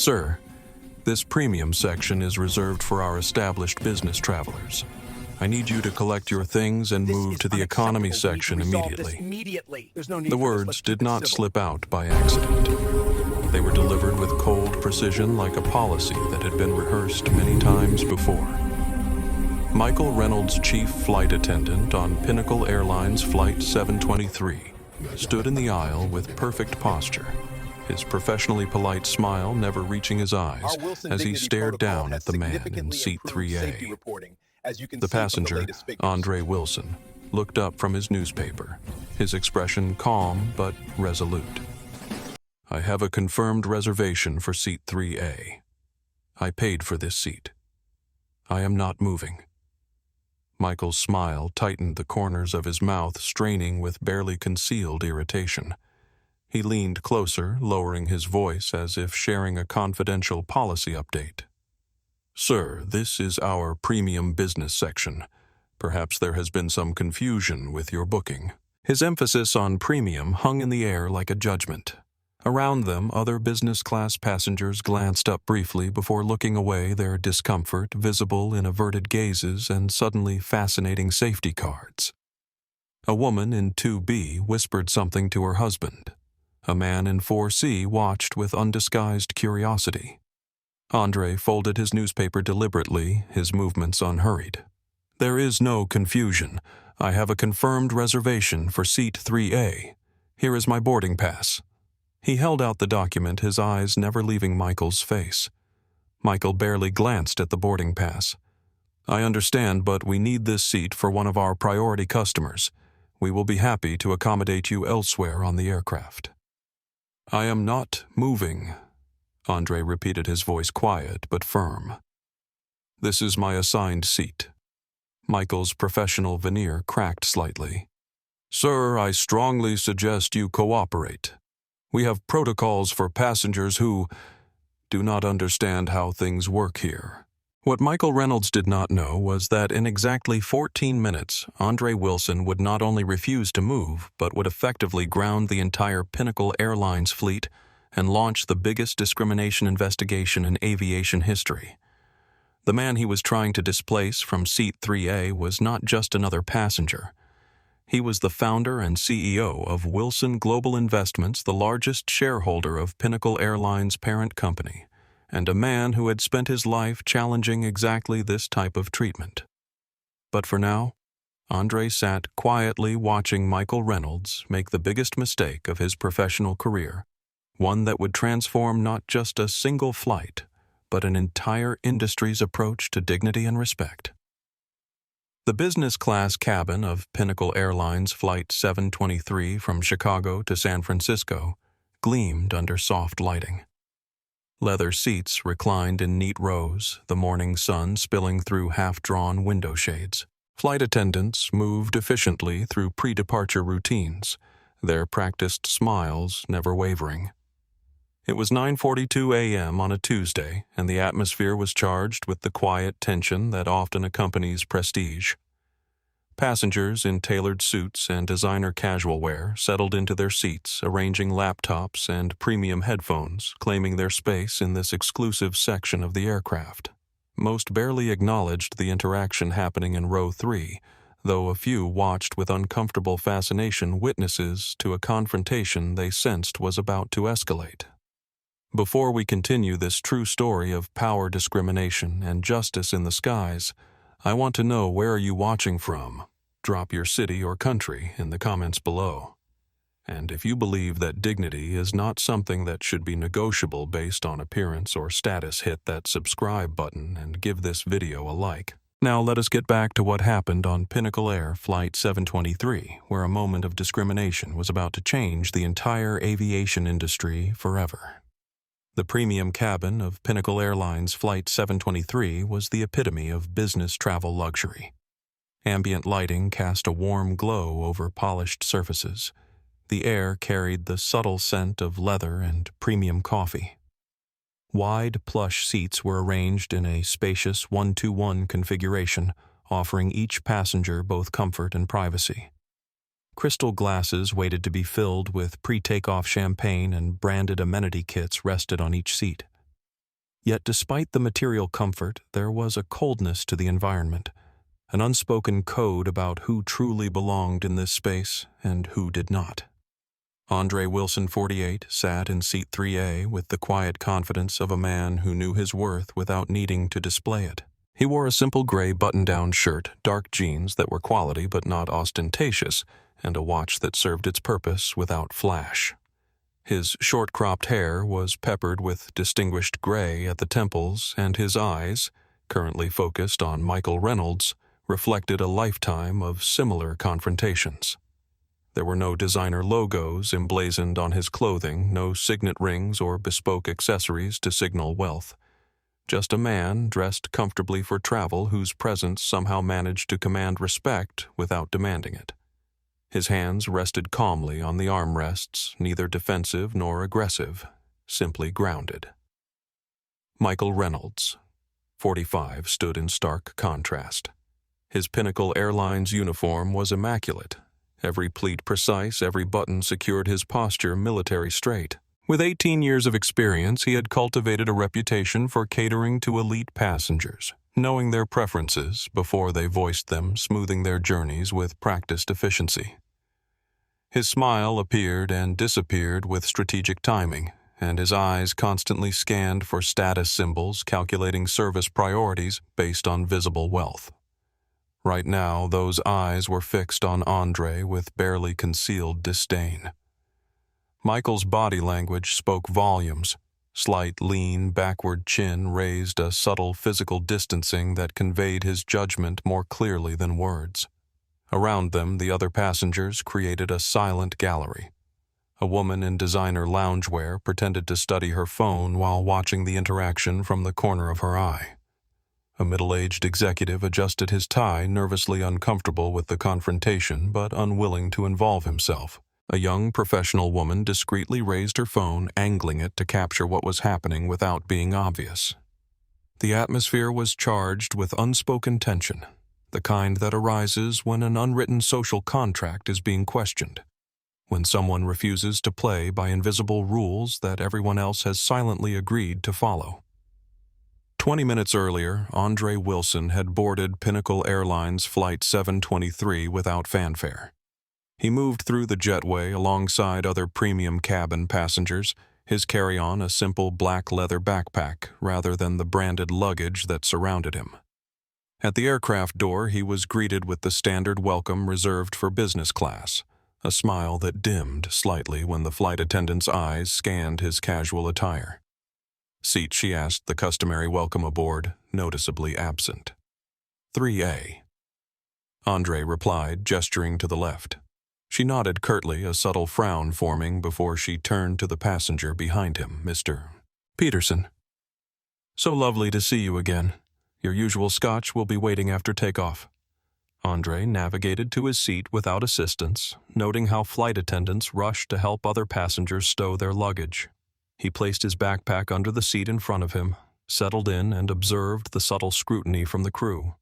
Sir, this premium section is reserved for our established business travelers. I need you to collect your things and move to the economy section immediately. The words did not slip out by accident. They were delivered with cold precision like a policy that had been rehearsed many times before. Michael Reynolds, chief flight attendant on Pinnacle Airlines Flight 723, stood in the aisle with perfect posture, his professionally polite smile never reaching his eyes as he stared down at the man in seat 3A. The passenger, André Wilson, looked up from his newspaper, his expression calm but resolute. I have a confirmed reservation for seat 3A. I paid for this seat. I am not moving. Michael's smile tightened the corners of his mouth, straining with barely concealed irritation. He leaned closer, lowering his voice as if sharing a confidential policy update. Sir, this is our premium business section. Perhaps there has been some confusion with your booking. His emphasis on premium hung in the air like a judgment. Around them, other business-class passengers glanced up briefly before looking away, their discomfort visible in averted gazes and suddenly fascinating safety cards. A woman in 2B whispered something to her husband. A man in 4C watched with undisguised curiosity. André folded his newspaper deliberately, his movements unhurried. There is no confusion. I have a confirmed reservation for seat 3A. Here is my boarding pass. He held out the document, his eyes never leaving Michael's face. Michael barely glanced at the boarding pass. I understand, but we need this seat for one of our priority customers. We will be happy to accommodate you elsewhere on the aircraft. I am not moving, André repeated, his voice quiet but firm. This is my assigned seat. Michael's professional veneer cracked slightly. Sir, I strongly suggest you cooperate. We have protocols for passengers who do not understand how things work here. What Michael Reynolds did not know was that in exactly 14 minutes, André Wilson would not only refuse to move, but would effectively ground the entire Pinnacle Airlines fleet and launch the biggest discrimination investigation in aviation history. The man he was trying to displace from seat 3A was not just another passenger. He was the founder and CEO of Wilson Global Investments, the largest shareholder of Pinnacle Airlines' parent company, and a man who had spent his life challenging exactly this type of treatment. But for now, André sat quietly watching Michael Reynolds make the biggest mistake of his professional career, one that would transform not just a single flight, but an entire industry's approach to dignity and respect. The business-class cabin of Pinnacle Airlines Flight 723 from Chicago to San Francisco gleamed under soft lighting. Leather seats reclined in neat rows, the morning sun spilling through half-drawn window shades. Flight attendants moved efficiently through pre-departure routines, their practiced smiles never wavering. It was 9:42 a.m. on a Tuesday, and the atmosphere was charged with the quiet tension that often accompanies prestige. Passengers in tailored suits and designer casual wear settled into their seats, arranging laptops and premium headphones, claiming their space in this exclusive section of the aircraft. Most barely acknowledged the interaction happening in row 3, though a few watched with uncomfortable fascination, witnesses to a confrontation they sensed was about to escalate. Before we continue this true story of power discrimination and justice in the skies, I want to know, where are you watching from? Drop your city or country in the comments below. And if you believe that dignity is not something that should be negotiable based on appearance or status, hit that subscribe button and give this video a like. Now let us get back to what happened on Pinnacle Air Flight 723, where a moment of discrimination was about to change the entire aviation industry forever. The premium cabin of Pinnacle Airlines Flight 723 was the epitome of business travel luxury. Ambient lighting cast a warm glow over polished surfaces. The air carried the subtle scent of leather and premium coffee. Wide, plush seats were arranged in a spacious 1-to-1 configuration, offering each passenger both comfort and privacy. Crystal glasses waited to be filled with pre-takeoff champagne, and branded amenity kits rested on each seat. Yet despite the material comfort, there was a coldness to the environment, an unspoken code about who truly belonged in this space and who did not. André Wilson, 48, sat in seat 3A with the quiet confidence of a man who knew his worth without needing to display it. He wore a simple gray button-down shirt, dark jeans that were quality but not ostentatious, and a watch that served its purpose without flash. His short-cropped hair was peppered with distinguished gray at the temples, and his eyes, currently focused on Michael Reynolds, reflected a lifetime of similar confrontations. There were no designer logos emblazoned on his clothing, no signet rings or bespoke accessories to signal wealth. Just a man dressed comfortably for travel whose presence somehow managed to command respect without demanding it. His hands rested calmly on the armrests, neither defensive nor aggressive, simply grounded. Michael Reynolds, 45, stood in stark contrast. His Pinnacle Airlines uniform was immaculate. Every pleat precise, every button secured his posture military straight. With 18 years of experience, he had cultivated a reputation for catering to elite passengers, knowing their preferences before they voiced them, smoothing their journeys with practiced efficiency. His smile appeared and disappeared with strategic timing, and his eyes constantly scanned for status symbols, calculating service priorities based on visible wealth. Right now, those eyes were fixed on André with barely concealed disdain. Michael's body language spoke volumes. Slight, lean, backward chin raised a subtle physical distancing that conveyed his judgment more clearly than words. Around them, the other passengers created a silent gallery. A woman in designer loungewear pretended to study her phone while watching the interaction from the corner of her eye. A middle-aged executive adjusted his tie, nervously uncomfortable with the confrontation but unwilling to involve himself. A young professional woman discreetly raised her phone, angling it to capture what was happening without being obvious. The atmosphere was charged with unspoken tension, the kind that arises when an unwritten social contract is being questioned, when someone refuses to play by invisible rules that everyone else has silently agreed to follow. 20 minutes earlier, André Wilson had boarded Pinnacle Airlines Flight 723 without fanfare. He moved through the jetway alongside other premium cabin passengers, his carry-on a simple black leather backpack rather than the branded luggage that surrounded him. At the aircraft door, he was greeted with the standard welcome reserved for business class, a smile that dimmed slightly when the flight attendant's eyes scanned his casual attire. Seat, she asked, the customary welcome aboard, noticeably absent. 3A. André replied, gesturing to the left. She nodded curtly, a subtle frown forming before she turned to the passenger behind him, Mr. Peterson. So lovely to see you again. Your usual scotch will be waiting after takeoff. André navigated to his seat without assistance, noting how flight attendants rushed to help other passengers stow their luggage. He placed his backpack under the seat in front of him, settled in and observed the subtle scrutiny from the crew.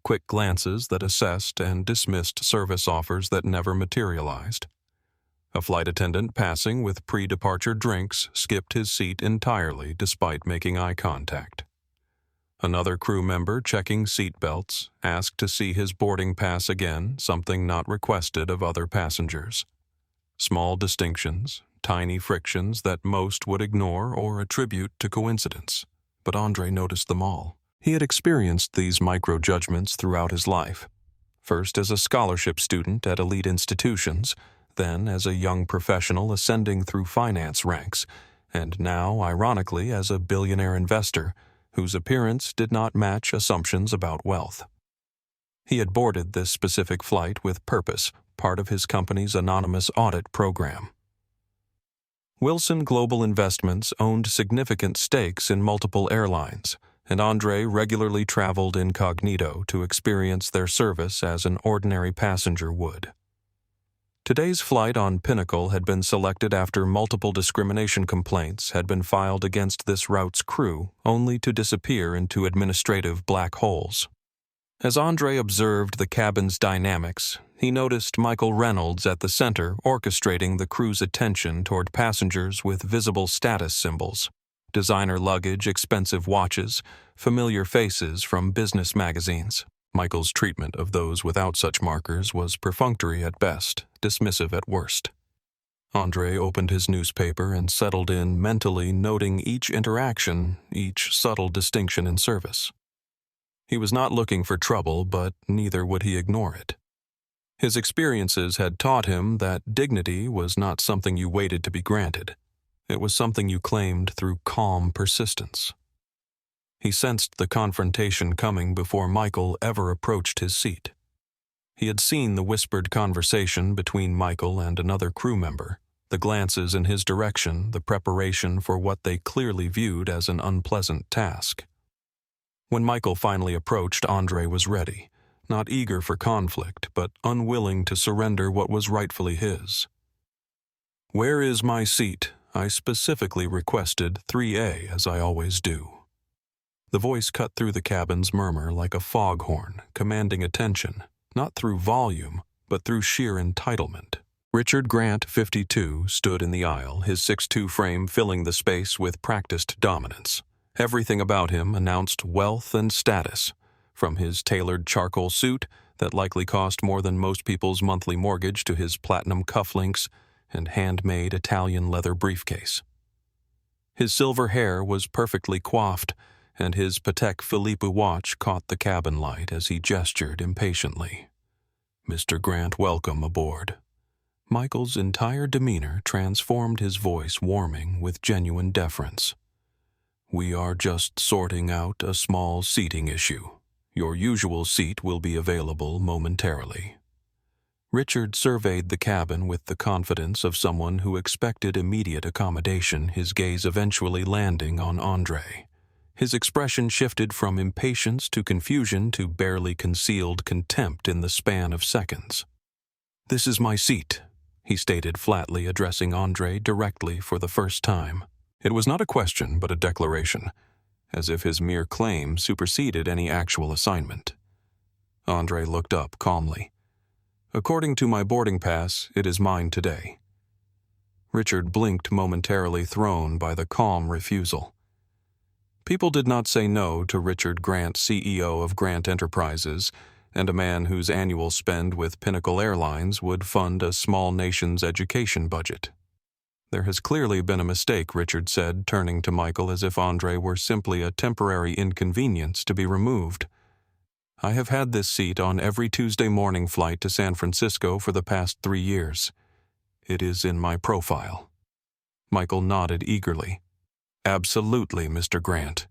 Quick glances that assessed and dismissed service offers that never materialized. A flight attendant passing with pre-departure drinks skipped his seat entirely despite making eye contact. Another crew member checking seat belts asked to see his boarding pass again, something not requested of other passengers. Small distinctions, tiny frictions that most would ignore or attribute to coincidence, but André noticed them all. He had experienced these micro-judgments throughout his life, first as a scholarship student at elite institutions, then as a young professional ascending through finance ranks, and now, ironically, as a billionaire investor whose appearance did not match assumptions about wealth. He had boarded this specific flight with purpose, part of his company's anonymous audit program. Wilson Global Investments owned significant stakes in multiple airlines, and André regularly traveled incognito to experience their service as an ordinary passenger would. Today's flight on Pinnacle had been selected after multiple discrimination complaints had been filed against this route's crew, only to disappear into administrative black holes. As André observed the cabin's dynamics, he noticed Michael Reynolds at the center orchestrating the crew's attention toward passengers with visible status symbols. designer luggage, expensive watches, familiar faces from business magazines. Michael's treatment of those without such markers was perfunctory at best, dismissive at worst. André opened his newspaper and settled in, mentally noting each interaction, each subtle distinction in service. He was not looking for trouble, but neither would he ignore it. His experiences had taught him that dignity was not something you waited to be granted. It was something you claimed through calm persistence. He sensed the confrontation coming before Michael ever approached his seat. He had seen the whispered conversation between Michael and another crew member, the glances in his direction, the preparation for what they clearly viewed as an unpleasant task. When Michael finally approached, André was ready, not eager for conflict, but unwilling to surrender what was rightfully his. "Where is my seat? I specifically requested 3A, as I always do." The voice cut through the cabin's murmur like a foghorn, commanding attention, not through volume, but through sheer entitlement. Richard Grant, 52, stood in the aisle, his 6'2" frame filling the space with practiced dominance. Everything about him announced wealth and status, from his tailored charcoal suit that likely cost more than most people's monthly mortgage to his platinum cufflinks and handmade Italian leather briefcase. His silver hair was perfectly coiffed, and his Patek Philippe watch caught the cabin light as he gestured impatiently. "Mr. Grant, welcome aboard." Michael's entire demeanor transformed his voice, warming with genuine deference. "We are just sorting out a small seating issue. Your usual seat will be available momentarily." Richard surveyed the cabin with the confidence of someone who expected immediate accommodation, his gaze eventually landing on André. His expression shifted from impatience to confusion to barely concealed contempt in the span of seconds. "This is my seat," he stated flatly, addressing André directly for the first time. It was not a question, but a declaration, as if his mere claim superseded any actual assignment. André looked up calmly. "According to my boarding pass, it is mine today." Richard blinked, momentarily thrown by the calm refusal. People did not say no to Richard Grant, CEO of Grant Enterprises, and a man whose annual spend with Pinnacle Airlines would fund a small nation's education budget. "There has clearly been a mistake," Richard said, turning to Michael as if André were simply a temporary inconvenience to be removed. "I have had this seat on every Tuesday morning flight to San Francisco for the past 3 years. It is in my profile." Michael nodded eagerly. "Absolutely, Mr. Grant.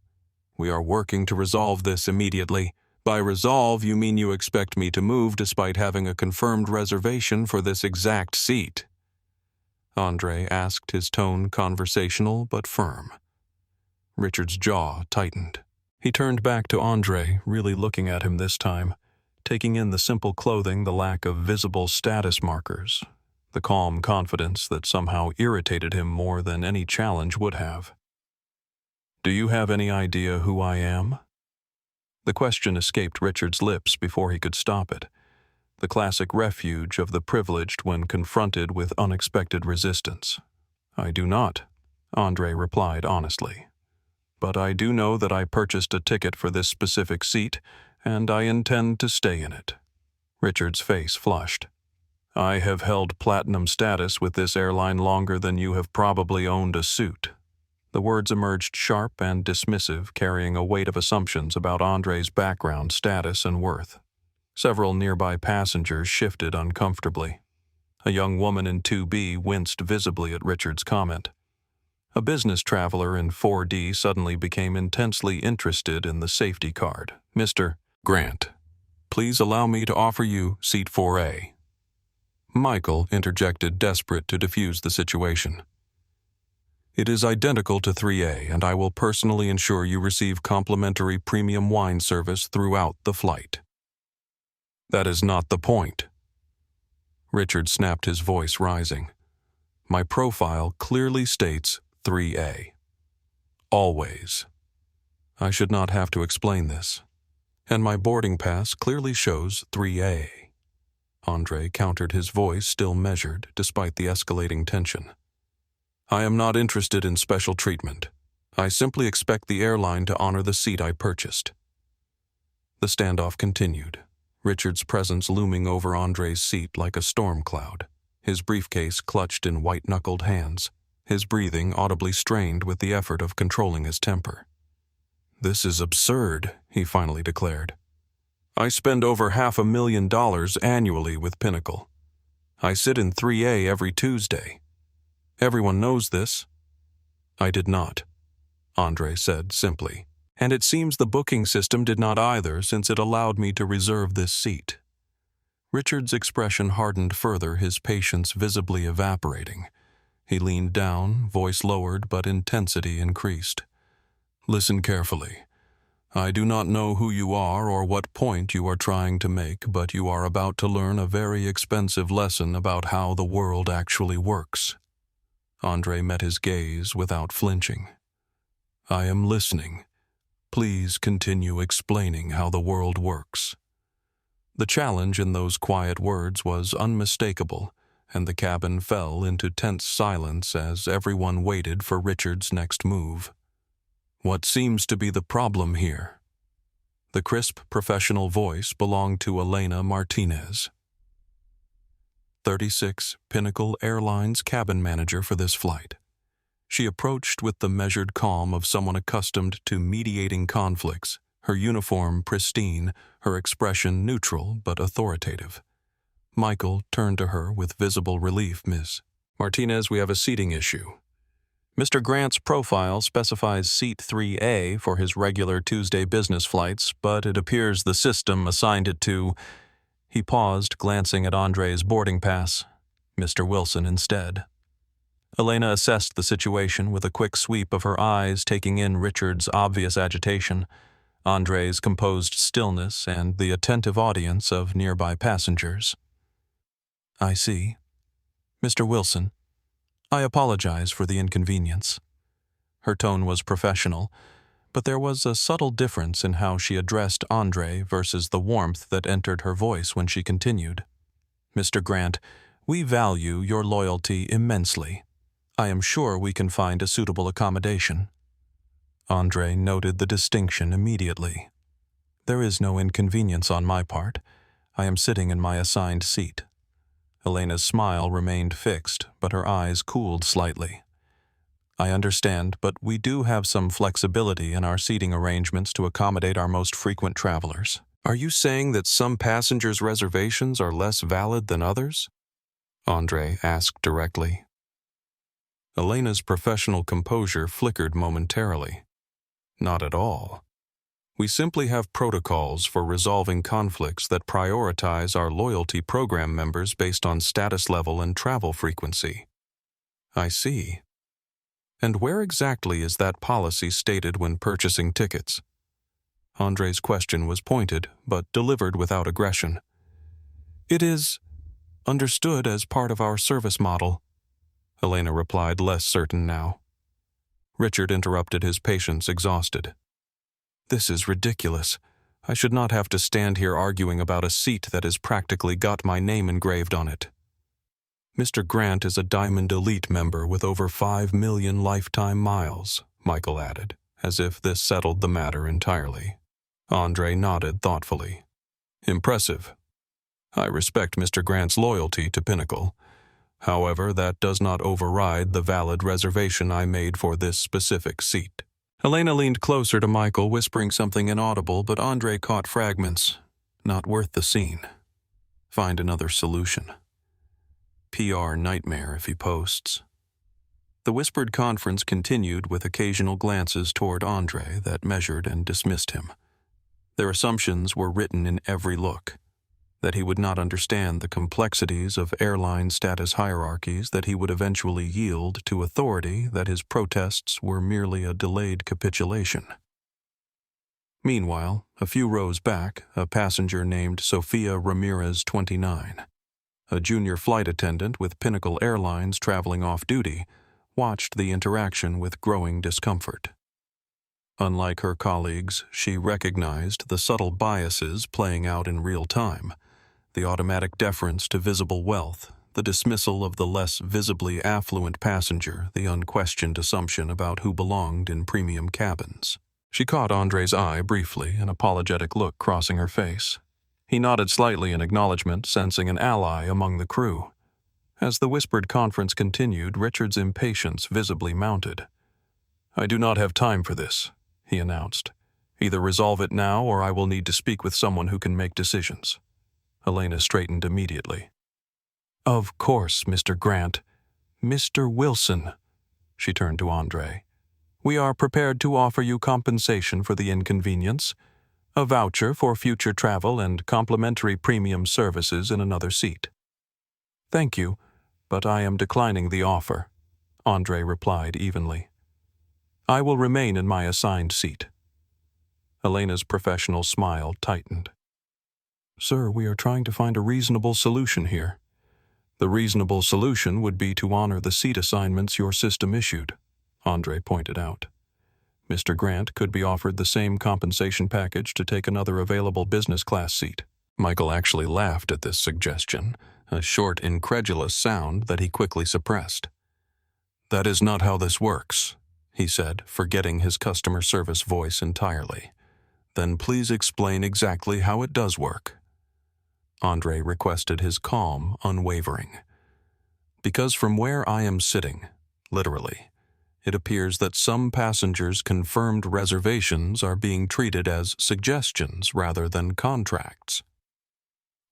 We are working to resolve this immediately. By resolve, you mean you expect me to move despite having a confirmed reservation for this exact seat?" André asked, his tone conversational but firm. Richard's jaw tightened. He turned back to André, really looking at him this time, taking in the simple clothing, the lack of visible status markers, the calm confidence that somehow irritated him more than any challenge would have. "Do you have any idea who I am?" The question escaped Richard's lips before he could stop it, the classic refuge of the privileged when confronted with unexpected resistance. "I do not," André replied honestly. "But I do know that I purchased a ticket for this specific seat, and I intend to stay in it." Richard's face flushed. "I have held platinum status with this airline longer than you have probably owned a suit." The words emerged sharp and dismissive, carrying a weight of assumptions about André's background, status, and worth. Several nearby passengers shifted uncomfortably. A young woman in 2B winced visibly at Richard's comment. A business traveler in 4D suddenly became intensely interested in the safety card. "Mr. Grant, please allow me to offer you seat 4A." Michael interjected, desperate to defuse the situation. "It is identical to 3A, and I will personally ensure you receive complimentary premium wine service throughout the flight." "That is not the point." Richard snapped, his voice rising. "My profile clearly states 3A. Always. I should not have to explain this. And my boarding pass clearly shows 3A. André countered, his voice still measured despite the escalating tension. "I am not interested in special treatment. I simply expect the airline to honor the seat I purchased." The standoff continued, Richard's presence looming over André's seat like a storm cloud, his briefcase clutched in white-knuckled hands, his breathing audibly strained with the effort of controlling his temper. "This is absurd," he finally declared. "I spend over $500,000 annually with Pinnacle. I sit in 3A every Tuesday. Everyone knows this." "I did not," André said simply. "And it seems the booking system did not either, since it allowed me to reserve this seat." Richard's expression hardened further, his patience visibly evaporating. He leaned down, voice lowered, but intensity increased. "Listen carefully. I do not know who you are or what point you are trying to make, but you are about to learn a very expensive lesson about how the world actually works." André met his gaze without flinching. "I am listening. Please continue explaining how the world works." The challenge in those quiet words was unmistakable, and the cabin fell into tense silence as everyone waited for Richard's next move. "What seems to be the problem here?" The crisp, professional voice belonged to Elena Martinez, 36, Pinnacle Airlines cabin manager for this flight. She approached with the measured calm of someone accustomed to mediating conflicts, her uniform pristine, her expression neutral but authoritative. Michael turned to her with visible relief. "Miss Martinez, we have a seating issue. Mr. Grant's profile specifies seat 3A for his regular Tuesday business flights, but it appears the system assigned it to—" He paused, glancing at André's boarding pass. "Mr. Wilson instead." Elena assessed the situation with a quick sweep of her eyes, taking in Richard's obvious agitation, André's composed stillness, and the attentive audience of nearby passengers. "I see. Mr. Wilson, I apologize for the inconvenience." Her tone was professional, but there was a subtle difference in how she addressed André versus the warmth that entered her voice when she continued. "Mr. Grant, we value your loyalty immensely. I am sure we can find a suitable accommodation." André noted the distinction immediately. "There is no inconvenience on my part. I am sitting in my assigned seat." Elena's smile remained fixed, but her eyes cooled slightly. "I understand, but we do have some flexibility in our seating arrangements to accommodate our most frequent travelers." "Are you saying that some passengers' reservations are less valid than others?" André asked directly. Elena's professional composure flickered momentarily. "Not at all. We simply have protocols for resolving conflicts that prioritize our loyalty program members based on status level and travel frequency." "I see. And where exactly is that policy stated when purchasing tickets?" André's question was pointed, but delivered without aggression. "It is understood as part of our service model," Elena replied, less certain now. Richard interrupted his patience, exhausted. "This is ridiculous. I should not have to stand here arguing about a seat that has practically got my name engraved on it." "Mr. Grant is a Diamond Elite member with over 5 million lifetime miles," Michael added, as if this settled the matter entirely. André nodded thoughtfully. "Impressive. I respect Mr. Grant's loyalty to Pinnacle. However, that does not override the valid reservation I made for this specific seat." Elena leaned closer to Michael, whispering something inaudible, but André caught fragments. "Not worth the scene. Find another solution. PR nightmare if he posts." The whispered conference continued with occasional glances toward André that measured and dismissed him. Their assumptions were written in every look. That he would not understand the complexities of airline status hierarchies, that he would eventually yield to authority, that his protests were merely a delayed capitulation. Meanwhile, a few rows back, a passenger named Sofia Ramirez, 29, a junior flight attendant with Pinnacle Airlines traveling off-duty, watched the interaction with growing discomfort. Unlike her colleagues, she recognized the subtle biases playing out in real time, the automatic deference to visible wealth, the dismissal of the less visibly affluent passenger, the unquestioned assumption about who belonged in premium cabins. She caught André's eye briefly, an apologetic look crossing her face. He nodded slightly in acknowledgement, sensing an ally among the crew. As the whispered conference continued, Richard's impatience visibly mounted. "I do not have time for this," he announced. "Either resolve it now, or I will need to speak with someone who can make decisions." Elena straightened immediately. "Of course, Mr. Grant. Mr. Wilson." She turned to André. "We are prepared to offer you compensation for the inconvenience, a voucher for future travel and complimentary premium services in another seat." "Thank you, but I am declining the offer," André replied evenly. "I will remain in my assigned seat." Elena's professional smile tightened. "Sir, we are trying to find a reasonable solution here." "The reasonable solution would be to honor the seat assignments your system issued," André pointed out. "Mr. Grant could be offered the same compensation package to take another available business class seat." Michael actually laughed at this suggestion, a short, incredulous sound that he quickly suppressed. "That is not how this works," he said, forgetting his customer service voice entirely. "Then please explain exactly how it does work." André requested his calm unwavering. "Because from where I am sitting, literally, it appears that some passengers' confirmed reservations are being treated as suggestions rather than contracts."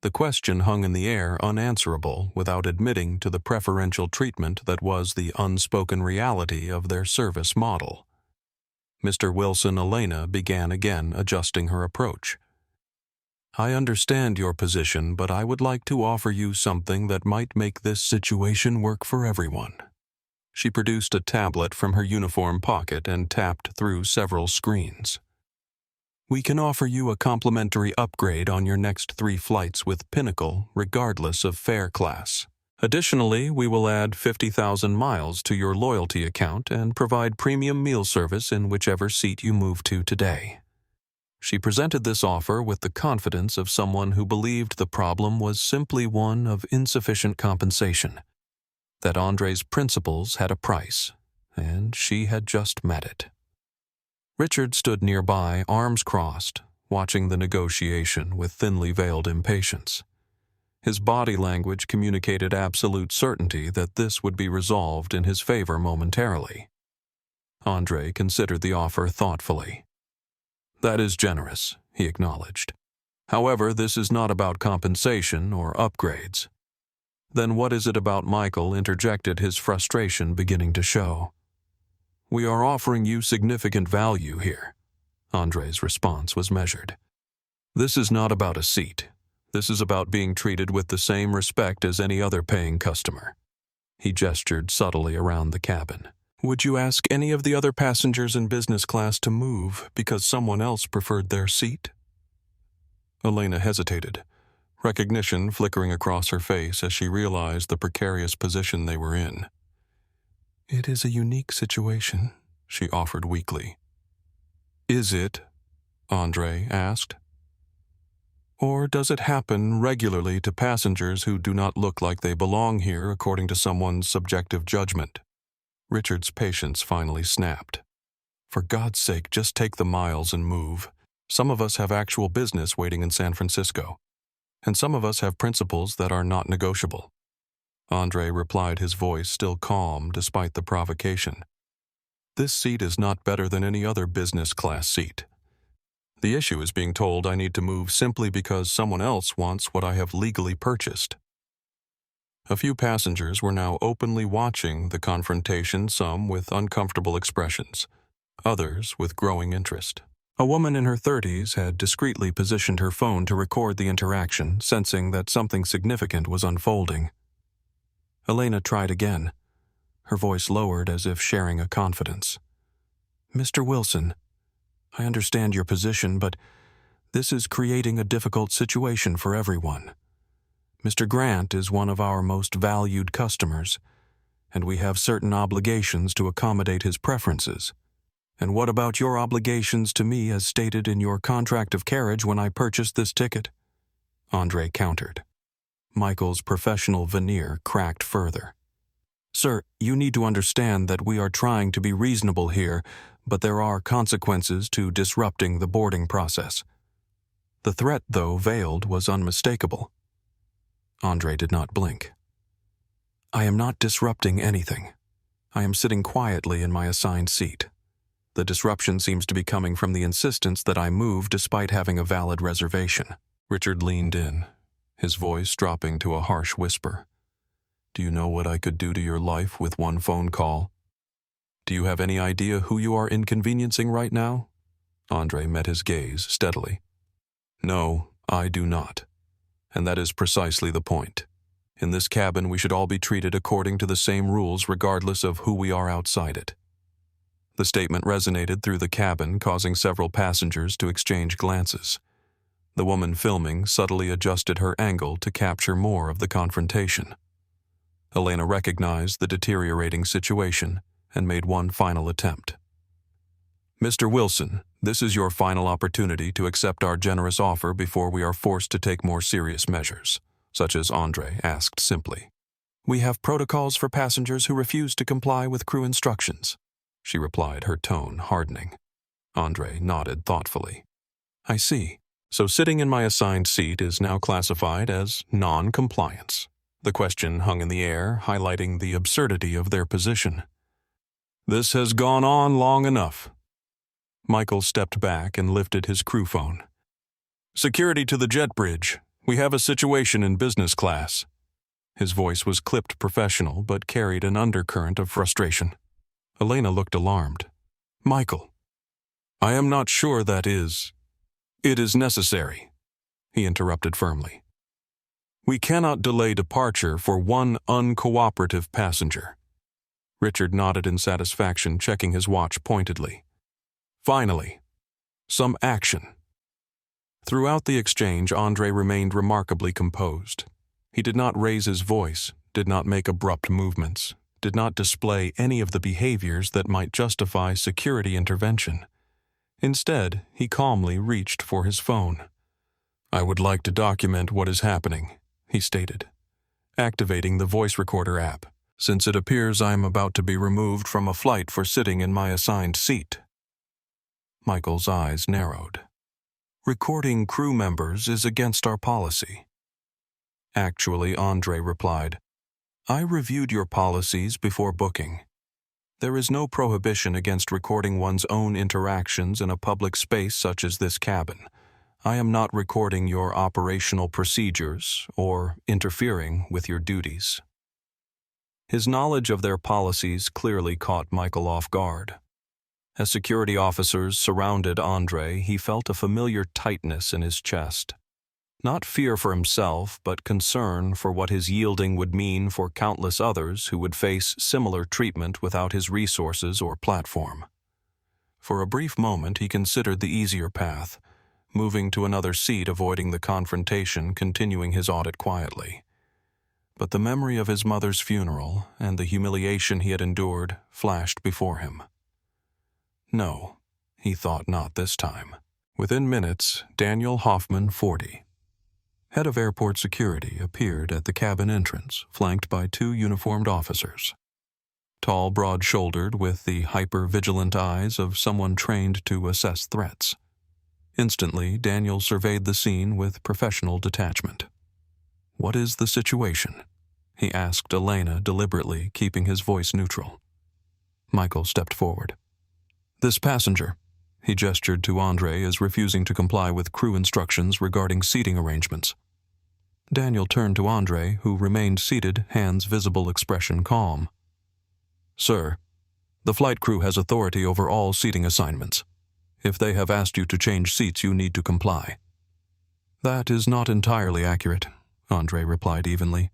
The question hung in the air unanswerable without admitting to the preferential treatment that was the unspoken reality of their service model. Mr. Wilson Elena began again adjusting her approach. "I understand your position, but I would like to offer you something that might make this situation work for everyone." She produced a tablet from her uniform pocket and tapped through several screens. "We can offer you a complimentary upgrade on your next 3 flights with Pinnacle, regardless of fare class. Additionally, we will add 50,000 miles to your loyalty account and provide premium meal service in whichever seat you move to today." She presented this offer with the confidence of someone who believed the problem was simply one of insufficient compensation, that André's principles had a price, and she had just met it. Richard stood nearby, arms crossed, watching the negotiation with thinly veiled impatience. His body language communicated absolute certainty that this would be resolved in his favor momentarily. André considered the offer thoughtfully. "That is generous," he acknowledged. "However, this is not about compensation or upgrades." "Then what is it about?" Michael interjected, his frustration beginning to show. "We are offering you significant value here." André's response was measured. "This is not about a seat. This is about being treated with the same respect as any other paying customer." He gestured subtly around the cabin. "Would you ask any of the other passengers in business class to move because someone else preferred their seat?" Elena hesitated, recognition flickering across her face as she realized the precarious position they were in. "It is a unique situation," she offered weakly. "Is it?" André asked. "Or does it happen regularly to passengers who do not look like they belong here according to someone's subjective judgment?" Richard's patience finally snapped. "For God's sake, just take the miles and move. Some of us have actual business waiting in San Francisco, and some of us have principles that are not negotiable." André replied, his voice still calm despite the provocation. "This seat is not better than any other business class seat. The issue is being told I need to move simply because someone else wants what I have legally purchased." A few passengers were now openly watching the confrontation, some with uncomfortable expressions, others with growing interest. A woman in her 30s had discreetly positioned her phone to record the interaction, sensing that something significant was unfolding. Elena tried again, her voice lowered as if sharing a confidence. "Mr. Wilson, I understand your position, but this is creating a difficult situation for everyone. Mr. Grant is one of our most valued customers, and we have certain obligations to accommodate his preferences. And what about your obligations to me as stated in your contract of carriage when I purchased this ticket?" André countered. Michael's professional veneer cracked further. Sir, you need to understand that we are trying to be reasonable here, but there are consequences to disrupting the boarding process. The threat, though veiled, was unmistakable. André did not blink. I am not disrupting anything. I am sitting quietly in my assigned seat. The disruption seems to be coming from the insistence that I move despite having a valid reservation. Richard leaned in, his voice dropping to a harsh whisper. Do you know what I could do to your life with one phone call? Do you have any idea who you are inconveniencing right now? André met his gaze steadily. No, I do not. And that is precisely the point. In this cabin, we should all be treated according to the same rules regardless of who we are outside it. The statement resonated through the cabin, causing several passengers to exchange glances. The woman filming subtly adjusted her angle to capture more of the confrontation. Elena recognized the deteriorating situation and made one final attempt. Mr. Wilson, this is your final opportunity to accept our generous offer before we are forced to take more serious measures, such as André asked simply. We have protocols for passengers who refuse to comply with crew instructions, she replied, her tone hardening. André nodded thoughtfully. I see. So sitting in my assigned seat is now classified as non-compliance. The question hung in the air, highlighting the absurdity of their position. This has gone on long enough. Michael stepped back and lifted his crew phone. Security to the jet bridge. We have a situation in business class. His voice was clipped professional, but carried an undercurrent of frustration. Elena looked alarmed. Michael, I am not sure that is. It is necessary, he interrupted firmly. We cannot delay departure for one uncooperative passenger. Richard nodded in satisfaction, checking his watch pointedly. Finally, some action. Throughout the exchange, André remained remarkably composed. He did not raise his voice, did not make abrupt movements, did not display any of the behaviors that might justify security intervention. Instead, he calmly reached for his phone. I would like to document what is happening, he stated, activating the voice recorder app, since it appears I am about to be removed from a flight for sitting in my assigned seat. Michael's eyes narrowed. Recording crew members is against our policy. Actually, André replied, I reviewed your policies before booking. There is no prohibition against recording one's own interactions in a public space such as this cabin. I am not recording your operational procedures or interfering with your duties. His knowledge of their policies clearly caught Michael off guard. As security officers surrounded André, he felt a familiar tightness in his chest. Not fear for himself, but concern for what his yielding would mean for countless others who would face similar treatment without his resources or platform. For a brief moment, he considered the easier path, moving to another seat, avoiding the confrontation, continuing his audit quietly. But the memory of his mother's funeral and the humiliation he had endured flashed before him. No, he thought, not this time. Within minutes, Daniel Hoffman, 40, head of airport security, appeared at the cabin entrance, flanked by two uniformed officers. Tall, broad-shouldered, with the hyper-vigilant eyes of someone trained to assess threats. Instantly, Daniel surveyed the scene with professional detachment. What is the situation? He asked Elena, deliberately keeping his voice neutral. Michael stepped forward. This passenger, he gestured to André, is refusing to comply with crew instructions regarding seating arrangements. Daniel turned to André, who remained seated, hands visible, expression calm. Sir, the flight crew has authority over all seating assignments. If they have asked you to change seats, you need to comply. That is not entirely accurate, André replied evenly.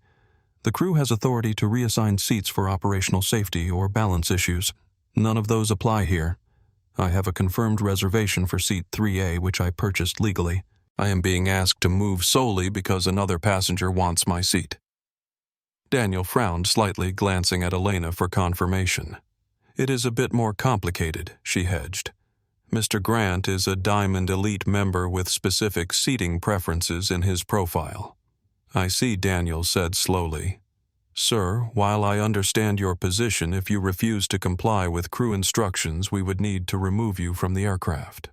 The crew has authority to reassign seats for operational safety or balance issues. None of those apply here. I have a confirmed reservation for seat 3A, which I purchased legally. I am being asked to move solely because another passenger wants my seat. Daniel frowned slightly, glancing at Elena for confirmation. It is a bit more complicated, she hedged. Mr. Grant is a Diamond Elite member with specific seating preferences in his profile. "I see," Daniel said slowly. "Sir, while I understand your position, if you refuse to comply with crew instructions, we would need to remove you from the aircraft."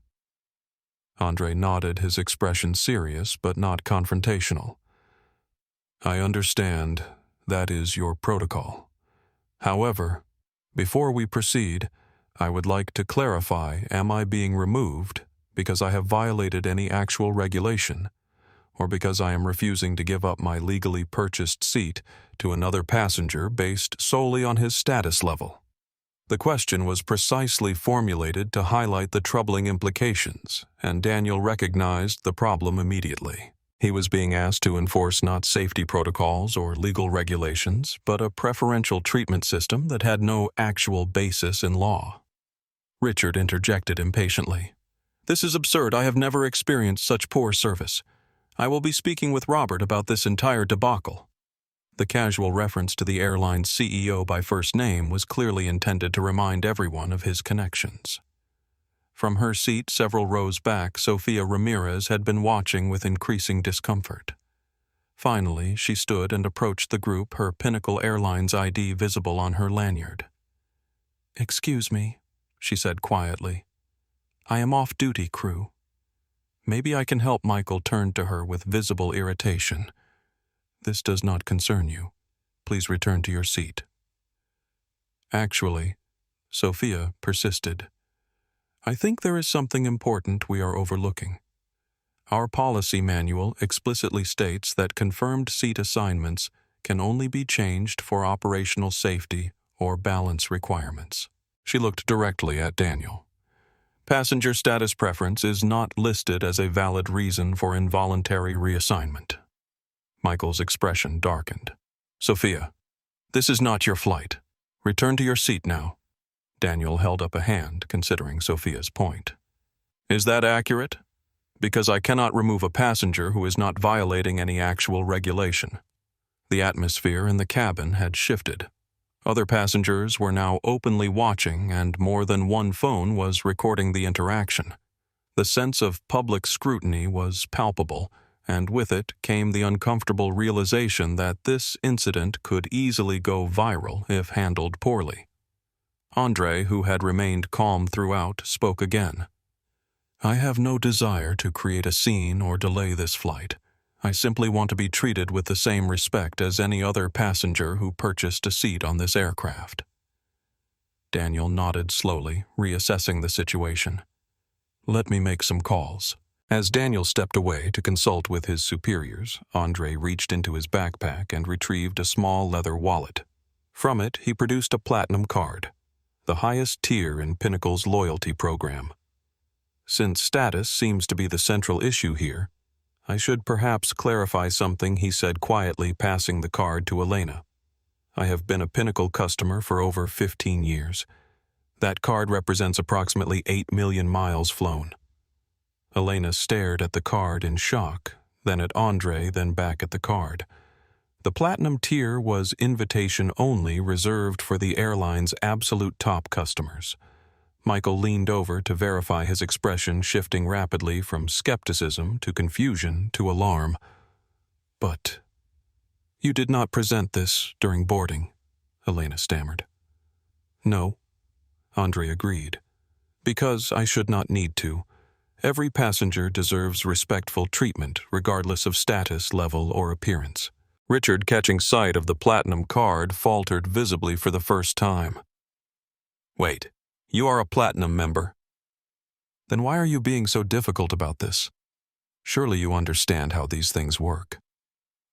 André nodded, his expression serious but not confrontational. "I understand. That is your protocol. However, before we proceed, I would like to clarify, am I being removed because I have violated any actual regulation, or because I am refusing to give up my legally purchased seat to another passenger based solely on his status level?" The question was precisely formulated to highlight the troubling implications, and Daniel recognized the problem immediately. He was being asked to enforce not safety protocols or legal regulations, but a preferential treatment system that had no actual basis in law. Richard interjected impatiently. "This is absurd. I have never experienced such poor service. I will be speaking with Robert about this entire debacle." The casual reference to the airline's CEO by first name was clearly intended to remind everyone of his connections. From her seat several rows back, Sofia Ramirez had been watching with increasing discomfort. Finally, she stood and approached the group, her Pinnacle Airlines ID visible on her lanyard. "Excuse me," she said quietly. "I am off-duty crew. Maybe I can help." Michael turned to her with visible irritation. "This does not concern you. Please return to your seat." "Actually," Sophia persisted, "I think there is something important we are overlooking. Our policy manual explicitly states that confirmed seat assignments can only be changed for operational safety or balance requirements." She looked directly at Daniel. "Passenger status preference is not listed as a valid reason for involuntary reassignment." Michael's expression darkened. "Sophia, this is not your flight. Return to your seat now." Daniel held up a hand, considering Sophia's point. "Is that accurate? Because I cannot remove a passenger who is not violating any actual regulation." The atmosphere in the cabin had shifted. Other passengers were now openly watching, and more than one phone was recording the interaction. The sense of public scrutiny was palpable, and with it came the uncomfortable realization that this incident could easily go viral if handled poorly. André, who had remained calm throughout, spoke again. "I have no desire to create a scene or delay this flight. I simply want to be treated with the same respect as any other passenger who purchased a seat on this aircraft." Daniel nodded slowly, reassessing the situation. "Let me make some calls." As Daniel stepped away to consult with his superiors, André reached into his backpack and retrieved a small leather wallet. From it, he produced a platinum card, the highest tier in Pinnacle's loyalty program. "Since status seems to be the central issue here, I should perhaps clarify something," he said quietly, passing the card to Elena. "I have been a Pinnacle customer for over 15 years. That card represents approximately 8 million miles flown." Elena stared at the card in shock, then at André, then back at the card. The platinum tier was invitation only, reserved for the airline's absolute top customers. Michael leaned over to verify his expression, shifting rapidly from skepticism to confusion to alarm. "But you did not present this during boarding," Elena stammered. "No," André agreed. "Because I should not need to. Every passenger deserves respectful treatment, regardless of status, level, or appearance." Richard, catching sight of the platinum card, faltered visibly for the first time. "Wait, you are a platinum member? Then why are you being so difficult about this? Surely you understand how these things work."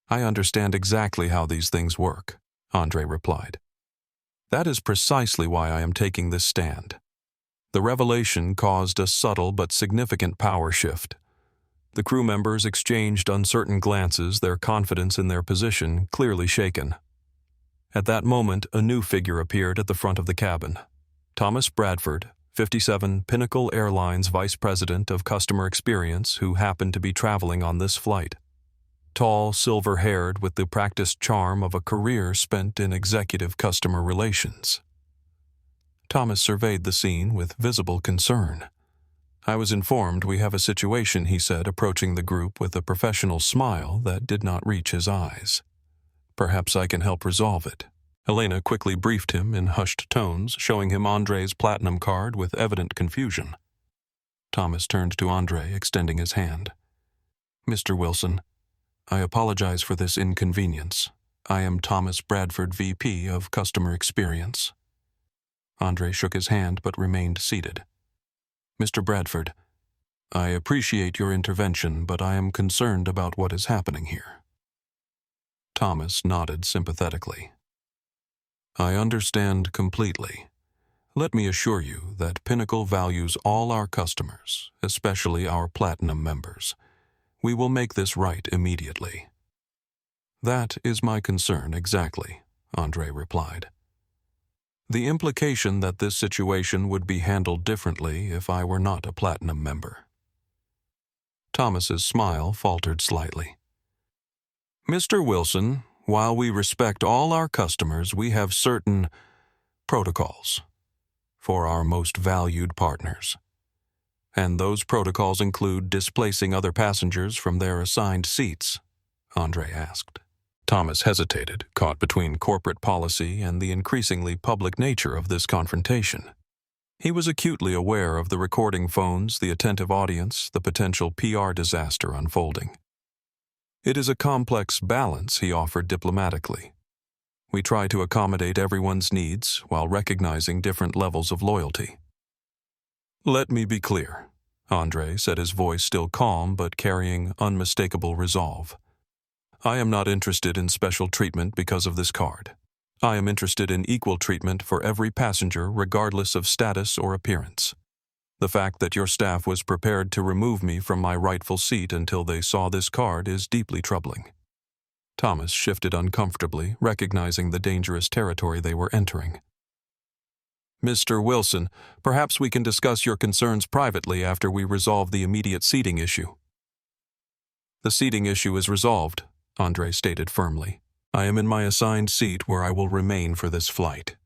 "I understand exactly how these things work," André replied. "That is precisely why I am taking this stand." The revelation caused a subtle but significant power shift. The crew members exchanged uncertain glances, their confidence in their position clearly shaken. At that moment, a new figure appeared at the front of the cabin. Thomas Bradford, 57, Pinnacle Airlines Vice President of Customer Experience, who happened to be traveling on this flight. Tall, silver-haired, with the practiced charm of a career spent in executive customer relations. Thomas surveyed the scene with visible concern. "I was informed we have a situation," he said, approaching the group with a professional smile that did not reach his eyes. "Perhaps I can help resolve it." Elena quickly briefed him in hushed tones, showing him André's platinum card with evident confusion. Thomas turned to André, extending his hand. "Mr. Wilson, I apologize for this inconvenience. I am Thomas Bradford, VP of Customer Experience." André shook his hand but remained seated. "Mr. Bradford, I appreciate your intervention, but I am concerned about what is happening here." Thomas nodded sympathetically. "I understand completely. Let me assure you that Pinnacle values all our customers, especially our Platinum members. We will make this right immediately." "That is my concern exactly," André replied. "The implication that this situation would be handled differently if I were not a Platinum member." Thomas's smile faltered slightly. "Mr. Wilson, while we respect all our customers, we have certain protocols for our most valued partners. And those protocols include displacing other passengers from their assigned seats," André asked. Thomas hesitated, caught between corporate policy and the increasingly public nature of this confrontation. He was acutely aware of the recording phones, the attentive audience, the potential PR disaster unfolding. "It is a complex balance," he offered diplomatically. "We try to accommodate everyone's needs while recognizing different levels of loyalty." "Let me be clear," André said, his voice still calm but carrying unmistakable resolve. "I am not interested in special treatment because of this card. I am interested in equal treatment for every passenger regardless of status or appearance. The fact that your staff was prepared to remove me from my rightful seat until they saw this card is deeply troubling." Thomas shifted uncomfortably, recognizing the dangerous territory they were entering. "Mr. Wilson, perhaps we can discuss your concerns privately after we resolve the immediate seating issue." "The seating issue is resolved," André stated firmly. "I am in my assigned seat where I will remain for this flight."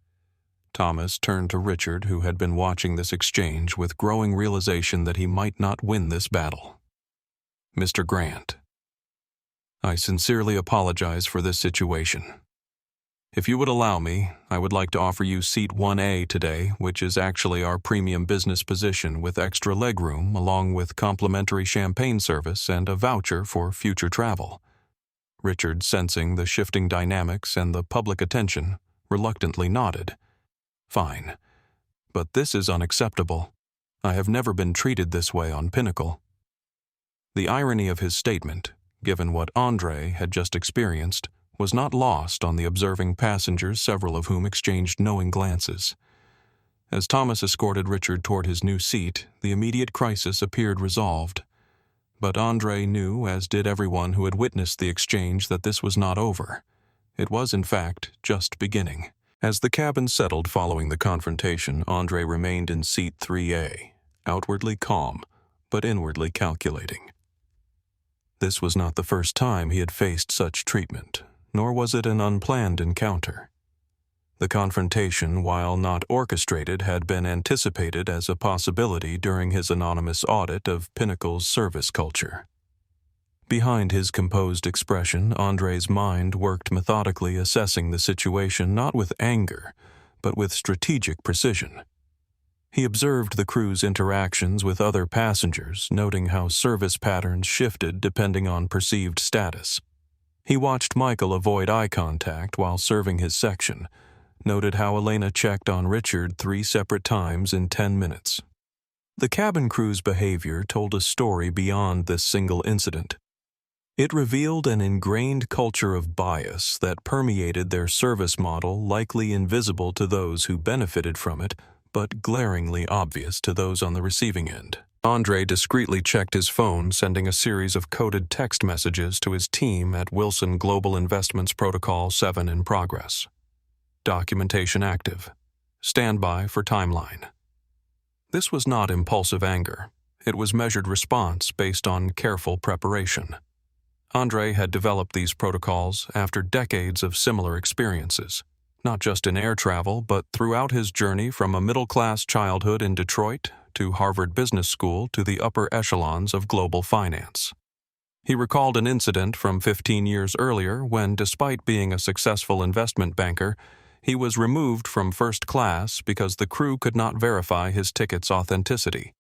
Thomas turned to Richard, who had been watching this exchange with growing realization that he might not win this battle. "Mr. Grant, I sincerely apologize for this situation. If you would allow me, I would like to offer you Seat 1A today, which is actually our premium business position with extra legroom along with complimentary champagne service and a voucher for future travel." Richard, sensing the shifting dynamics and the public attention, reluctantly nodded. "Fine. But this is unacceptable. I have never been treated this way on Pinnacle." The irony of his statement, given what André had just experienced, was not lost on the observing passengers, several of whom exchanged knowing glances. As Thomas escorted Richard toward his new seat, the immediate crisis appeared resolved. But André knew, as did everyone who had witnessed the exchange, that this was not over. It was, in fact, just beginning. As the cabin settled following the confrontation, André remained in Seat 3A, outwardly calm, but inwardly calculating. This was not the first time he had faced such treatment, nor was it an unplanned encounter. The confrontation, while not orchestrated, had been anticipated as a possibility during his anonymous audit of Pinnacle's service culture. Behind his composed expression, André's mind worked methodically, assessing the situation not with anger, but with strategic precision. He observed the crew's interactions with other passengers, noting how service patterns shifted depending on perceived status. He watched Michael avoid eye contact while serving his section, noted how Elena checked on Richard 3 separate times in 10 minutes. The cabin crew's behavior told a story beyond this single incident. It revealed an ingrained culture of bias that permeated their service model, likely invisible to those who benefited from it, but glaringly obvious to those on the receiving end. André discreetly checked his phone, sending a series of coded text messages to his team at Wilson Global Investments Protocol 7 in progress. Documentation active. Standby for timeline. This was not impulsive anger. It was measured response based on careful preparation. André had developed these protocols after decades of similar experiences, not just in air travel, but throughout his journey from a middle-class childhood in Detroit to Harvard Business School to the upper echelons of global finance. He recalled an incident from 15 years earlier when, despite being a successful investment banker, he was removed from first class because the crew could not verify his ticket's authenticity.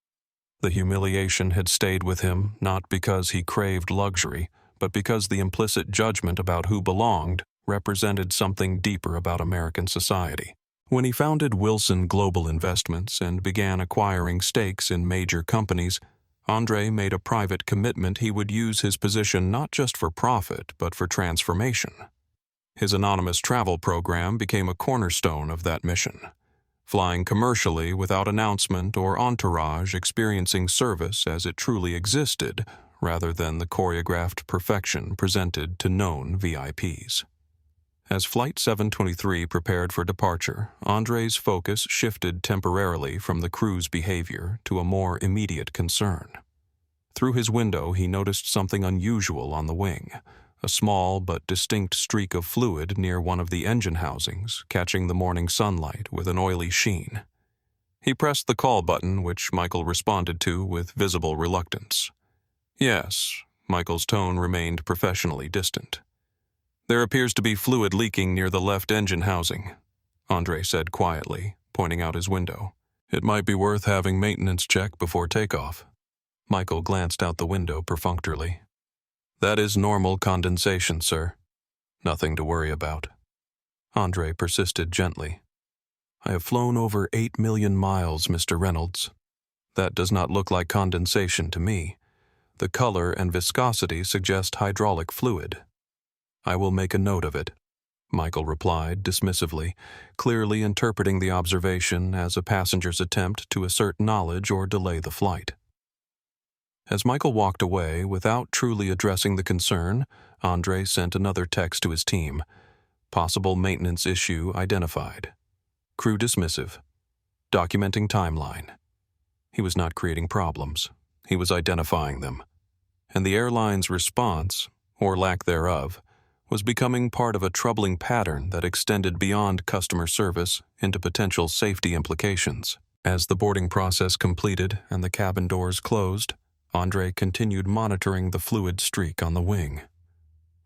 The humiliation had stayed with him not because he craved luxury, but because the implicit judgment about who belonged represented something deeper about American society. When he founded Wilson Global Investments and began acquiring stakes in major companies, André made a private commitment he would use his position not just for profit, but for transformation. His anonymous travel program became a cornerstone of that mission. Flying commercially without announcement or entourage, experiencing service as it truly existed, rather than the choreographed perfection presented to known VIPs. As Flight 723 prepared for departure, André's focus shifted temporarily from the crew's behavior to a more immediate concern. Through his window, he noticed something unusual on the wing, a small but distinct streak of fluid near one of the engine housings, catching the morning sunlight with an oily sheen. He pressed the call button, which Michael responded to with visible reluctance. "Yes," Michael's tone remained professionally distant. "There appears to be fluid leaking near the left engine housing," André said quietly, pointing out his window. "It might be worth having maintenance check before takeoff." Michael glanced out the window perfunctorily. "That is normal condensation, sir. Nothing to worry about." André persisted gently. "I have flown over 8 million miles, Mr. Reynolds. That does not look like condensation to me. The color and viscosity suggest hydraulic fluid." "I will make a note of it," Michael replied dismissively, clearly interpreting the observation as a passenger's attempt to assert knowledge or delay the flight. As Michael walked away without truly addressing the concern, André sent another text to his team. Possible maintenance issue identified. Crew dismissive. Documenting timeline. He was not creating problems. He was identifying them. And the airline's response, or lack thereof, was becoming part of a troubling pattern that extended beyond customer service into potential safety implications. As the boarding process completed and the cabin doors closed, André continued monitoring the fluid streak on the wing.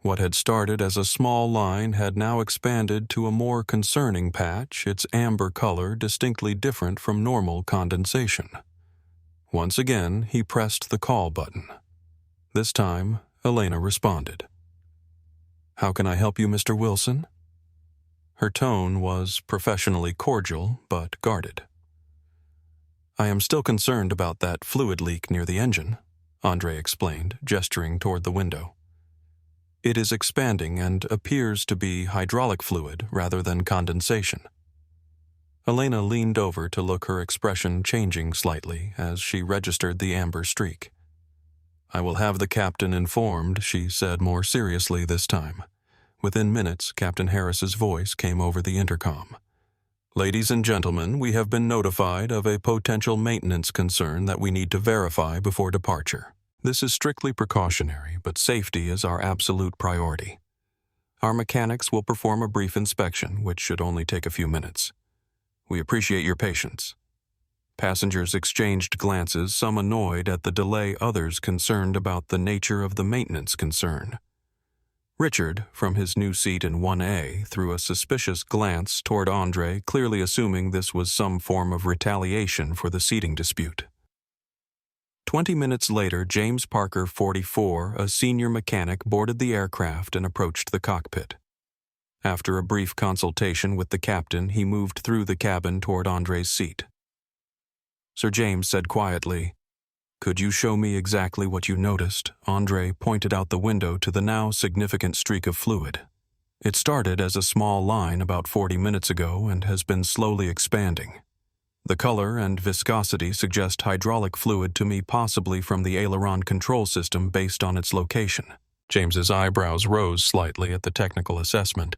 What had started as a small line had now expanded to a more concerning patch, its amber color distinctly different from normal condensation. Once again, he pressed the call button. This time, Elena responded. "How can I help you, Mr. Wilson?" Her tone was professionally cordial, but guarded. "I am still concerned about that fluid leak near the engine," André explained, gesturing toward the window. "It is expanding and appears to be hydraulic fluid rather than condensation." Elena leaned over to look, her expression changing slightly as she registered the amber streak. "I will have the captain informed," she said more seriously this time. Within minutes, Captain Harris's voice came over the intercom. "Ladies and gentlemen, we have been notified of a potential maintenance concern that we need to verify before departure. This is strictly precautionary, but safety is our absolute priority. Our mechanics will perform a brief inspection, which should only take a few minutes. We appreciate your patience." Passengers exchanged glances, some annoyed at the delay, others concerned about the nature of the maintenance concern. Richard, from his new seat in 1A, threw a suspicious glance toward André, clearly assuming this was some form of retaliation for the seating dispute. 20 minutes later, James Parker, 44, a senior mechanic, boarded the aircraft and approached the cockpit. After a brief consultation with the captain, he moved through the cabin toward André's seat. Sir James said quietly, "Could you show me exactly what you noticed?" André pointed out the window to the now significant streak of fluid. "It started as a small line about 40 minutes ago and has been slowly expanding. The color and viscosity suggest hydraulic fluid to me, possibly from the aileron control system based on its location." James's eyebrows rose slightly at the technical assessment.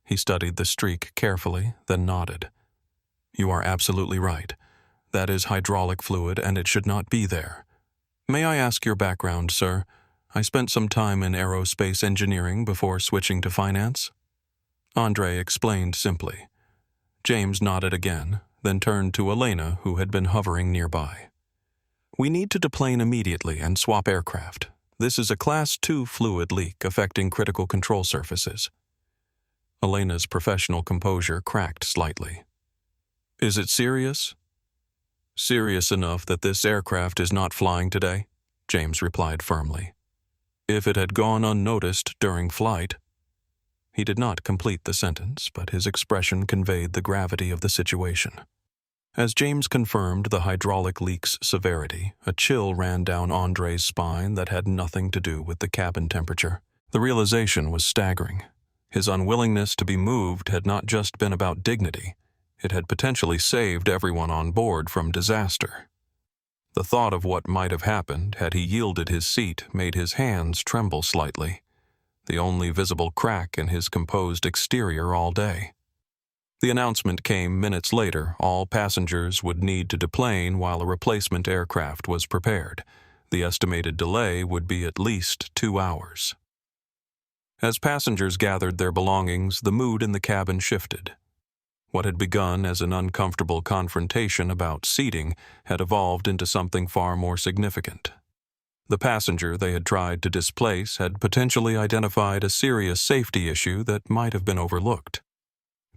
He studied the streak carefully, then nodded. "You are absolutely right. That is hydraulic fluid, and it should not be there. May I ask your background, sir? I spent some time in aerospace engineering before switching to finance." André explained simply. James nodded again, then turned to Elena, who had been hovering nearby. We need to deplane immediately and swap aircraft. This is a Class 2 fluid leak affecting critical control surfaces. Elena's professional composure cracked slightly. Is it serious? Serious enough that this aircraft is not flying today, James replied firmly. If it had gone unnoticed during flight. He did not complete the sentence, but his expression conveyed the gravity of the situation. As James confirmed the hydraulic leak's severity, a chill ran down André's spine that had nothing to do with the cabin temperature. The realization was staggering. His unwillingness to be moved had not just been about dignity. It had potentially saved everyone on board from disaster. The thought of what might have happened had he yielded his seat made his hands tremble slightly, the only visible crack in his composed exterior all day. The announcement came minutes later. All passengers would need to deplane while a replacement aircraft was prepared. The estimated delay would be at least 2 hours. As passengers gathered their belongings, the mood in the cabin shifted. What had begun as an uncomfortable confrontation about seating had evolved into something far more significant. The passenger they had tried to displace had potentially identified a serious safety issue that might have been overlooked.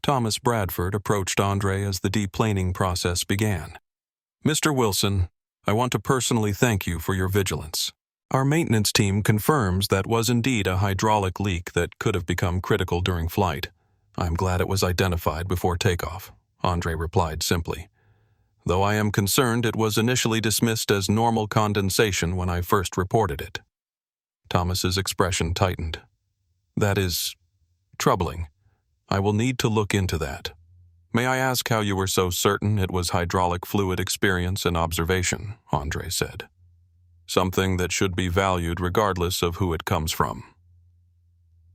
Thomas Bradford approached André as the deplaning process began. Mr. Wilson, I want to personally thank you for your vigilance. Our maintenance team confirms that was indeed a hydraulic leak that could have become critical during flight. I'm glad it was identified before takeoff, André replied simply. Though I am concerned it was initially dismissed as normal condensation when I first reported it. Thomas's expression tightened. That is troubling. I will need to look into that. May I ask how you were so certain it was hydraulic fluid experience and observation, André said. Something that should be valued regardless of who it comes from.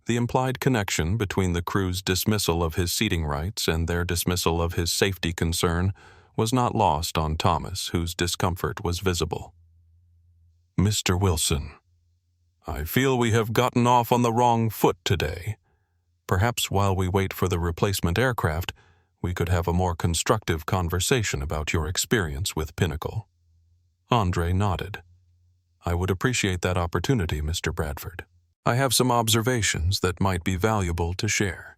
The implied connection between the crew's dismissal of his seating rights and their dismissal of his safety concern was not lost on Thomas, whose discomfort was visible. Mr. Wilson, I feel we have gotten off on the wrong foot today. Perhaps while we wait for the replacement aircraft, we could have a more constructive conversation about your experience with Pinnacle. André nodded. I would appreciate that opportunity, Mr. Bradford. I have some observations that might be valuable to share.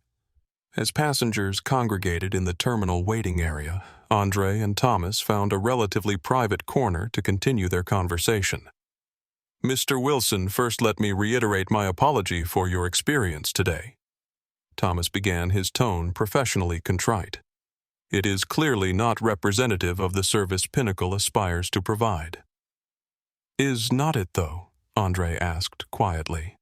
As passengers congregated in the terminal waiting area, André and Thomas found a relatively private corner to continue their conversation. Mr. Wilson, first let me reiterate my apology for your experience today. Thomas began, his tone professionally contrite. It is clearly not representative of the service Pinnacle aspires to provide. Is not it, though? André asked quietly.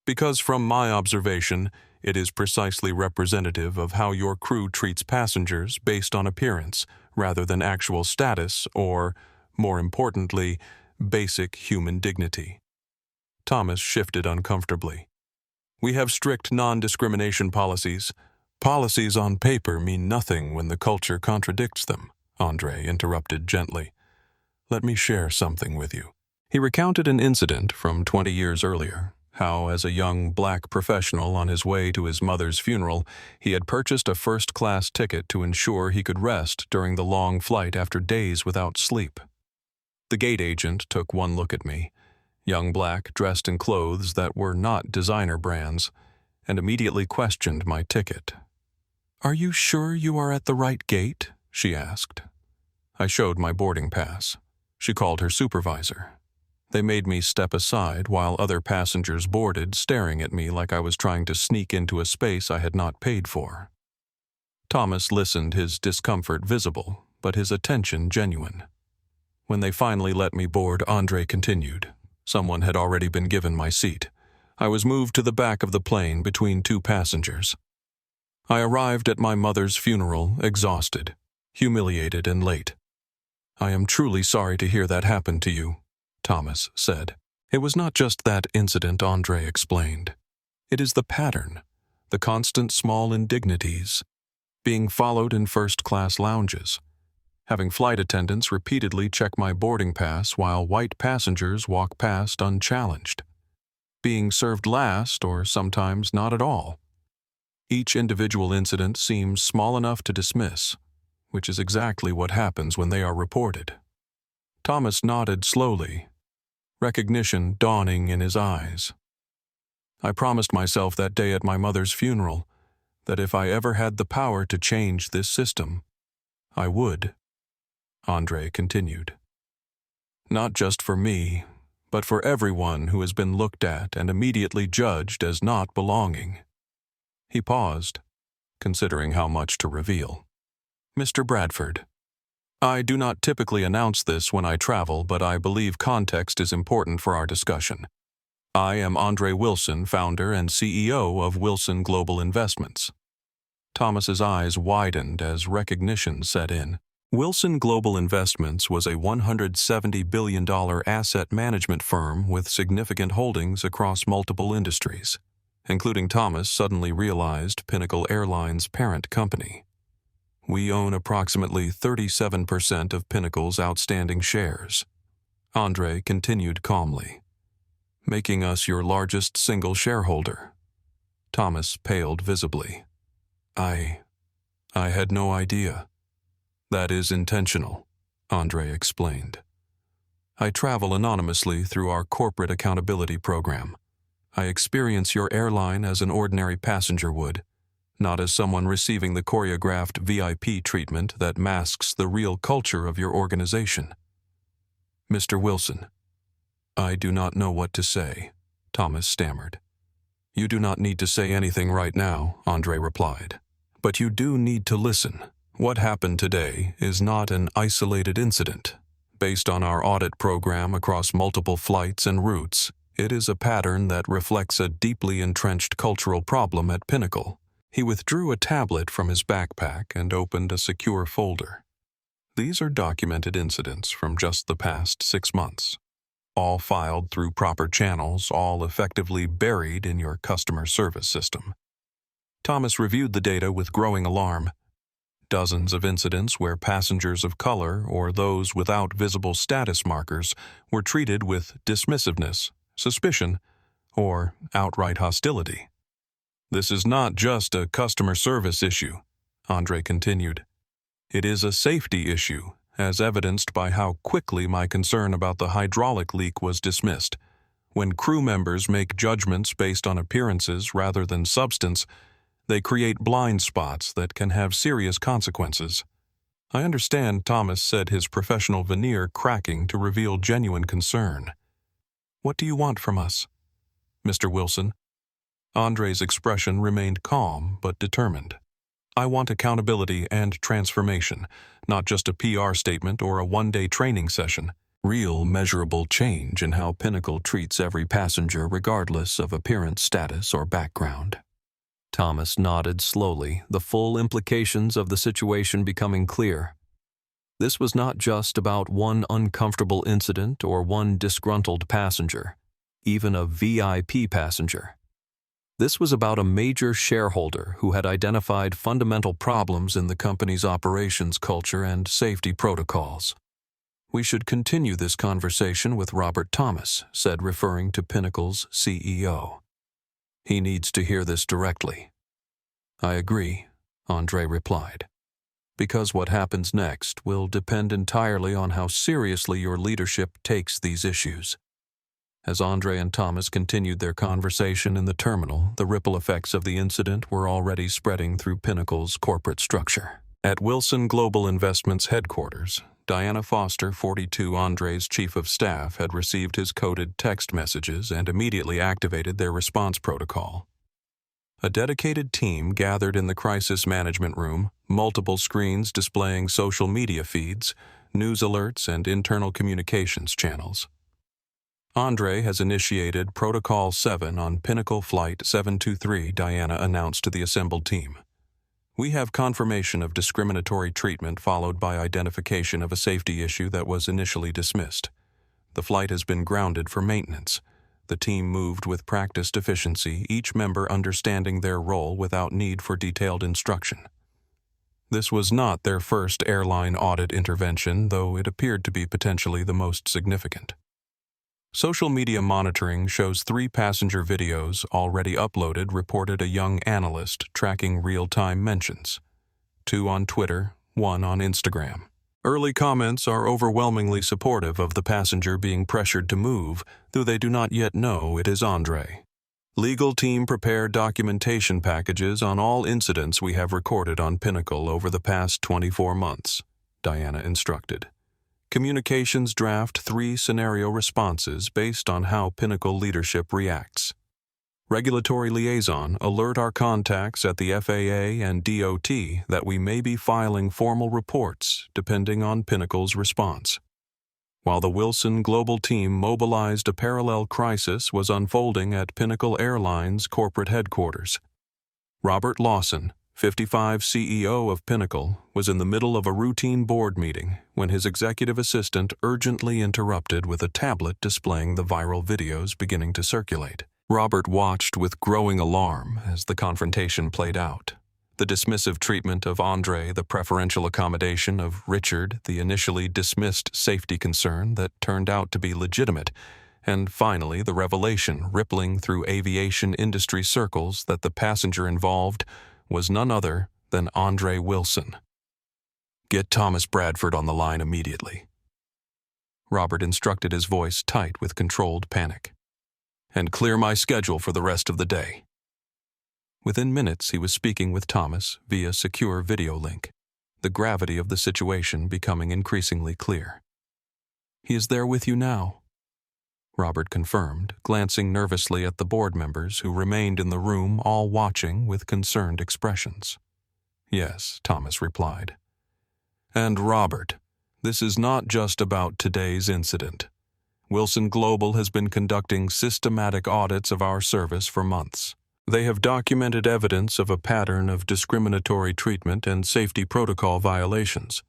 Because from my observation, it is precisely representative of how your crew treats passengers based on appearance, rather than actual status or, more importantly, basic human dignity. Thomas shifted uncomfortably. We have strict non-discrimination policies. Policies on paper mean nothing when the culture contradicts them, André interrupted gently. Let me share something with you. He recounted an incident from 20 years earlier, how as a young black professional on his way to his mother's funeral, he had purchased a first-class ticket to ensure he could rest during the long flight after days without sleep. The gate agent took one look at me, young black dressed in clothes that were not designer brands, and immediately questioned my ticket. Are you sure you are at the right gate? She asked. I showed my boarding pass. She called her supervisor. They made me step aside while other passengers boarded, staring at me like I was trying to sneak into a space I had not paid for. Thomas listened, his discomfort visible, but his attention genuine. When they finally let me board, André continued. Someone had already been given my seat. I was moved to the back of the plane between two passengers. I arrived at my mother's funeral exhausted, humiliated, and late. I am truly sorry to hear that happen to you, Thomas said. It was not just that incident, André explained. It is the pattern, the constant small indignities, being followed in first-class lounges, having flight attendants repeatedly check my boarding pass while white passengers walk past unchallenged, being served last or sometimes not at all. Each individual incident seems small enough to dismiss, which is exactly what happens when they are reported. Thomas nodded slowly, recognition dawning in his eyes. I promised myself that day at my mother's funeral that if I ever had the power to change this system, I would, André continued. Not just for me, but for everyone who has been looked at and immediately judged as not belonging. He paused, considering how much to reveal. Mr. Bradford, I do not typically announce this when I travel, but I believe context is important for our discussion. I am André Wilson, founder and CEO of Wilson Global Investments. Thomas's eyes widened as recognition set in. Wilson Global Investments was a $170 billion asset management firm with significant holdings across multiple industries, including Thomas suddenly realized Pinnacle Airlines' parent company. We own approximately 37% of Pinnacle's outstanding shares. André continued calmly, making us your largest single shareholder. Thomas paled visibly. I had no idea. That is intentional, André explained. I travel anonymously through our corporate accountability program. I experience your airline as an ordinary passenger would, not as someone receiving the choreographed VIP treatment that masks the real culture of your organization. Mr. Wilson, I do not know what to say, Thomas stammered. You do not need to say anything right now, André replied. But you do need to listen. What happened today is not an isolated incident. Based on our audit program across multiple flights and routes, it is a pattern that reflects a deeply entrenched cultural problem at Pinnacle. He withdrew a tablet from his backpack and opened a secure folder. These are documented incidents from just the past 6 months, all filed through proper channels, all effectively buried in your customer service system. Thomas reviewed the data with growing alarm. Dozens of incidents where passengers of color or those without visible status markers were treated with dismissiveness, suspicion, or outright hostility. This is not just a customer service issue, André continued. It is a safety issue, as evidenced by how quickly my concern about the hydraulic leak was dismissed. When crew members make judgments based on appearances rather than substance, they create blind spots that can have serious consequences. I understand Thomas said his professional veneer cracking to reveal genuine concern. What do you want from us, Mr. Wilson? André's expression remained calm but determined. I want accountability and transformation, not just a PR statement or a one-day training session. Real, measurable change in how Pinnacle treats every passenger regardless of appearance, status, or background. Thomas nodded slowly, the full implications of the situation becoming clear. This was not just about one uncomfortable incident or one disgruntled passenger, even a VIP passenger. This was about a major shareholder who had identified fundamental problems in the company's operations culture and safety protocols. We should continue this conversation with Robert Thomas, said, referring to Pinnacle's CEO. He needs to hear this directly. I agree, André replied, because what happens next will depend entirely on how seriously your leadership takes these issues. As André and Thomas continued their conversation in the terminal, the ripple effects of the incident were already spreading through Pinnacle's corporate structure. At Wilson Global Investments headquarters, Diana Foster, 42, André's chief of staff, had received his coded text messages and immediately activated their response protocol. A dedicated team gathered in the crisis management room, multiple screens displaying social media feeds, news alerts, and internal communications channels. André has initiated Protocol 7 on Pinnacle Flight 723, Diana announced to the assembled team. We have confirmation of discriminatory treatment followed by identification of a safety issue that was initially dismissed. The flight has been grounded for maintenance. The team moved with practiced efficiency, each member understanding their role without need for detailed instruction. This was not their first airline audit intervention, though it appeared to be potentially the most significant. Social media monitoring shows 3 passenger videos already uploaded reported a young analyst tracking real-time mentions, 2 on Twitter, 1 on Instagram. Early comments are overwhelmingly supportive of the passenger being pressured to move, though they do not yet know it is André. Legal team prepare documentation packages on all incidents we have recorded on Pinnacle over the past 24 months, Diana instructed. Communications draft 3 scenario responses based on how Pinnacle leadership reacts. Regulatory liaison alert our contacts at the FAA and DOT that we may be filing formal reports depending on Pinnacle's response. While the Wilson Global team mobilized, a parallel crisis was unfolding at Pinnacle Airlines corporate headquarters. Robert Lawson, 55 CEO of Pinnacle, was in the middle of a routine board meeting when his executive assistant urgently interrupted with a tablet displaying the viral videos beginning to circulate. Robert watched with growing alarm as the confrontation played out. The dismissive treatment of André, the preferential accommodation of Richard, the initially dismissed safety concern that turned out to be legitimate, and finally the revelation rippling through aviation industry circles that the passenger involved was none other than André Wilson. "Get Thomas Bradford on the line immediately," Robert instructed, his voice tight with controlled panic. "And clear my schedule for the rest of the day." Within minutes, he was speaking with Thomas via secure video link, the gravity of the situation becoming increasingly clear. "He is there with you now," Robert confirmed, glancing nervously at the board members who remained in the room, all watching with concerned expressions. "Yes," Thomas replied. "And Robert, this is not just about today's incident. Wilson Global has been conducting systematic audits of our service for months. They have documented evidence of a pattern of discriminatory treatment and safety protocol violations."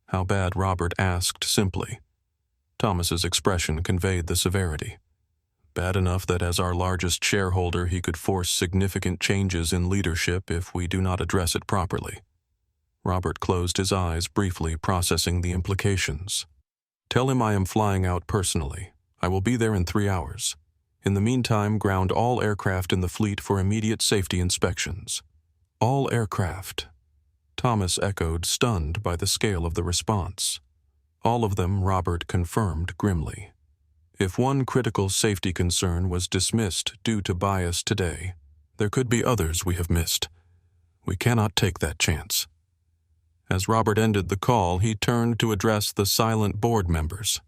"How bad?" Robert asked simply. Thomas's expression conveyed the severity. "Bad enough that as our largest shareholder he could force significant changes in leadership if we do not address it properly." Robert closed his eyes, briefly processing the implications. "Tell him I am flying out personally. I will be there in 3 hours. In the meantime, ground all aircraft in the fleet for immediate safety inspections." "All aircraft?" Thomas echoed, stunned by the scale of the response. "All of them," Robert confirmed grimly. "If one critical safety concern was dismissed due to bias today, there could be others we have missed. We cannot take that chance." As Robert ended the call, he turned to address the silent board members.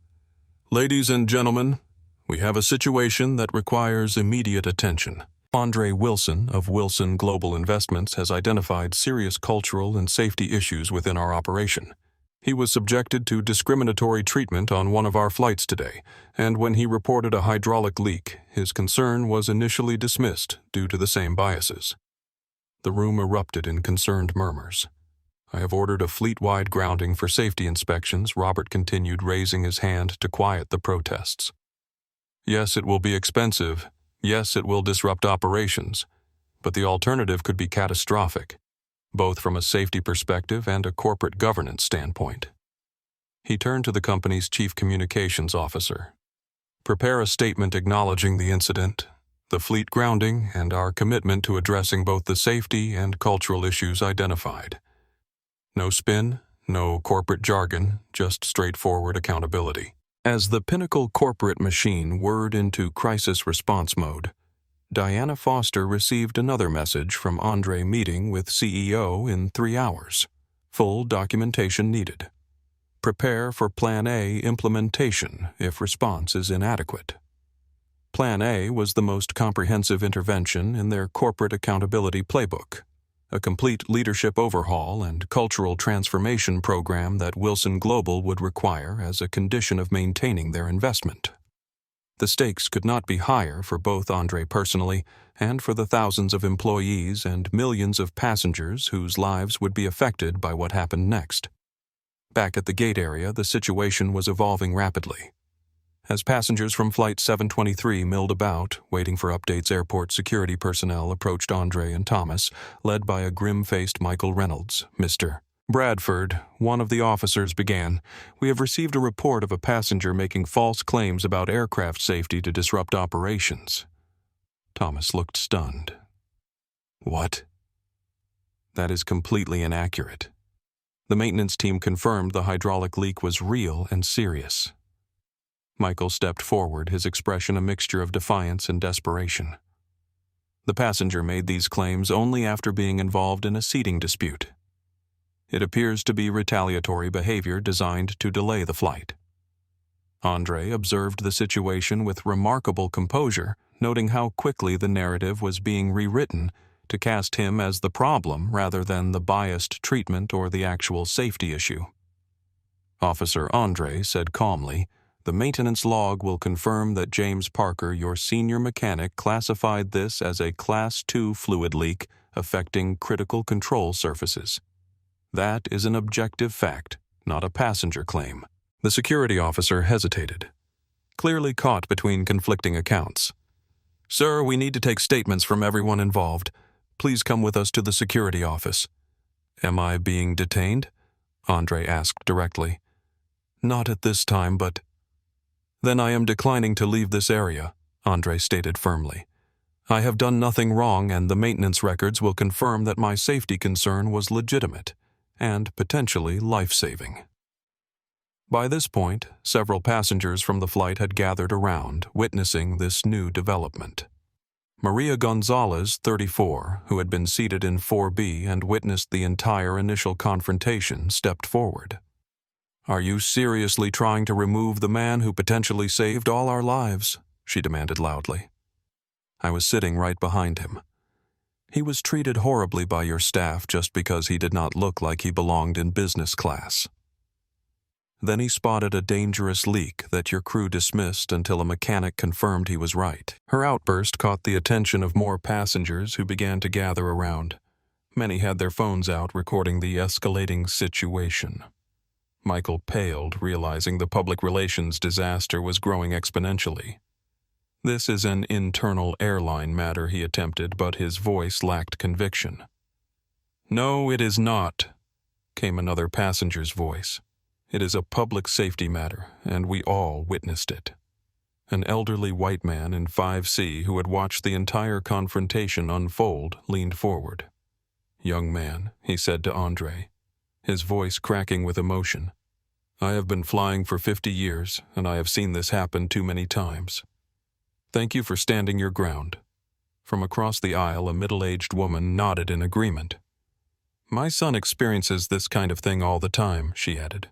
"Ladies and gentlemen, we have a situation that requires immediate attention. André Wilson of Wilson Global Investments has identified serious cultural and safety issues within our operation. He was subjected to discriminatory treatment on one of our flights today, and when he reported a hydraulic leak, his concern was initially dismissed due to the same biases." The room erupted in concerned murmurs. "I have ordered a fleet-wide grounding for safety inspections," Robert continued, raising his hand to quiet the protests. "Yes, it will be expensive. Yes, it will disrupt operations. But the alternative could be catastrophic, both from a safety perspective and a corporate governance standpoint." He turned to the company's chief communications officer. "Prepare a statement acknowledging the incident, the fleet grounding, and our commitment to addressing both the safety and cultural issues identified. No spin, no corporate jargon, just straightforward accountability." As the Pinnacle corporate machine whirred into crisis response mode, Diana Foster received another message from André: meeting with CEO in 3 hours. Full documentation needed. Prepare for Plan A implementation if response is inadequate. Plan A was the most comprehensive intervention in their corporate accountability playbook, a complete leadership overhaul and cultural transformation program that Wilson Global would require as a condition of maintaining their investment. The stakes could not be higher for both André personally and for the thousands of employees and millions of passengers whose lives would be affected by what happened next. Back at the gate area, the situation was evolving rapidly. As passengers from Flight 723 milled about, waiting for updates, airport security personnel approached André and Thomas, led by a grim-faced Michael Reynolds. "Mr. Bradford," one of the officers began, "we have received a report of a passenger making false claims about aircraft safety to disrupt operations." Thomas looked stunned. "What?" "That is completely inaccurate. The maintenance team confirmed the hydraulic leak was real and serious. Michael stepped forward, his expression a mixture of defiance and desperation. The passenger made these claims only after being involved in a seating dispute. It appears to be retaliatory behavior designed to delay the flight. André observed the situation with remarkable composure, noting how quickly the narrative was being rewritten to cast him as the problem rather than the biased treatment or the actual safety issue. Officer André said calmly, "The maintenance log will confirm that James Parker, your senior mechanic, classified this as a Class 2 fluid leak affecting critical control surfaces. That is an objective fact, not a passenger claim." The security officer hesitated, clearly caught between conflicting accounts. "Sir, we need to take statements from everyone involved. Please come with us to the security office." "Am I being detained?" André asked directly. "Not at this time, but—" "Then I am declining to leave this area," André stated firmly. "I have done nothing wrong, and the maintenance records will confirm that my safety concern was legitimate and potentially life-saving." By this point, several passengers from the flight had gathered around, witnessing this new development. Maria Gonzalez, 34, who had been seated in 4B and witnessed the entire initial confrontation, stepped forward. "Are you seriously trying to remove the man who potentially saved all our lives?" she demanded loudly. I was sitting right behind him. "He was treated horribly by your staff just because he did not look like he belonged in business class. Then he spotted a dangerous leak that your crew dismissed until a mechanic confirmed he was right." Her outburst caught the attention of more passengers who began to gather around. Many had their phones out recording the escalating situation. Michael paled, realizing the public relations disaster was growing exponentially. "This is an internal airline matter," he attempted, but his voice lacked conviction. "No, it is not," came another passenger's voice. "It is a public safety matter, and we all witnessed it." An elderly white man in 5C who had watched the entire confrontation unfold leaned forward. "Young man," he said to André, his voice cracking with emotion, "I have been flying for 50 years, and I have seen this happen too many times. Thank you for standing your ground." From across the aisle, a middle-aged woman nodded in agreement. "My son experiences this kind of thing all the time," she added.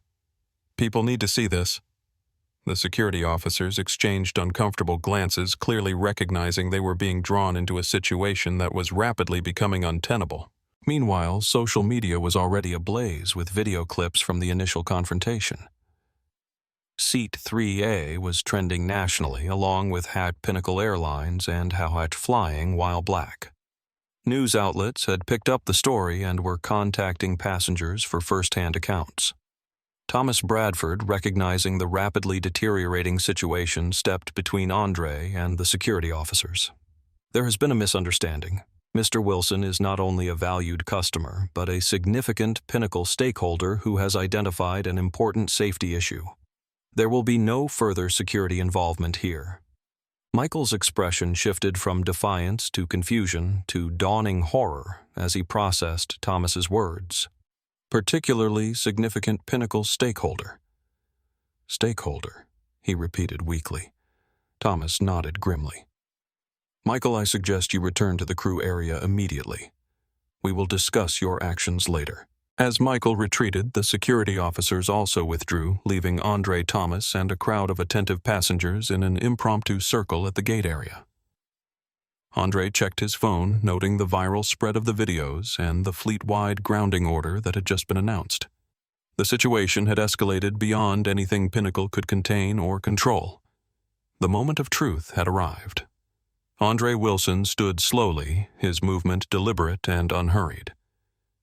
"People need to see this." The security officers exchanged uncomfortable glances, clearly recognizing they were being drawn into a situation that was rapidly becoming untenable. Meanwhile, social media was already ablaze with video clips from the initial confrontation. Seat 3A was trending nationally, along with Pinnacle Airlines and how flying while black. News outlets had picked up the story and were contacting passengers for first-hand accounts. Thomas Bradford, recognizing the rapidly deteriorating situation, stepped between André and the security officers. "There has been a misunderstanding. Mr. Wilson is not only a valued customer, but a significant Pinnacle stakeholder who has identified an important safety issue. There will be no further security involvement here." Michael's expression shifted from defiance to confusion to dawning horror as he processed Thomas's words. "Particularly significant Pinnacle stakeholder." "Stakeholder," he repeated weakly. Thomas nodded grimly. "Michael, I suggest you return to the crew area immediately. We will discuss your actions later." As Michael retreated, the security officers also withdrew, leaving André, Thomas, and a crowd of attentive passengers in an impromptu circle at the gate area. André checked his phone, noting the viral spread of the videos and the fleet-wide grounding order that had just been announced. The situation had escalated beyond anything Pinnacle could contain or control. The moment of truth had arrived. André Wilson stood slowly, his movement deliberate and unhurried.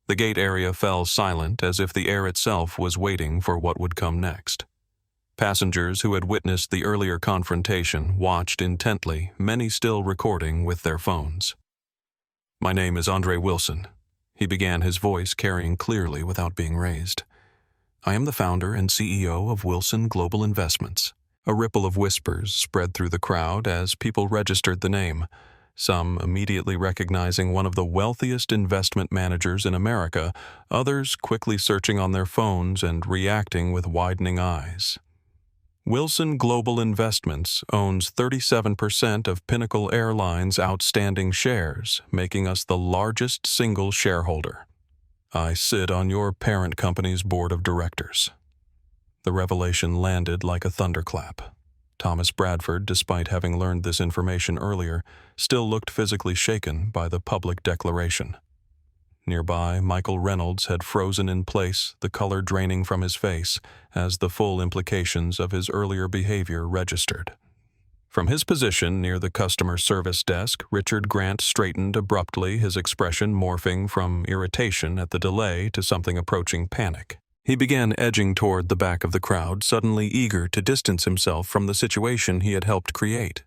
The gate area fell silent, as if the air itself was waiting for what would come next. Passengers who had witnessed the earlier confrontation watched intently, many still recording with their phones. "My name is André Wilson," he began, his voice carrying clearly without being raised. "I am the founder and CEO of Wilson Global Investments." A ripple of whispers spread through the crowd as people registered the name, some immediately recognizing one of the wealthiest investment managers in America, others quickly searching on their phones and reacting with widening eyes. Wilson Global Investments owns 37% of Pinnacle Airlines' outstanding shares, making us the largest single shareholder. I sit on your parent company's board of directors. The revelation landed like a thunderclap. Thomas Bradford, despite having learned this information earlier, still looked physically shaken by the public declaration. Nearby, Michael Reynolds had frozen in place, the color draining from his face, as the full implications of his earlier behavior registered. From his position near the customer service desk, Richard Grant straightened abruptly, his expression morphing from irritation at the delay to something approaching panic. He began edging toward the back of the crowd, suddenly eager to distance himself from the situation he had helped create.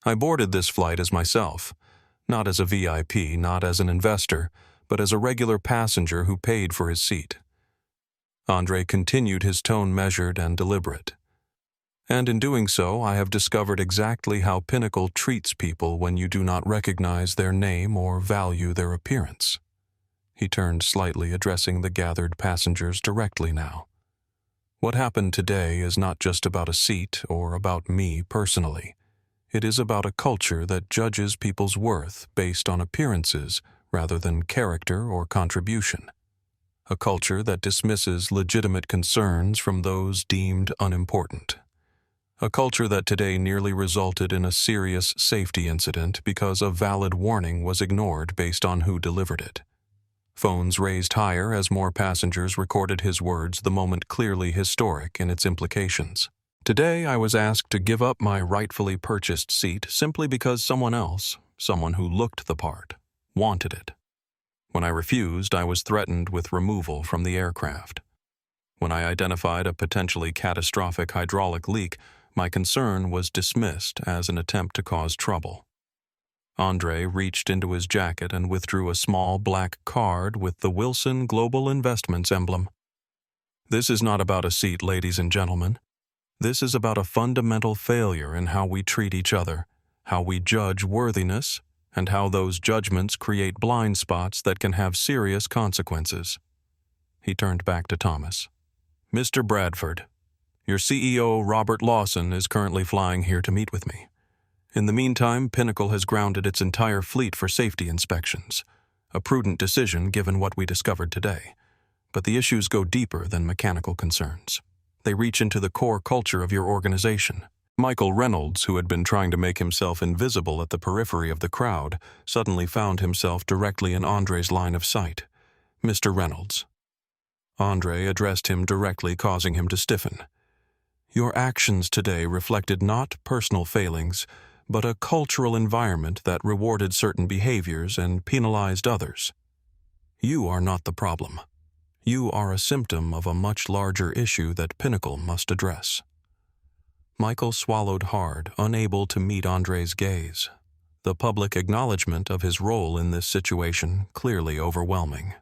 I boarded this flight as myself, not as a VIP, not as an investor, but as a regular passenger who paid for his seat. André continued, his tone measured and deliberate. And in doing so, I have discovered exactly how Pinnacle treats people when you do not recognize their name or value their appearance. He turned slightly, addressing the gathered passengers directly now. What happened today is not just about a seat or about me personally. It is about a culture that judges people's worth based on appearances rather than character or contribution. A culture that dismisses legitimate concerns from those deemed unimportant. A culture that today nearly resulted in a serious safety incident because a valid warning was ignored based on who delivered it. Phones raised higher as more passengers recorded his words, the moment clearly historic in its implications. Today I was asked to give up my rightfully purchased seat simply because someone else, someone who looked the part, wanted it. When I refused, I was threatened with removal from the aircraft. When I identified a potentially catastrophic hydraulic leak, my concern was dismissed as an attempt to cause trouble. André reached into his jacket and withdrew a small black card with the Wilson Global Investments emblem. This is not about a seat, ladies and gentlemen. This is about a fundamental failure in how we treat each other, how we judge worthiness, and how those judgments create blind spots that can have serious consequences. He turned back to Thomas. Mr. Bradford, your CEO, Robert Lawson, is currently flying here to meet with me. In the meantime, Pinnacle has grounded its entire fleet for safety inspections, a prudent decision given what we discovered today. But the issues go deeper than mechanical concerns. They reach into the core culture of your organization. Michael Reynolds, who had been trying to make himself invisible at the periphery of the crowd, suddenly found himself directly in André's line of sight. Mr. Reynolds. André addressed him directly, causing him to stiffen. Your actions today reflected not personal failings, but a cultural environment that rewarded certain behaviors and penalized others. You are not the problem. You are a symptom of a much larger issue that Pinnacle must address. Michael swallowed hard, unable to meet André's gaze, the public acknowledgement of his role in this situation clearly overwhelming.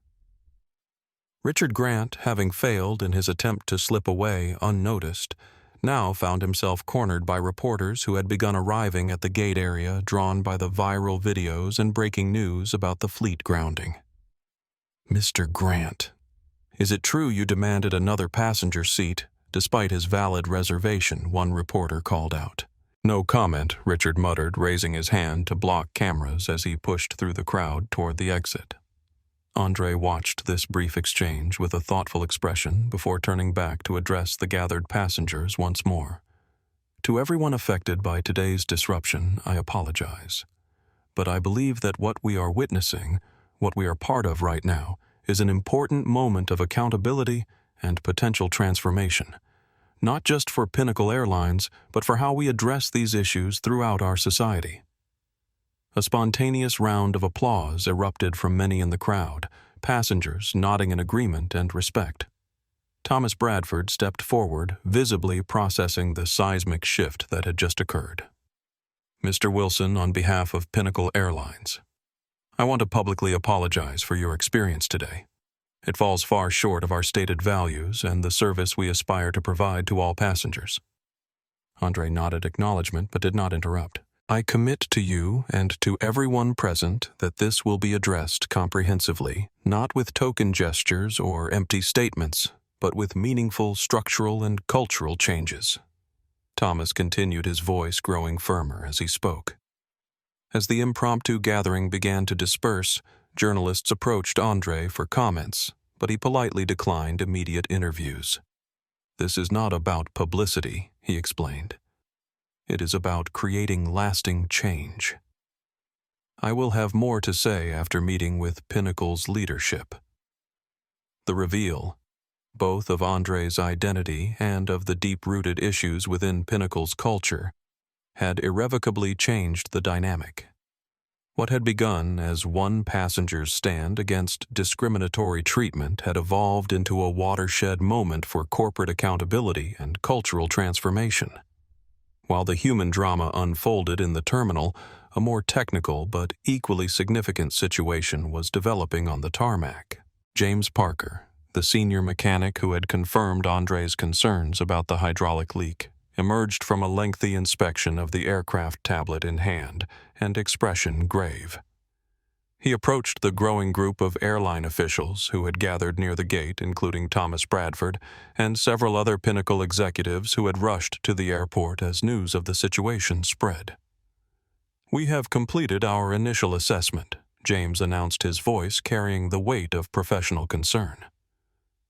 Richard Grant, having failed in his attempt to slip away unnoticed, now found himself cornered by reporters who had begun arriving at the gate area, drawn by the viral videos and breaking news about the fleet grounding. Mr. Grant, is it true you demanded another passenger seat, despite his valid reservation? One reporter called out. No comment, Richard muttered, raising his hand to block cameras as he pushed through the crowd toward the exit. André watched this brief exchange with a thoughtful expression before turning back to address the gathered passengers once more. To everyone affected by today's disruption, I apologize. But I believe that what we are witnessing, what we are part of right now, is an important moment of accountability and potential transformation, not just for Pinnacle Airlines, but for how we address these issues throughout our society. A spontaneous round of applause erupted from many in the crowd, passengers nodding in agreement and respect. Thomas Bradford stepped forward, visibly processing the seismic shift that had just occurred. Mr. Wilson, on behalf of Pinnacle Airlines, I want to publicly apologize for your experience today. It falls far short of our stated values and the service we aspire to provide to all passengers. André nodded acknowledgement but did not interrupt. I commit to you and to everyone present that this will be addressed comprehensively, not with token gestures or empty statements, but with meaningful structural and cultural changes. Thomas continued, his voice growing firmer as he spoke. As the impromptu gathering began to disperse, journalists approached André for comments, but he politely declined immediate interviews. This is not about publicity, he explained. It is about creating lasting change. I will have more to say after meeting with Pinnacle's leadership. The reveal, both of André's identity and of the deep-rooted issues within Pinnacle's culture, had irrevocably changed the dynamic. What had begun as one passenger's stand against discriminatory treatment had evolved into a watershed moment for corporate accountability and cultural transformation. While the human drama unfolded in the terminal, a more technical but equally significant situation was developing on the tarmac. James Parker, the senior mechanic who had confirmed André's concerns about the hydraulic leak, emerged from a lengthy inspection of the aircraft, tablet in hand and expression grave. He approached the growing group of airline officials who had gathered near the gate, including Thomas Bradford and several other Pinnacle executives who had rushed to the airport as news of the situation spread. We have completed our initial assessment, James announced, his voice carrying the weight of professional concern.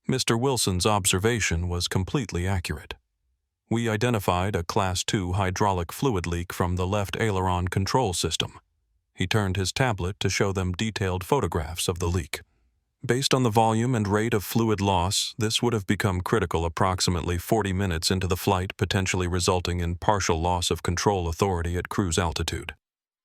Mr. Wilson's observation was completely accurate. We identified a Class II hydraulic fluid leak from the left aileron control system. He turned his tablet to show them detailed photographs of the leak. Based on the volume and rate of fluid loss, this would have become critical approximately 40 minutes into the flight, potentially resulting in partial loss of control authority at cruise altitude.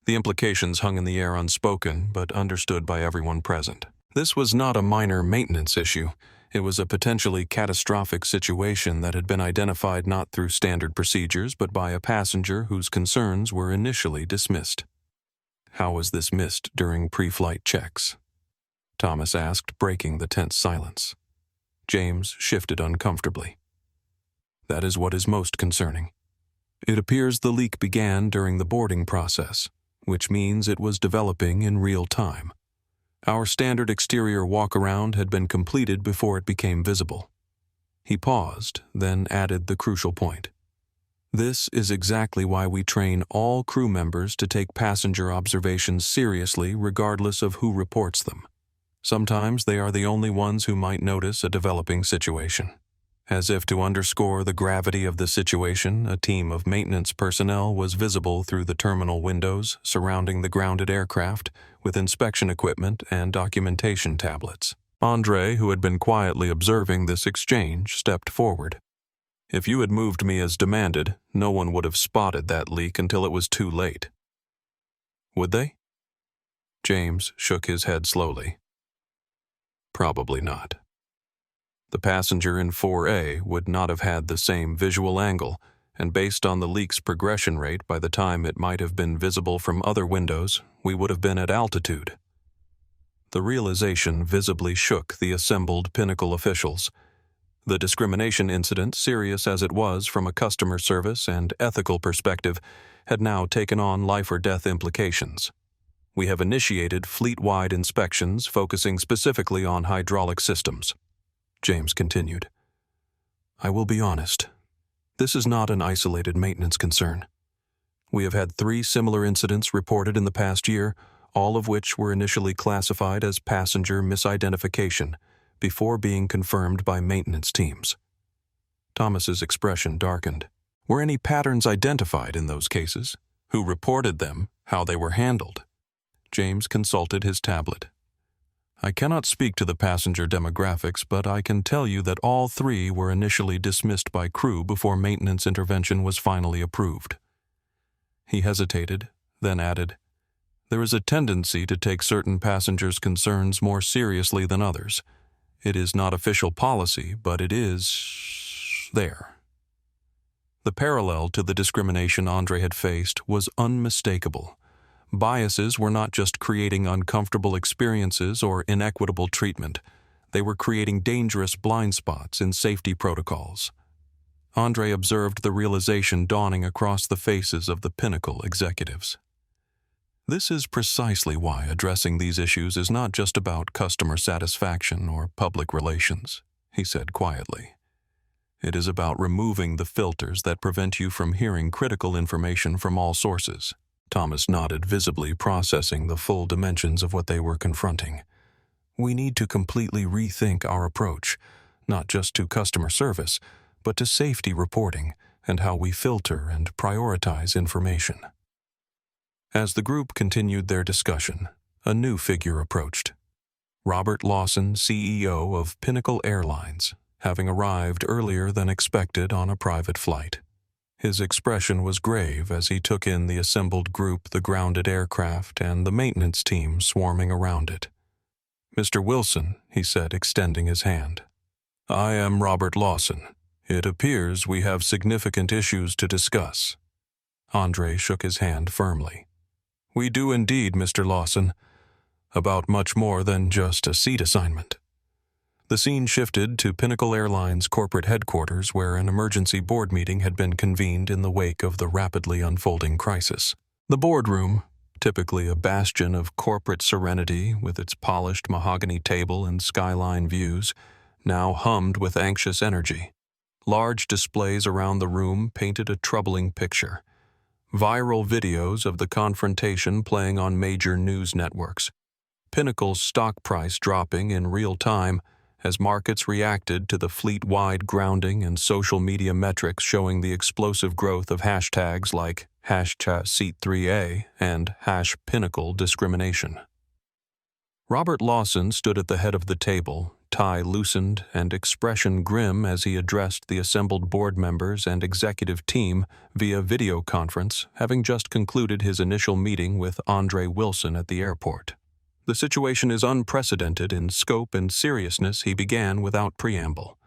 The implications hung in the air, unspoken but understood by everyone present. This was not a minor maintenance issue. It was a potentially catastrophic situation that had been identified not through standard procedures but by a passenger whose concerns were initially dismissed. How was this missed during pre-flight checks? Thomas asked, breaking the tense silence. James shifted uncomfortably. That is what is most concerning. It appears the leak began during the boarding process, which means it was developing in real time. Our standard exterior walk-around had been completed before it became visible. He paused, then added the crucial point. This is exactly why we train all crew members to take passenger observations seriously regardless of who reports them. Sometimes they are the only ones who might notice a developing situation. As if to underscore the gravity of the situation, a team of maintenance personnel was visible through the terminal windows surrounding the grounded aircraft with inspection equipment and documentation tablets. André, who had been quietly observing this exchange, stepped forward. If you had moved me as demanded, no one would have spotted that leak until it was too late. Would they? James shook his head slowly. Probably not. The passenger in 4A would not have had the same visual angle, and based on the leak's progression rate, by the time it might have been visible from other windows, we would have been at altitude. The realization visibly shook the assembled Pinnacle officials. The discrimination incident, serious as it was from a customer service and ethical perspective, had now taken on life-or-death implications. We have initiated fleet-wide inspections focusing specifically on hydraulic systems. James continued. I will be honest. This is not an isolated maintenance concern. We have had 3 similar incidents reported in the past year, all of which were initially classified as passenger misidentification before being confirmed by maintenance teams. Thomas's expression darkened. Were any patterns identified in those cases? Who reported them? How they were handled? James consulted his tablet. I cannot speak to the passenger demographics, but I can tell you that all 3 were initially dismissed by crew before maintenance intervention was finally approved. He hesitated, then added, There is a tendency to take certain passengers' concerns more seriously than others. It is not official policy, but it is there. The parallel to the discrimination André had faced was unmistakable. Biases were not just creating uncomfortable experiences or inequitable treatment. They were creating dangerous blind spots in safety protocols. André observed the realization dawning across the faces of the Pinnacle executives. This is precisely why addressing these issues is not just about customer satisfaction or public relations, he said quietly. It is about removing the filters that prevent you from hearing critical information from all sources. Thomas nodded, visibly processing the full dimensions of what they were confronting. We need to completely rethink our approach, not just to customer service, but to safety reporting and how we filter and prioritize information. As the group continued their discussion, a new figure approached. Robert Lawson, CEO of Pinnacle Airlines, having arrived earlier than expected on a private flight. His expression was grave as he took in the assembled group, the grounded aircraft, and the maintenance team swarming around it. "Mr. Wilson," he said, extending his hand. "I am Robert Lawson. It appears we have significant issues to discuss." André shook his hand firmly. "We do indeed, Mr. Lawson. About much more than just a seat assignment." The scene shifted to Pinnacle Airlines corporate headquarters, where an emergency board meeting had been convened in the wake of the rapidly unfolding crisis. The boardroom, typically a bastion of corporate serenity with its polished mahogany table and skyline views, now hummed with anxious energy. Large displays around the room painted a troubling picture. Viral videos of the confrontation playing on major news networks. Pinnacle's stock price dropping in real time as markets reacted to the fleet-wide grounding and social media metrics showing the explosive growth of hashtags like #Seat3A and #Pinnacle Discrimination. Robert Lawson stood at the head of the table, tie loosened and expression grim as he addressed the assembled board members and executive team via video conference, having just concluded his initial meeting with André Wilson at the airport. "The situation is unprecedented in scope and seriousness," he began without preamble.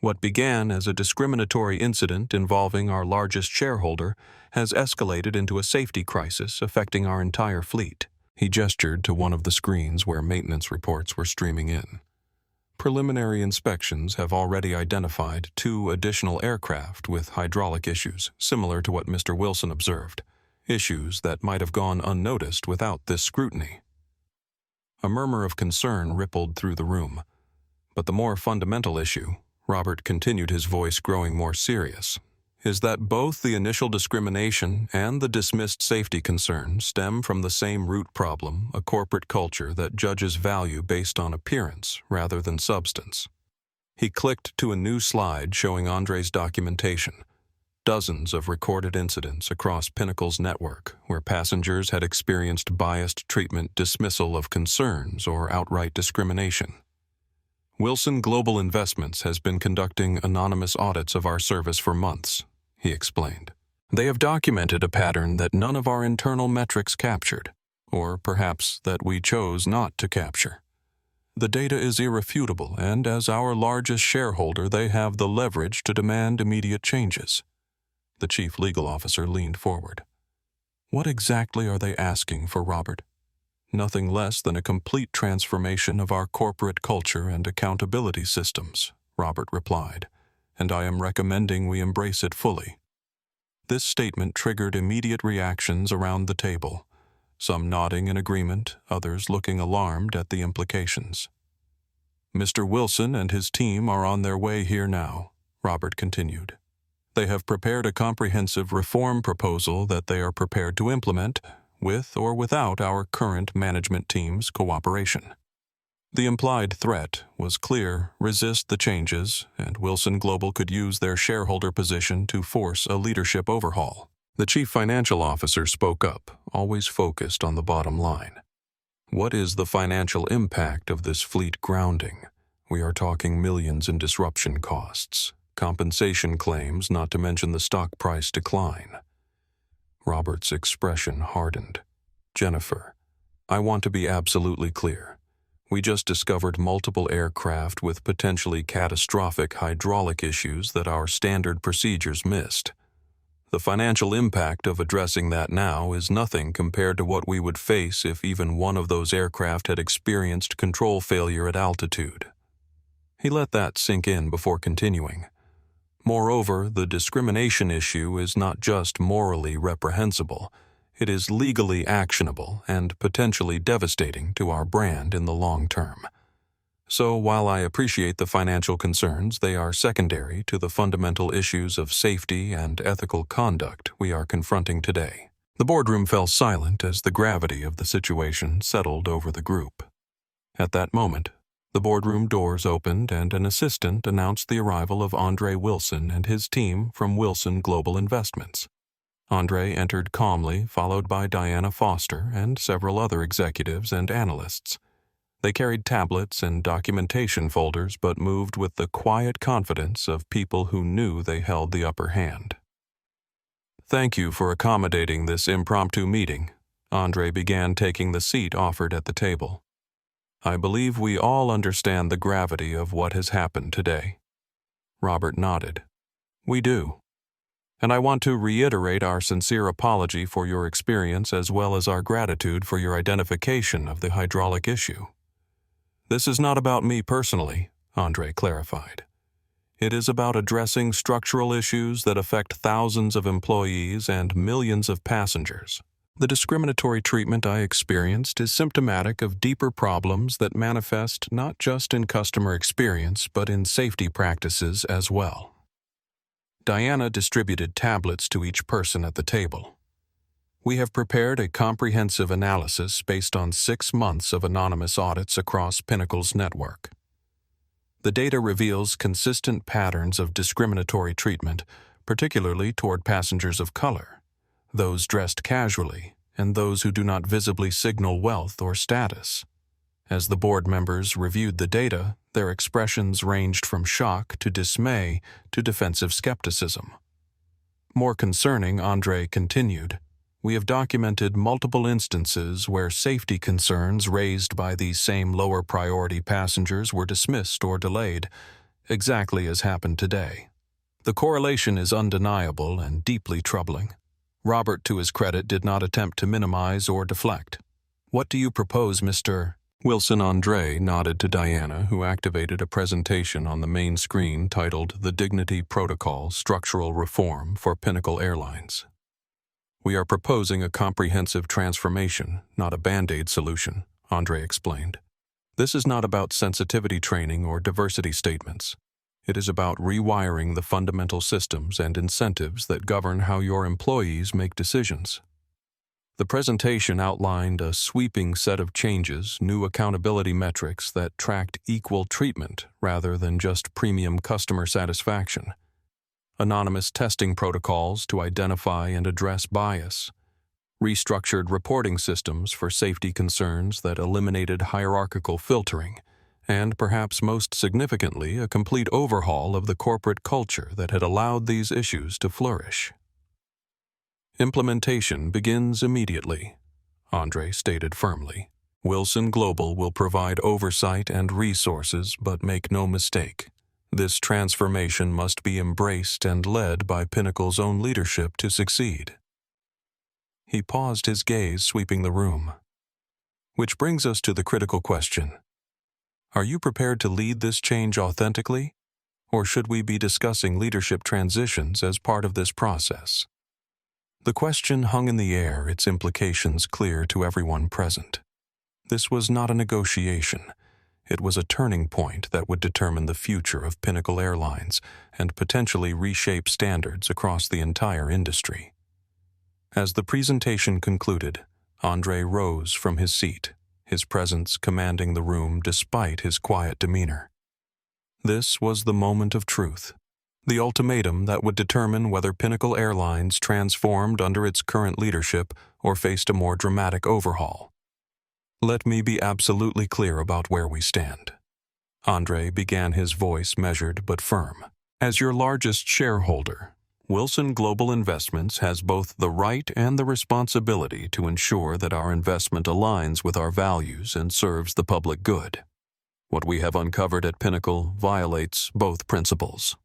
"What began as a discriminatory incident involving our largest shareholder has escalated into a safety crisis affecting our entire fleet." He gestured to one of the screens where maintenance reports were streaming in. "Preliminary inspections have already identified 2 additional aircraft with hydraulic issues, similar to what Mr. Wilson observed, issues that might have gone unnoticed without this scrutiny." A murmur of concern rippled through the room. "But the more fundamental issue," Robert continued, his voice growing more serious, "is that both the initial discrimination and the dismissed safety concern stem from the same root problem, a corporate culture that judges value based on appearance rather than substance." He clicked to a new slide showing André's documentation. Dozens of recorded incidents across Pinnacle's network where passengers had experienced biased treatment, dismissal of concerns, or outright discrimination. "Wilson Global Investments has been conducting anonymous audits of our service for months," he explained. "They have documented a pattern that none of our internal metrics captured, or perhaps that we chose not to capture. The data is irrefutable, and as our largest shareholder, they have the leverage to demand immediate changes." The chief legal officer leaned forward. "What exactly are they asking for, Robert?" "Nothing less than a complete transformation of our corporate culture and accountability systems," Robert replied, "and I am recommending we embrace it fully." This statement triggered immediate reactions around the table, some nodding in agreement, others looking alarmed at the implications. "Mr. Wilson and his team are on their way here now," Robert continued. "They have prepared a comprehensive reform proposal that they are prepared to implement, with or without our current management team's cooperation." The implied threat was clear: resist the changes, and Wilson Global could use their shareholder position to force a leadership overhaul. The chief financial officer spoke up, always focused on the bottom line. "What is the financial impact of this fleet grounding? We are talking millions in disruption costs, compensation claims, not to mention the stock price decline." Robert's expression hardened. "Jennifer, I want to be absolutely clear. We just discovered multiple aircraft with potentially catastrophic hydraulic issues that our standard procedures missed. The financial impact of addressing that now is nothing compared to what we would face if even one of those aircraft had experienced control failure at altitude." He let that sink in before continuing. Moreover, the discrimination issue is not just morally reprehensible, it is legally actionable and potentially devastating to our brand in the long term. So while I appreciate the financial concerns, they are secondary to the fundamental issues of safety and ethical conduct we are confronting today. The boardroom fell silent as the gravity of the situation settled over the group. At that moment, the boardroom doors opened and an assistant announced the arrival of André Wilson and his team from Wilson Global Investments. André entered calmly, followed by Diana Foster and several other executives and analysts. They carried tablets and documentation folders but moved with the quiet confidence of people who knew they held the upper hand. "Thank you for accommodating this impromptu meeting." André began taking the seat offered at the table. "I believe we all understand the gravity of what has happened today." Robert nodded. "We do. And I want to reiterate our sincere apology for your experience as well as our gratitude for your identification of the hydraulic issue. This is not about me personally," André clarified. "It is about addressing structural issues that affect thousands of employees and millions of passengers. The discriminatory treatment I experienced is symptomatic of deeper problems that manifest not just in customer experience but in safety practices as well." Diana distributed tablets to each person at the table. "We have prepared a comprehensive analysis based on 6 months of anonymous audits across Pinnacle's network. The data reveals consistent patterns of discriminatory treatment, particularly toward passengers of color, those dressed casually, and those who do not visibly signal wealth or status. As the board members reviewed the data, their expressions ranged from shock to dismay to defensive skepticism. More concerning, André continued, we have documented multiple instances where safety concerns raised by these same lower priority passengers were dismissed or delayed, exactly as happened today. The correlation is undeniable and deeply troubling. Robert, to his credit, did not attempt to minimize or deflect. What do you propose, Mr. Wilson? André nodded to Diana, who activated a presentation on the main screen titled The Dignity Protocol Structural Reform for Pinnacle Airlines. We are proposing a comprehensive transformation, not a Band-Aid solution, André explained. This is not about sensitivity training or diversity statements. It is about rewiring the fundamental systems and incentives that govern how your employees make decisions. The presentation outlined a sweeping set of changes, new accountability metrics that tracked equal treatment rather than just premium customer satisfaction, anonymous testing protocols to identify and address bias, restructured reporting systems for safety concerns that eliminated hierarchical filtering, and perhaps most significantly, a complete overhaul of the corporate culture that had allowed these issues to flourish. Implementation begins immediately, André stated firmly. Wilson Global will provide oversight and resources, but make no mistake. This transformation must be embraced and led by Pinnacle's own leadership to succeed. He paused, his gaze sweeping the room. Which brings us to the critical question. Are you prepared to lead this change authentically? Or should we be discussing leadership transitions as part of this process? The question hung in the air, its implications clear to everyone present. This was not a negotiation. It was a turning point that would determine the future of Pinnacle Airlines and potentially reshape standards across the entire industry. As the presentation concluded, André rose from his seat, his presence commanding the room despite his quiet demeanor. This was the moment of truth, the ultimatum that would determine whether Pinnacle Airlines transformed under its current leadership or faced a more dramatic overhaul. Let me be absolutely clear about where we stand. André began, his voice measured but firm. As your largest shareholder, Wilson Global Investments has both the right and the responsibility to ensure that our investment aligns with our values and serves the public good. What we have uncovered at Pinnacle violates both principles.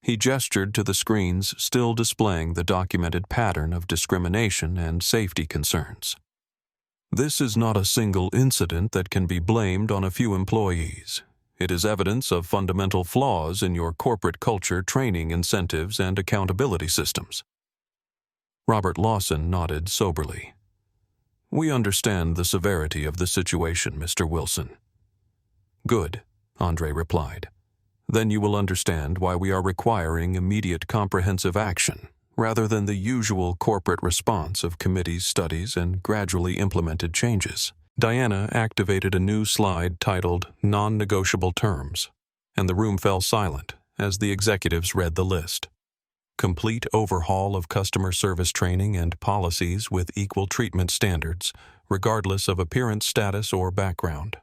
He gestured to the screens still displaying the documented pattern of discrimination and safety concerns. This is not a single incident that can be blamed on a few employees. It is evidence of fundamental flaws in your corporate culture, training, incentives, and accountability systems. Robert Lawson nodded soberly. We understand the severity of the situation, Mr. Wilson. Good, André replied. Then you will understand why we are requiring immediate comprehensive action, rather than the usual corporate response of committees, studies, and gradually implemented changes. Diana activated a new slide titled Non-Negotiable Terms, and the room fell silent as the executives read the list. Complete overhaul of customer service training and policies with equal treatment standards, regardless of appearance, status, or background.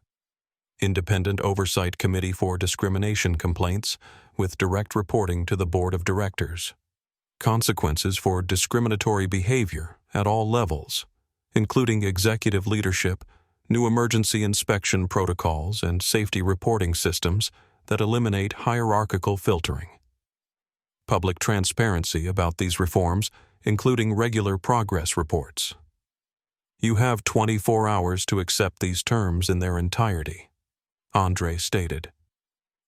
Independent Oversight Committee for Discrimination Complaints with direct reporting to the Board of Directors. Consequences for discriminatory behavior at all levels, including executive leadership, new emergency inspection protocols, and safety reporting systems that eliminate hierarchical filtering. Public transparency about these reforms, including regular progress reports. You have 24 hours to accept these terms in their entirety, André stated.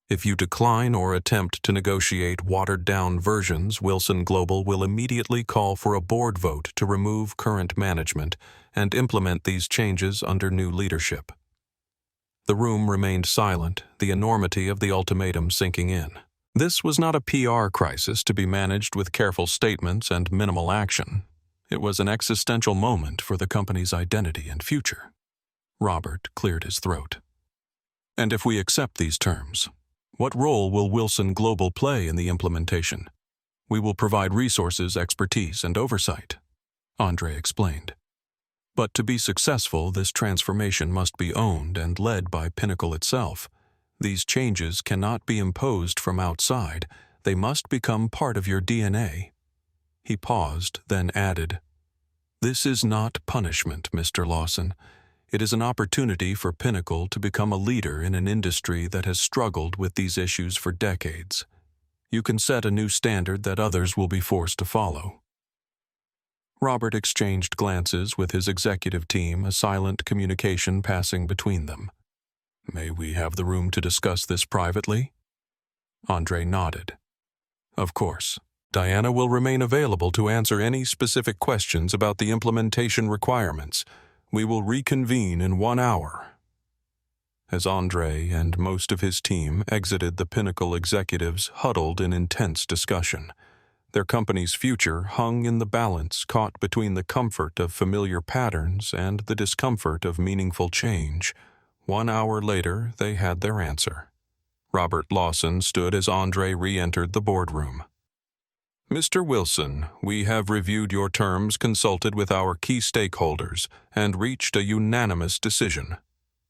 If you decline or attempt to negotiate watered-down versions, Wilson Global will immediately call for a board vote to remove current management and implement these changes under new leadership. The room remained silent, the enormity of the ultimatum sinking in. This was not a PR crisis to be managed with careful statements and minimal action. It was an existential moment for the company's identity and future. Robert cleared his throat. And if we accept these terms, what role will Wilson Global play in the implementation? We will provide resources, expertise, and oversight, André explained. But to be successful, this transformation must be owned and led by Pinnacle itself. These changes cannot be imposed from outside. They must become part of your DNA. He paused, then added, This is not punishment, Mr. Lawson. It is an opportunity for Pinnacle to become a leader in an industry that has struggled with these issues for decades. You can set a new standard that others will be forced to follow. Robert exchanged glances with his executive team, a silent communication passing between them. May we have the room to discuss this privately? André nodded. Of course. Diana will remain available to answer any specific questions about the implementation requirements. We will reconvene in 1 hour. As André and most of his team exited, the Pinnacle executives huddled in intense discussion. Their company's future hung in the balance caught between the comfort of familiar patterns and the discomfort of meaningful change. 1 hour later, they had their answer. Robert Lawson stood as André re-entered the boardroom. Mr. Wilson, we have reviewed your terms, consulted with our key stakeholders, and reached a unanimous decision.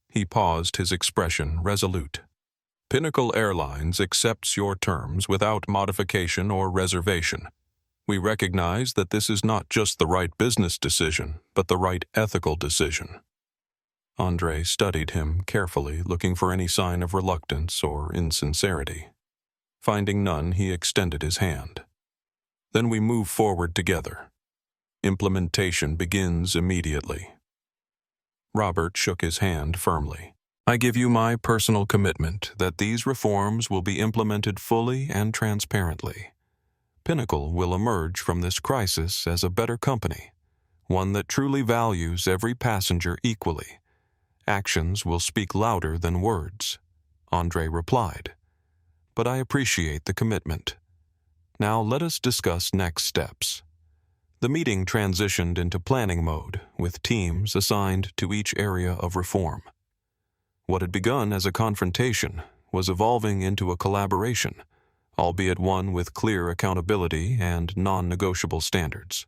He paused, his expression resolute. Pinnacle Airlines accepts your terms without modification or reservation. We recognize that this is not just the right business decision, but the right ethical decision. André studied him carefully, looking for any sign of reluctance or insincerity. Finding none, he extended his hand. Then we move forward together. Implementation begins immediately. Robert shook his hand firmly. I give you my personal commitment that these reforms will be implemented fully and transparently. Pinnacle will emerge from this crisis as a better company, one that truly values every passenger equally. Actions will speak louder than words, André replied. But I appreciate the commitment. Now let us discuss next steps. The meeting transitioned into planning mode, with teams assigned to each area of reform. What had begun as a confrontation was evolving into a collaboration, albeit one with clear accountability and non-negotiable standards.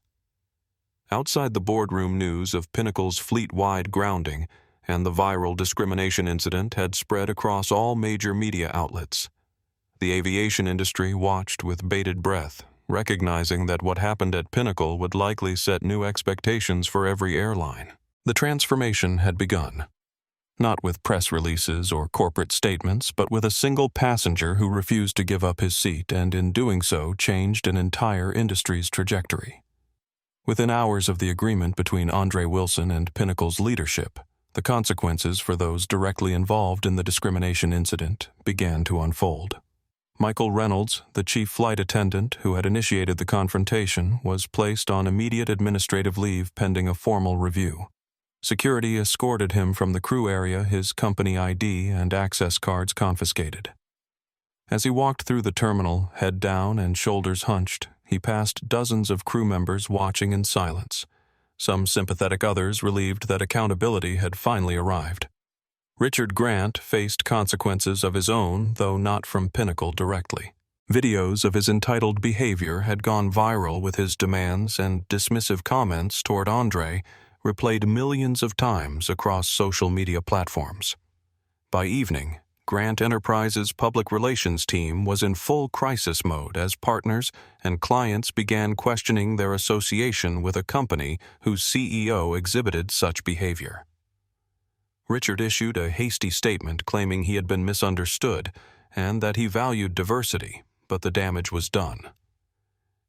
Outside the boardroom, news of Pinnacle's fleet-wide grounding and the viral discrimination incident had spread across all major media outlets. The aviation industry watched with bated breath, recognizing that what happened at Pinnacle would likely set new expectations for every airline. The transformation had begun, not with press releases or corporate statements, but with a single passenger who refused to give up his seat and in doing so changed an entire industry's trajectory. Within hours of the agreement between André Wilson and Pinnacle's leadership, The consequences for those directly involved in the discrimination incident began to unfold. Michael Reynolds, the chief flight attendant who had initiated the confrontation, was placed on immediate administrative leave pending a formal review. Security escorted him from the crew area, his company ID and access cards confiscated. As he walked through the terminal, head down and shoulders hunched, he passed dozens of crew members watching in silence. Some sympathetic, others relieved that accountability had finally arrived. Richard Grant faced consequences of his own, though not from Pinnacle directly. Videos of his entitled behavior had gone viral, with his demands and dismissive comments toward André replayed millions of times across social media platforms. By evening, Grant Enterprises' public relations team was in full crisis mode as partners and clients began questioning their association with a company whose CEO exhibited such behavior. Richard issued a hasty statement claiming he had been misunderstood and that he valued diversity, but the damage was done.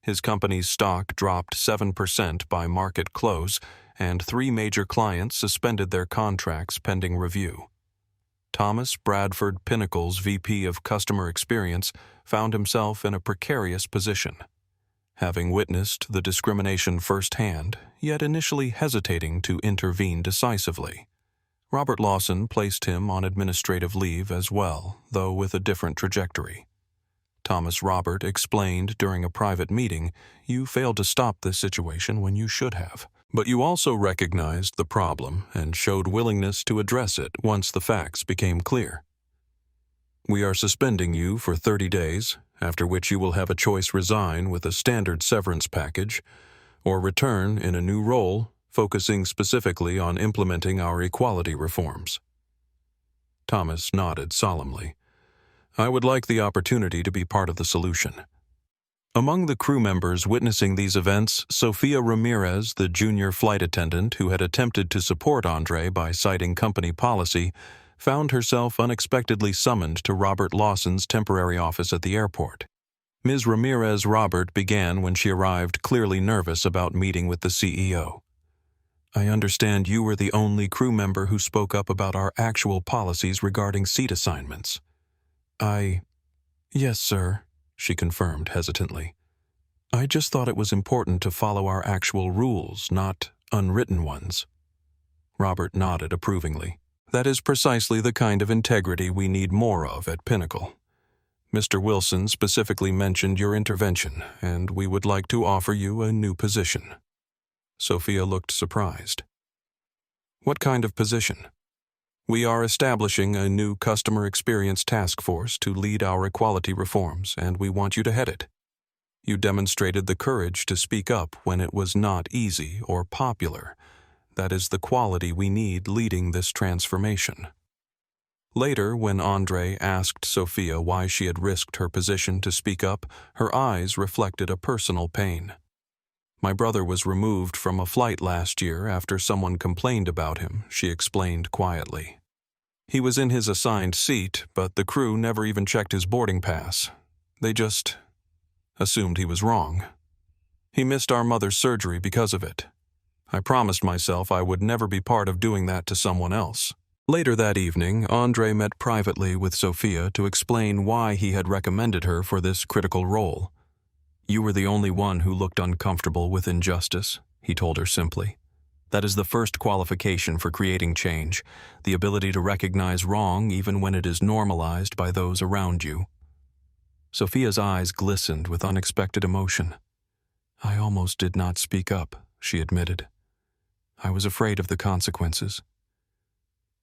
His company's stock dropped 7% by market close, and 3 major clients suspended their contracts pending review. Thomas Bradford, Pinnacle's VP of Customer Experience, found himself in a precarious position. Having witnessed the discrimination firsthand, yet initially hesitating to intervene decisively, Robert Lawson placed him on administrative leave as well, though with a different trajectory. Thomas Robert explained during a private meeting, "You failed to stop this situation when you should have. But you also recognized the problem and showed willingness to address it once the facts became clear. We are suspending you for 30 days, after which you will have a choice: resign with a standard severance package, or return in a new role, focusing specifically on implementing our equality reforms." Thomas nodded solemnly. "I would like the opportunity to be part of the solution." Among the crew members witnessing these events, Sophia Ramirez, the junior flight attendant who had attempted to support André by citing company policy, found herself unexpectedly summoned to Robert Lawson's temporary office at the airport. Ms. Ramirez Robert began when she arrived, clearly nervous about meeting with the CEO. "I understand you were the only crew member who spoke up about our actual policies regarding seat assignments." "Yes, sir," she confirmed hesitantly. "I just thought it was important to follow our actual rules, not unwritten ones." Robert nodded approvingly. "That is precisely the kind of integrity we need more of at Pinnacle. Mr. Wilson specifically mentioned your intervention, and we would like to offer you a new position." Sophia looked surprised. "What kind of position?" "We are establishing a new customer experience task force to lead our equality reforms, and we want you to head it. You demonstrated the courage to speak up when it was not easy or popular. That is the quality we need leading this transformation." Later, when André asked Sophia why she had risked her position to speak up, her eyes reflected a personal pain. "My brother was removed from a flight last year after someone complained about him," she explained quietly. "He was in his assigned seat, but the crew never even checked his boarding pass. They just assumed he was wrong. He missed our mother's surgery because of it. I promised myself I would never be part of doing that to someone else." Later that evening, André met privately with Sophia to explain why he had recommended her for this critical role. "You were the only one who looked uncomfortable with injustice," he told her simply. "That is the first qualification for creating change, the ability to recognize wrong even when it is normalized by those around you." Sophia's eyes glistened with unexpected emotion. "I almost did not speak up," she admitted. "I was afraid of the consequences."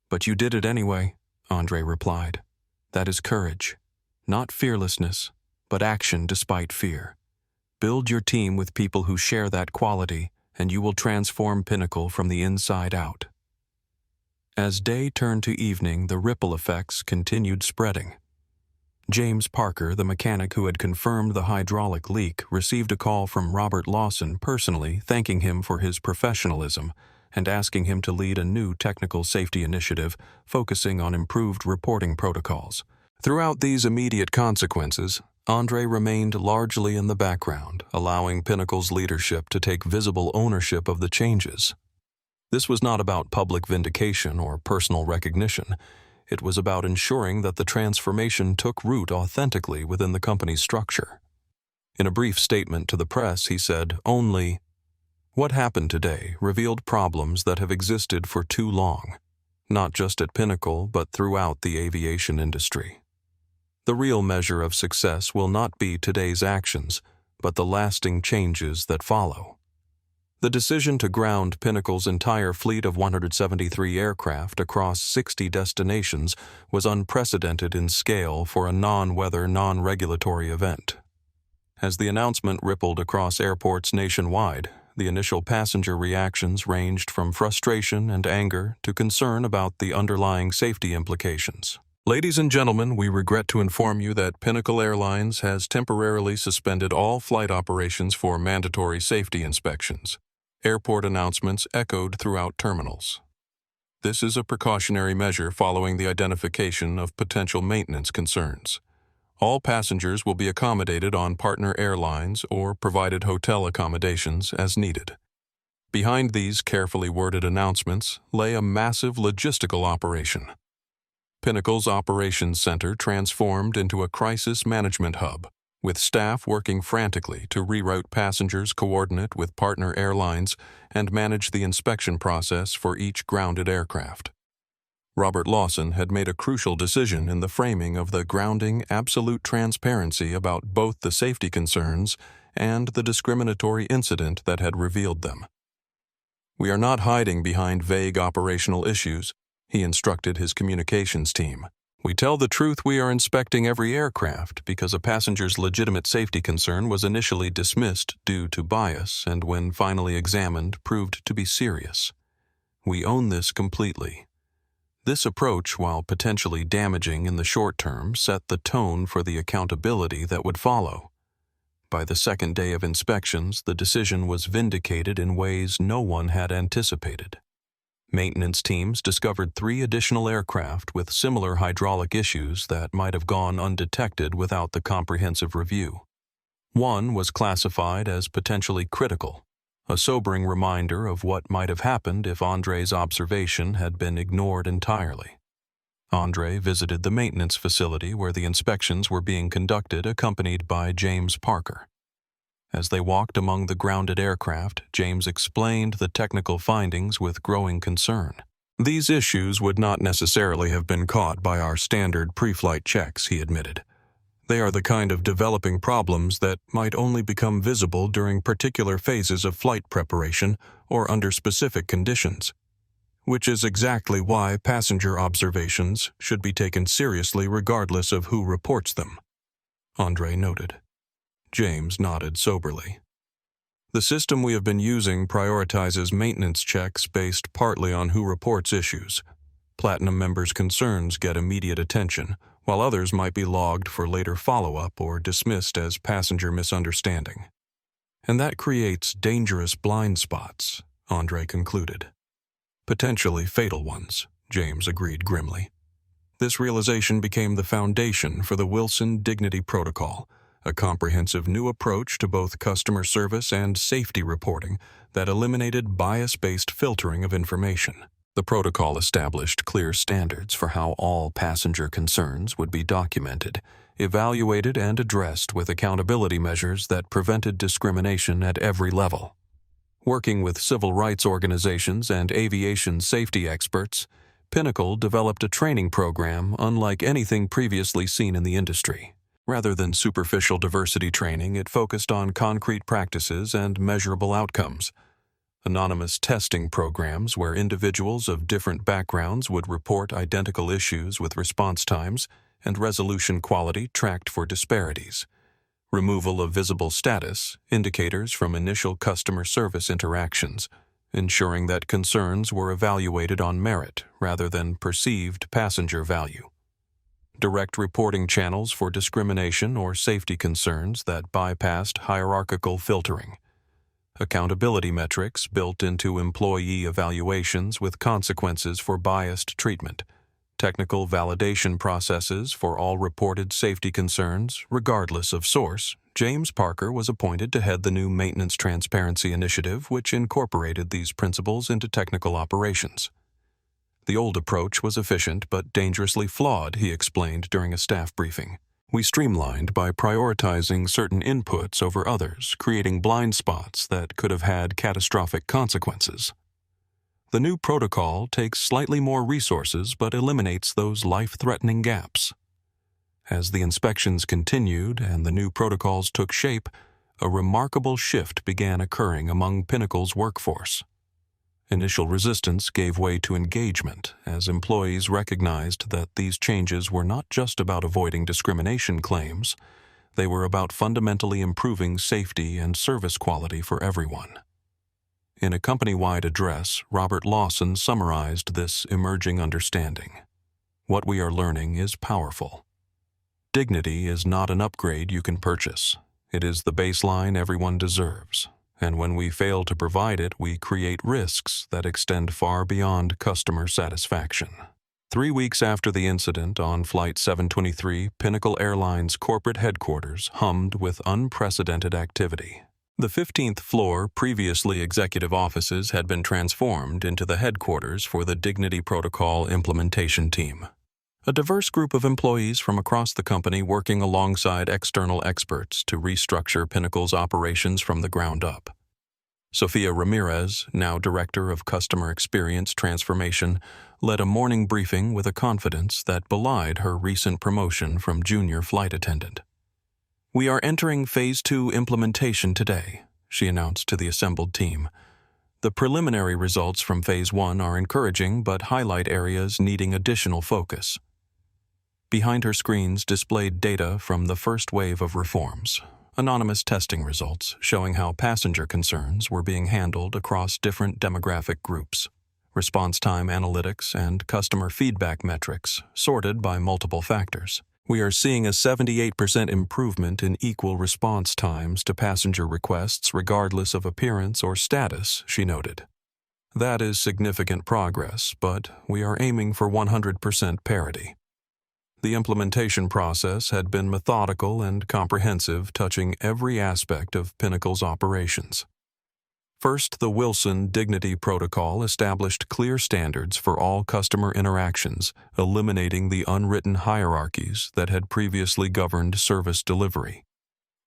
"But you did it anyway," André replied. "That is courage. Not fearlessness, but action despite fear. Build your team with people who share that quality, and you will transform Pinnacle from the inside out." As day turned to evening, the ripple effects continued spreading. James Parker, the mechanic who had confirmed the hydraulic leak, received a call from Robert Lawson personally thanking him for his professionalism and asking him to lead a new technical safety initiative focusing on improved reporting protocols. Throughout these immediate consequences, André remained largely in the background, allowing Pinnacle's leadership to take visible ownership of the changes. This was not about public vindication or personal recognition. It was about ensuring that the transformation took root authentically within the company's structure. In a brief statement to the press, he said, "Only what happened today revealed problems that have existed for too long, not just at Pinnacle but throughout the aviation industry. The real measure of success will not be today's actions, but the lasting changes that follow." The decision to ground Pinnacle's entire fleet of 173 aircraft across 60 destinations was unprecedented in scale for a non-weather, non-regulatory event. As the announcement rippled across airports nationwide, the initial passenger reactions ranged from frustration and anger to concern about the underlying safety implications. Ladies and gentlemen, we regret to inform you that Pinnacle Airlines has temporarily suspended all flight operations for mandatory safety inspections. Airport announcements echoed throughout terminals. This is a precautionary measure following the identification of potential maintenance concerns. All passengers will be accommodated on partner airlines or provided hotel accommodations as needed. Behind these carefully worded announcements lay a massive logistical operation. Pinnacle's operations center transformed into a crisis management hub, with staff working frantically to reroute passengers, coordinate with partner airlines, and manage the inspection process for each grounded aircraft. Robert Lawson had made a crucial decision in the framing of the grounding absolute transparency about both the safety concerns and the discriminatory incident that had revealed them. "We are not hiding behind vague operational issues," he instructed his communications team. "We tell the truth. We are inspecting every aircraft because a passenger's legitimate safety concern was initially dismissed due to bias and when finally examined proved to be serious. We own this completely." This approach, while potentially damaging in the short term, set the tone for the accountability that would follow. By the second day of inspections, the decision was vindicated in ways no one had anticipated. Maintenance teams discovered 3 additional aircraft with similar hydraulic issues that might have gone undetected without the comprehensive review. One was classified as potentially critical, a sobering reminder of what might have happened if André's observation had been ignored entirely. André visited the maintenance facility where the inspections were being conducted, accompanied by James Parker. As they walked among the grounded aircraft, James explained the technical findings with growing concern. "These issues would not necessarily have been caught by our standard pre-flight checks," he admitted. "They are the kind of developing problems that might only become visible during particular phases of flight preparation or under specific conditions, which is exactly why passenger observations should be taken seriously regardless of who reports them," André noted. James nodded soberly. "The system we have been using prioritizes maintenance checks based partly on who reports issues. Platinum members' concerns get immediate attention, while others might be logged for later follow-up or dismissed as passenger misunderstanding. And that creates dangerous blind spots," André concluded. "Potentially fatal ones," James agreed grimly. This realization became the foundation for the Wilson Dignity Protocol, a comprehensive new approach to both customer service and safety reporting that eliminated bias-based filtering of information. The protocol established clear standards for how all passenger concerns would be documented, evaluated, and addressed with accountability measures that prevented discrimination at every level. Working with civil rights organizations and aviation safety experts, Pinnacle developed a training program unlike anything previously seen in the industry. Rather than superficial diversity training, it focused on concrete practices and measurable outcomes. Anonymous testing programs where individuals of different backgrounds would report identical issues with response times and resolution quality tracked for disparities. Removal of visible status indicators from initial customer service interactions, ensuring that concerns were evaluated on merit rather than perceived passenger value. Direct reporting channels for discrimination or safety concerns that bypassed hierarchical filtering. Accountability metrics built into employee evaluations with consequences for biased treatment. technical validation processes for all reported safety concerns, regardless of source, James Parker was appointed to head the new Maintenance Transparency Initiative, which incorporated these principles into technical operations. The old approach was efficient but dangerously flawed, he explained during a staff briefing. We streamlined by prioritizing certain inputs over others, creating blind spots that could have had catastrophic consequences. The new protocol takes slightly more resources but eliminates those life-threatening gaps. As the inspections continued and the new protocols took shape, a remarkable shift began occurring among Pinnacle's workforce. Initial resistance gave way to engagement as employees recognized that these changes were not just about avoiding discrimination claims, they were about fundamentally improving safety and service quality for everyone. In a company-wide address, Robert Lawson summarized this emerging understanding. What we are learning is powerful. Dignity is not an upgrade you can purchase. It is the baseline everyone deserves. And when we fail to provide it, we create risks that extend far beyond customer satisfaction. 3 weeks after the incident on Flight 723, Pinnacle Airlines corporate headquarters hummed with unprecedented activity. The 15th floor, previously executive offices, had been transformed into the headquarters for the Dignity Protocol implementation team. A diverse group of employees from across the company working alongside external experts to restructure Pinnacle's operations from the ground up. Sophia Ramirez, now Director of Customer Experience Transformation, led a morning briefing with a confidence that belied her recent promotion from junior flight attendant. "We are entering Phase 2 implementation today," she announced to the assembled team. "The preliminary results from Phase 1 are encouraging but highlight areas needing additional focus." Behind her screens displayed data from the first wave of reforms, anonymous testing results showing how passenger concerns were being handled across different demographic groups, response time analytics and customer feedback metrics sorted by multiple factors. "We are seeing a 78% improvement in equal response times to passenger requests regardless of appearance or status," she noted. "That is significant progress, but we are aiming for 100% parity." The implementation process had been methodical and comprehensive, touching every aspect of Pinnacle's operations. First, the Wilson Dignity Protocol established clear standards for all customer interactions, eliminating the unwritten hierarchies that had previously governed service delivery.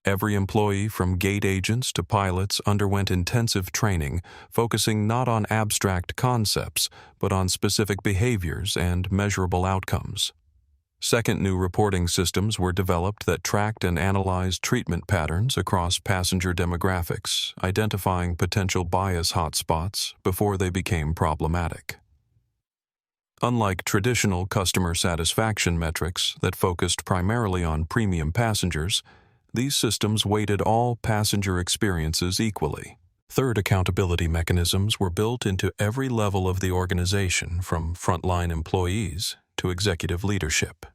Every employee, from gate agents to pilots, underwent intensive training, focusing not on abstract concepts, but on specific behaviors and measurable outcomes. Second, new reporting systems were developed that tracked and analyzed treatment patterns across passenger demographics, identifying potential bias hotspots before they became problematic. Unlike traditional customer satisfaction metrics that focused primarily on premium passengers, these systems weighted all passenger experiences equally. Third, accountability mechanisms were built into every level of the organization, from frontline employees to executive leadership.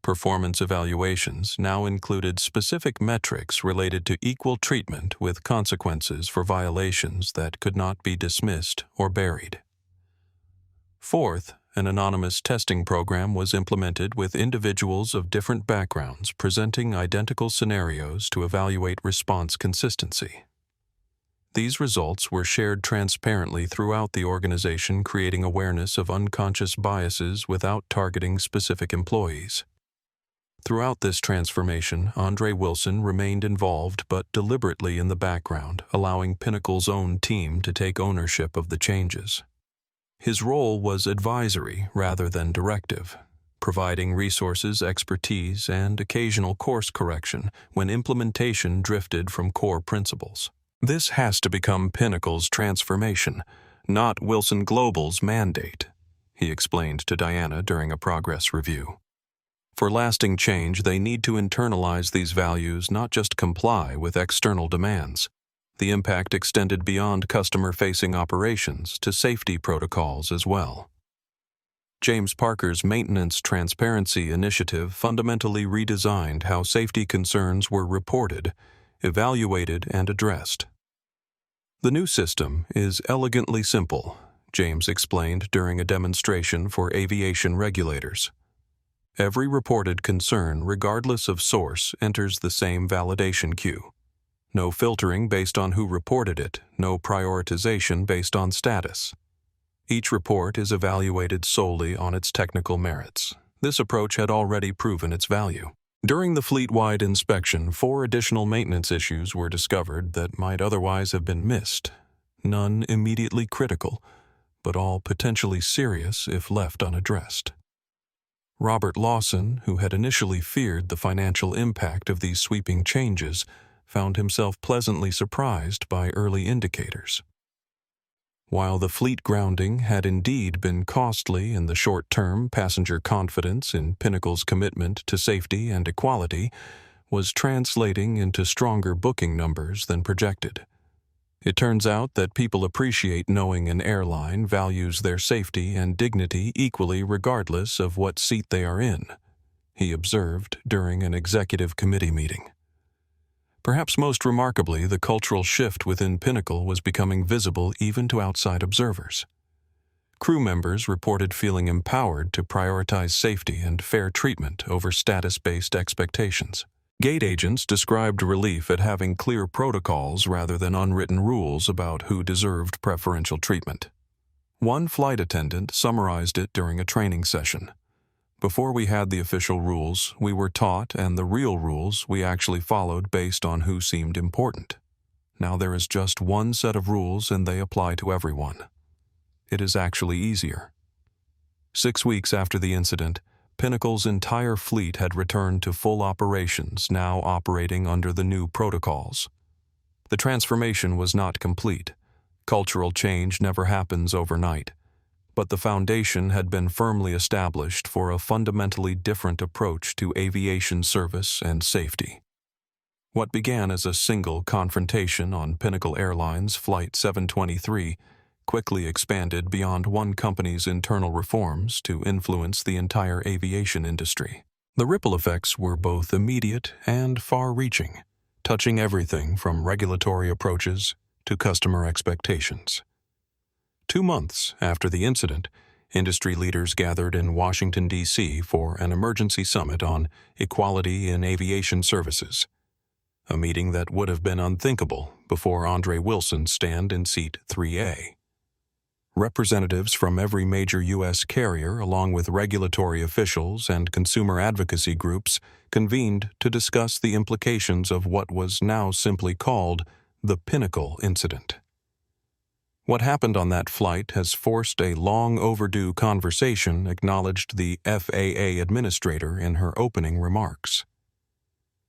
Performance evaluations now included specific metrics related to equal treatment with consequences for violations that could not be dismissed or buried. Fourth, an anonymous testing program was implemented with individuals of different backgrounds presenting identical scenarios to evaluate response consistency. These results were shared transparently throughout the organization, creating awareness of unconscious biases without targeting specific employees. Throughout this transformation, André Wilson remained involved but deliberately in the background, allowing Pinnacle's own team to take ownership of the changes. His role was advisory rather than directive, providing resources, expertise, and occasional course correction when implementation drifted from core principles. "This has to become Pinnacle's transformation, not Wilson Global's mandate," he explained to Diana during a progress review. "For lasting change, they need to internalize these values, not just comply with external demands. The impact extended beyond customer-facing operations to safety protocols as well." James Parker's Maintenance Transparency Initiative fundamentally redesigned how safety concerns were reported, evaluated, and addressed. The new system is elegantly simple, James explained during a demonstration for aviation regulators. Every reported concern, regardless of source, enters the same validation queue. No filtering based on who reported it, no prioritization based on status. Each report is evaluated solely on its technical merits. This approach had already proven its value. During the fleet-wide inspection, 4 additional maintenance issues were discovered that might otherwise have been missed. None immediately critical, but all potentially serious if left unaddressed. Robert Lawson, who had initially feared the financial impact of these sweeping changes, found himself pleasantly surprised by early indicators. While the fleet grounding had indeed been costly in the short term, passenger confidence in Pinnacle's commitment to safety and equality was translating into stronger booking numbers than projected. It turns out that people appreciate knowing an airline values their safety and dignity equally regardless of what seat they are in, he observed during an executive committee meeting. Perhaps most remarkably, the cultural shift within Pinnacle was becoming visible even to outside observers. Crew members reported feeling empowered to prioritize safety and fair treatment over status-based expectations. Gate agents described relief at having clear protocols rather than unwritten rules about who deserved preferential treatment. One flight attendant summarized it during a training session. Before we had the official rules, we were taught, and the real rules we actually followed based on who seemed important. Now there is just one set of rules and they apply to everyone. It is actually easier. 6 weeks after the incident, Pinnacle's entire fleet had returned to full operations, now operating under the new protocols. The transformation was not complete. Cultural change never happens overnight. But the foundation had been firmly established for a fundamentally different approach to aviation service and safety. What began as a single confrontation on Pinnacle Airlines Flight 723 quickly expanded beyond one company's internal reforms to influence the entire aviation industry. The ripple effects were both immediate and far-reaching, touching everything from regulatory approaches to customer expectations. 2 months after the incident, industry leaders gathered in Washington, D.C. for an emergency summit on equality in aviation services, a meeting that would have been unthinkable before André Wilson stand in seat 3A. Representatives from every major U.S. carrier, along with regulatory officials and consumer advocacy groups, convened to discuss the implications of what was now simply called the Pinnacle incident. What happened on that flight has forced a long overdue conversation, acknowledged the FAA administrator in her opening remarks.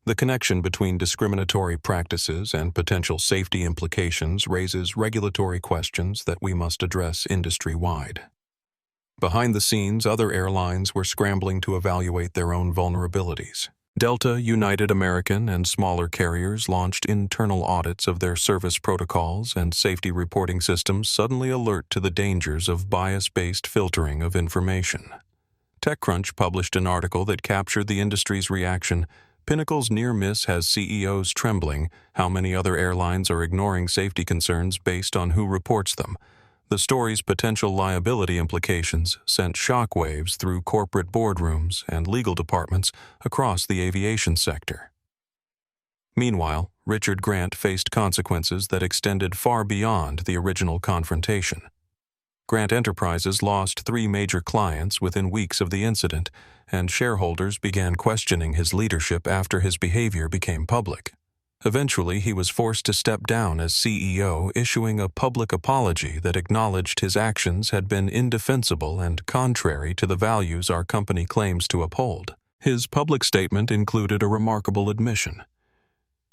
The connection between discriminatory practices and potential safety implications raises regulatory questions that we must address industry-wide. Behind the scenes, other airlines were scrambling to evaluate their own vulnerabilities. Delta, United American, and smaller carriers launched internal audits of their service protocols and safety reporting systems, suddenly alert to the dangers of bias-based filtering of information. TechCrunch published an article that captured the industry's reaction. Pinnacle's near miss has CEOs trembling. How many other airlines are ignoring safety concerns based on who reports them? The story's potential liability implications sent shockwaves through corporate boardrooms and legal departments across the aviation sector. Meanwhile, Richard Grant faced consequences that extended far beyond the original confrontation. Grant Enterprises lost 3 major clients within weeks of the incident, and shareholders began questioning his leadership after his behavior became public. Eventually, he was forced to step down as CEO, issuing a public apology that acknowledged his actions had been indefensible and contrary to the values our company claims to uphold. His public statement included a remarkable admission.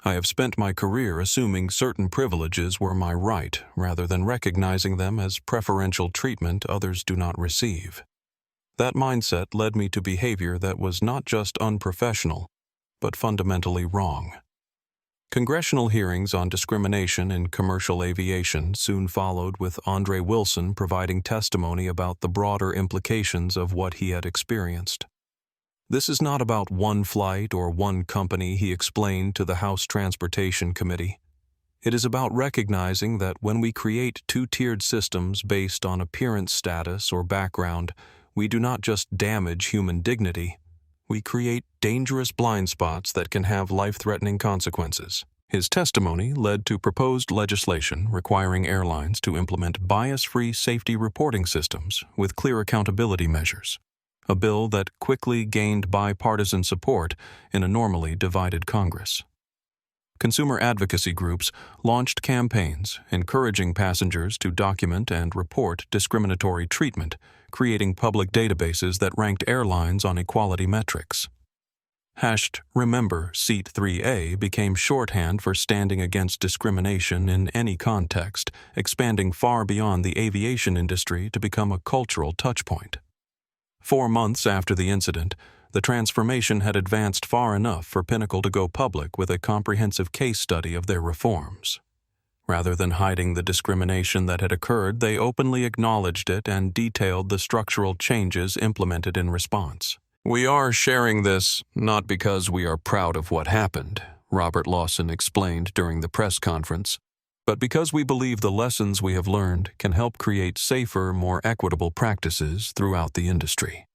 I have spent my career assuming certain privileges were my right, rather than recognizing them as preferential treatment others do not receive. That mindset led me to behavior that was not just unprofessional, but fundamentally wrong. Congressional hearings on discrimination in commercial aviation soon followed, with André Wilson providing testimony about the broader implications of what he had experienced. This is not about one flight or one company, he explained to the House Transportation Committee. It is about recognizing that when we create two-tiered systems based on appearance status or background, we do not just damage human dignity, we create dangerous blind spots that can have life-threatening consequences. His testimony led to proposed legislation requiring airlines to implement bias-free safety reporting systems with clear accountability measures, a bill that quickly gained bipartisan support in a normally divided Congress. Consumer advocacy groups launched campaigns encouraging passengers to document and report discriminatory treatment, creating public databases that ranked airlines on equality metrics. #Remember Seat 3A became shorthand for standing against discrimination in any context, expanding far beyond the aviation industry to become a cultural touchpoint. 4 months after the incident, the transformation had advanced far enough for Pinnacle to go public with a comprehensive case study of their reforms. Rather than hiding the discrimination that had occurred, they openly acknowledged it and detailed the structural changes implemented in response. "We are sharing this not because we are proud of what happened," Robert Lawson explained during the press conference, "but because we believe the lessons we have learned can help create safer, more equitable practices throughout the industry."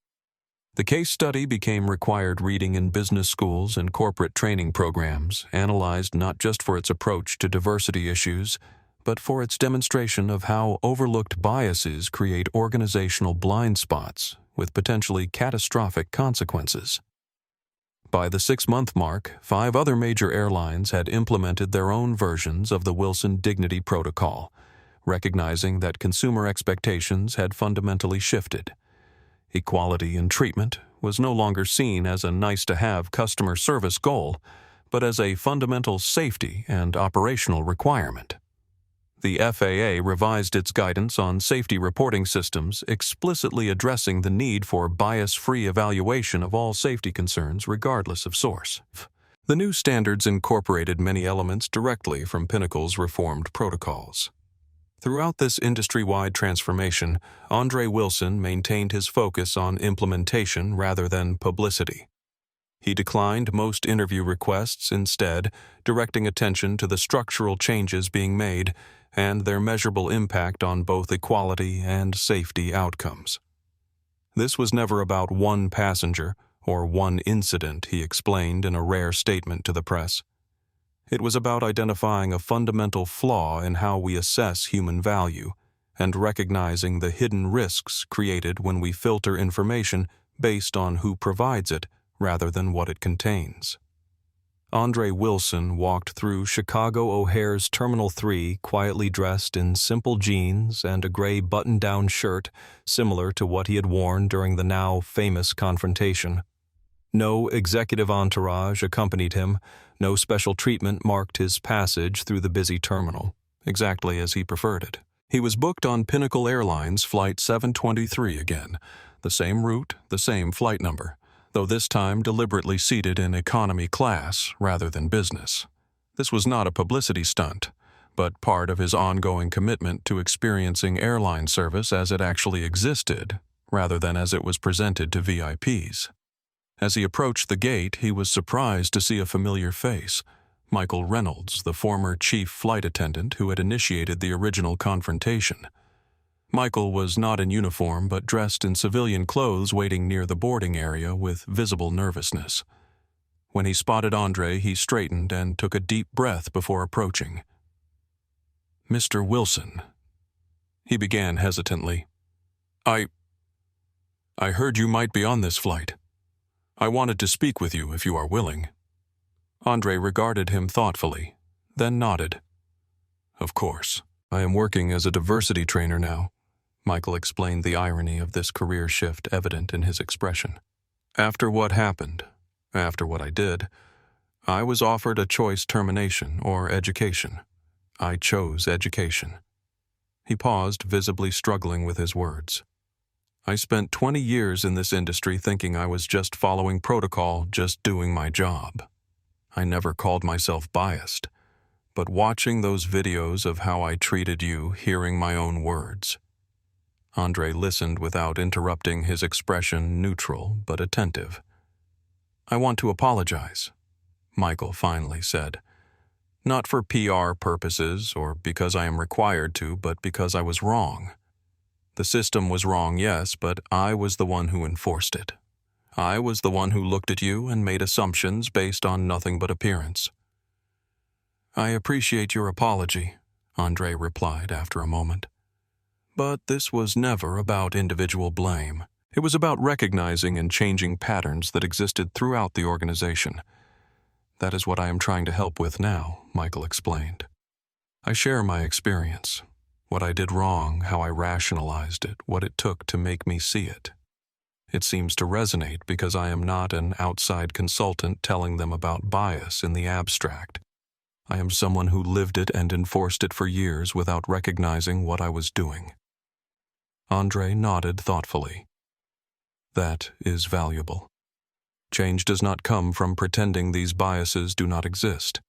The case study became required reading in business schools and corporate training programs, analyzed not just for its approach to diversity issues, but for its demonstration of how overlooked biases create organizational blind spots with potentially catastrophic consequences. By the 6-month mark, 5 other major airlines had implemented their own versions of the Wilson Dignity Protocol, recognizing that consumer expectations had fundamentally shifted. Equality in treatment was no longer seen as a nice-to-have customer service goal, but as a fundamental safety and operational requirement. The FAA revised its guidance on safety reporting systems, explicitly addressing the need for bias-free evaluation of all safety concerns regardless of source. The new standards incorporated many elements directly from Pinnacle's reformed protocols. Throughout this industry-wide transformation, André Wilson maintained his focus on implementation rather than publicity. He declined most interview requests, instead directing attention to the structural changes being made and their measurable impact on both equality and safety outcomes. This was never about one passenger or one incident, he explained in a rare statement to the press. It was about identifying a fundamental flaw in how we assess human value and recognizing the hidden risks created when we filter information based on who provides it rather than what it contains. André Wilson walked through Chicago O'Hare's Terminal 3 quietly dressed in simple jeans and a gray button-down shirt similar to what he had worn during the now famous confrontation. No executive entourage accompanied him. No special treatment marked his passage through the busy terminal, exactly as he preferred it. He was booked on Pinnacle Airlines Flight 723 again, the same route, the same flight number, though this time deliberately seated in economy class rather than business. This was not a publicity stunt, but part of his ongoing commitment to experiencing airline service as it actually existed, rather than as it was presented to VIPs. As he approached the gate, he was surprised to see a familiar face, Michael Reynolds, the former chief flight attendant who had initiated the original confrontation. Michael was not in uniform but dressed in civilian clothes waiting near the boarding area with visible nervousness. When he spotted André, he straightened and took a deep breath before approaching. "Mr. Wilson," he began hesitantly. I heard you might be on this flight. I wanted to speak with you if you are willing." André regarded him thoughtfully, then nodded. "Of course. I am working as a diversity trainer now." Michael explained, the irony of this career shift evident in his expression. "After what happened, after what I did, I was offered a choice termination or education. I chose education." He paused, visibly struggling with his words. "I spent 20 years in this industry thinking I was just following protocol, just doing my job. I never called myself biased, but watching those videos of how I treated you, hearing my own words." André listened without interrupting, his expression neutral but attentive. "I want to apologize," Michael finally said. Not for PR purposes or because I am required to, but because I was wrong. The system was wrong, yes, but I was the one who enforced it. I was the one who looked at you and made assumptions based on nothing but appearance. I appreciate your apology, André replied after a moment. But this was never about individual blame. It was about recognizing and changing patterns that existed throughout the organization. That is what I am trying to help with now, Michael explained. I share my experience, what I did wrong, how I rationalized it, what it took to make me see it. It seems to resonate because I am not an outside consultant telling them about bias in the abstract. I am someone who lived it and enforced it for years without recognizing what I was doing. André nodded thoughtfully. That is valuable. Change does not come from pretending these biases do not exist.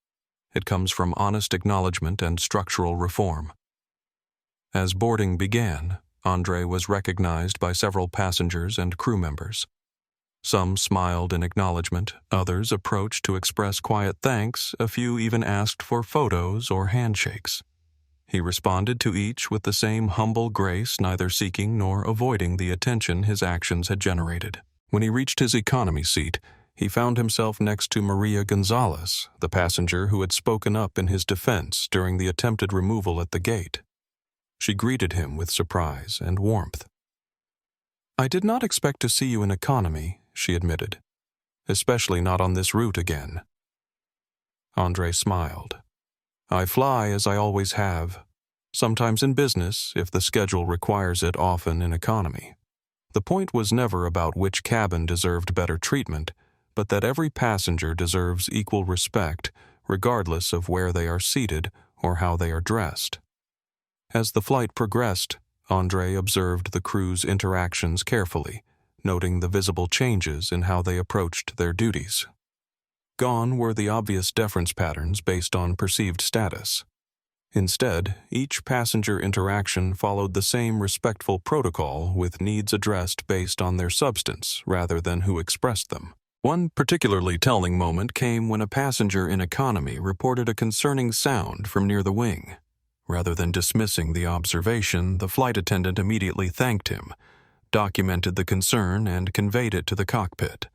It comes from honest acknowledgement and structural reform. As boarding began, André was recognized by several passengers and crew members. Some smiled in acknowledgement, others approached to express quiet thanks, a few even asked for photos or handshakes. He responded to each with the same humble grace, neither seeking nor avoiding the attention his actions had generated. When he reached his economy seat, he found himself next to Maria Gonzalez, the passenger who had spoken up in his defense during the attempted removal at the gate. She greeted him with surprise and warmth. "I did not expect to see you in economy," she admitted, "especially not on this route again." André smiled. "I fly as I always have, sometimes in business if the schedule requires it, often in economy. The point was never about which cabin deserved better treatment, but that every passenger deserves equal respect, regardless of where they are seated or how they are dressed." As the flight progressed, André observed the crew's interactions carefully, noting the visible changes in how they approached their duties. Gone were the obvious deference patterns based on perceived status. Instead, each passenger interaction followed the same respectful protocol with needs addressed based on their substance rather than who expressed them. One particularly telling moment came when a passenger in economy reported a concerning sound from near the wing. Rather than dismissing the observation, the flight attendant immediately thanked him, documented the concern, and conveyed it to the cockpit.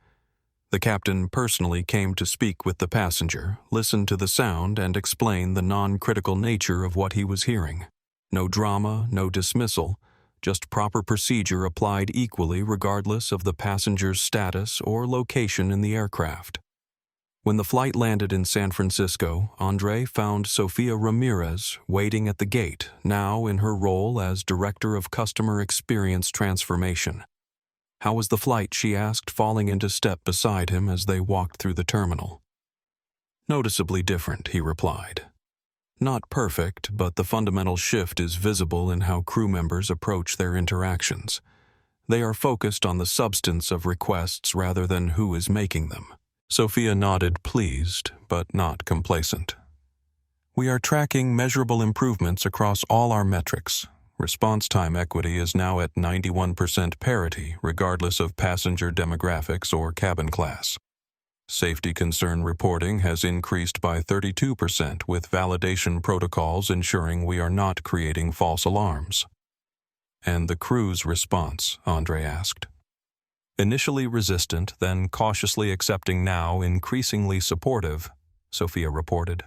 The captain personally came to speak with the passenger, listen to the sound, and explain the non-critical nature of what he was hearing. No drama, no dismissal, just proper procedure applied equally regardless of the passenger's status or location in the aircraft. When the flight landed in San Francisco, André found Sofia Ramirez waiting at the gate, now in her role as Director of Customer Experience Transformation. "How was the flight?" she asked, falling into step beside him as they walked through the terminal. "Noticeably different," he replied. "Not perfect, but the fundamental shift is visible in how crew members approach their interactions. They are focused on the substance of requests rather than who is making them." Sophia nodded, pleased, but not complacent. "We are tracking measurable improvements across all our metrics. Response time equity is now at 91% parity, regardless of passenger demographics or cabin class. Safety concern reporting has increased by 32%, with validation protocols ensuring we are not creating false alarms." "And the crew's response?" André asked. "Initially resistant, then cautiously accepting, now increasingly supportive," Sophia reported.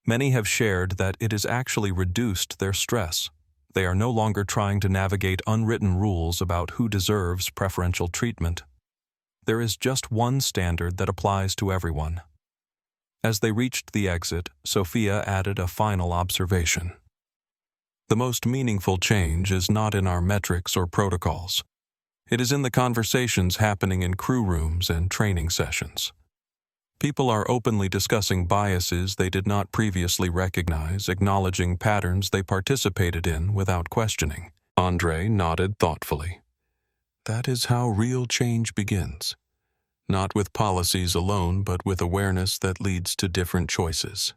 "Many have shared that it has actually reduced their stress. They are no longer trying to navigate unwritten rules about who deserves preferential treatment. There is just one standard that applies to everyone." As they reached the exit, Sophia added a final observation. "The most meaningful change is not in our metrics or protocols. It is in the conversations happening in crew rooms and training sessions. People are openly discussing biases they did not previously recognize, acknowledging patterns they participated in without questioning." André nodded thoughtfully. "That is how real change begins. Not with policies alone, but with awareness that leads to different choices."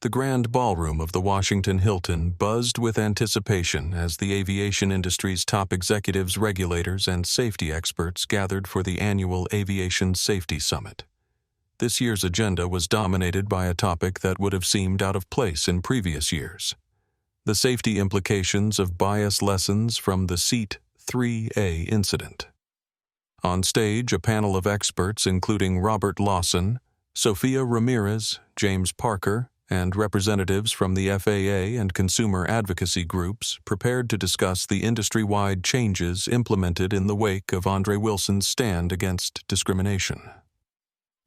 The grand ballroom of the Washington Hilton buzzed with anticipation as the aviation industry's top executives, regulators, and safety experts gathered for the annual Aviation Safety Summit. this year's agenda was dominated by a topic that would have seemed out of place in previous years: the safety implications of bias lessons from the Seat 3A incident. On stage, a panel of experts including Robert Lawson, Sophia Ramirez, James Parker, and representatives from the FAA and consumer advocacy groups prepared to discuss the industry-wide changes implemented in the wake of André Wilson's stand against discrimination.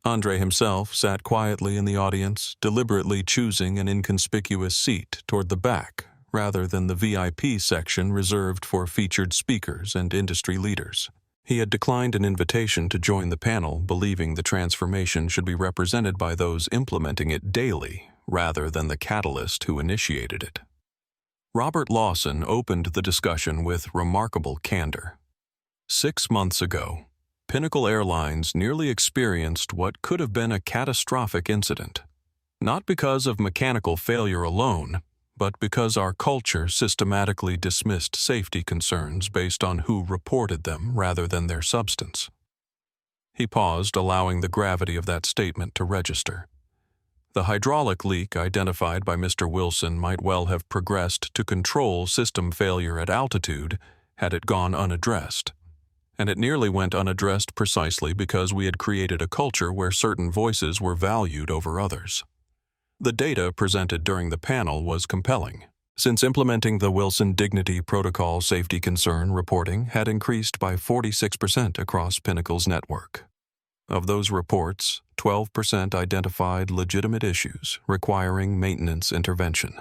André himself sat quietly in the audience, deliberately choosing an inconspicuous seat toward the back rather than the VIP section reserved for featured speakers and industry leaders. He had declined an invitation to join the panel, believing the transformation should be represented by those implementing it daily rather than the catalyst who initiated it. Robert Lawson opened the discussion with remarkable candor. 6 months ago, Pinnacle Airlines nearly experienced what could have been a catastrophic incident, not because of mechanical failure alone, but because our culture systematically dismissed safety concerns based on who reported them rather than their substance. He paused, allowing the gravity of that statement to register. The hydraulic leak identified by Mr. Wilson might well have progressed to control system failure at altitude had it gone unaddressed. And it nearly went unaddressed precisely because we had created a culture where certain voices were valued over others. The data presented during the panel was compelling. Since implementing the Wilson Dignity Protocol safety concern reporting had increased by 46% across Pinnacle's network. Of those reports, 12% identified legitimate issues requiring maintenance intervention.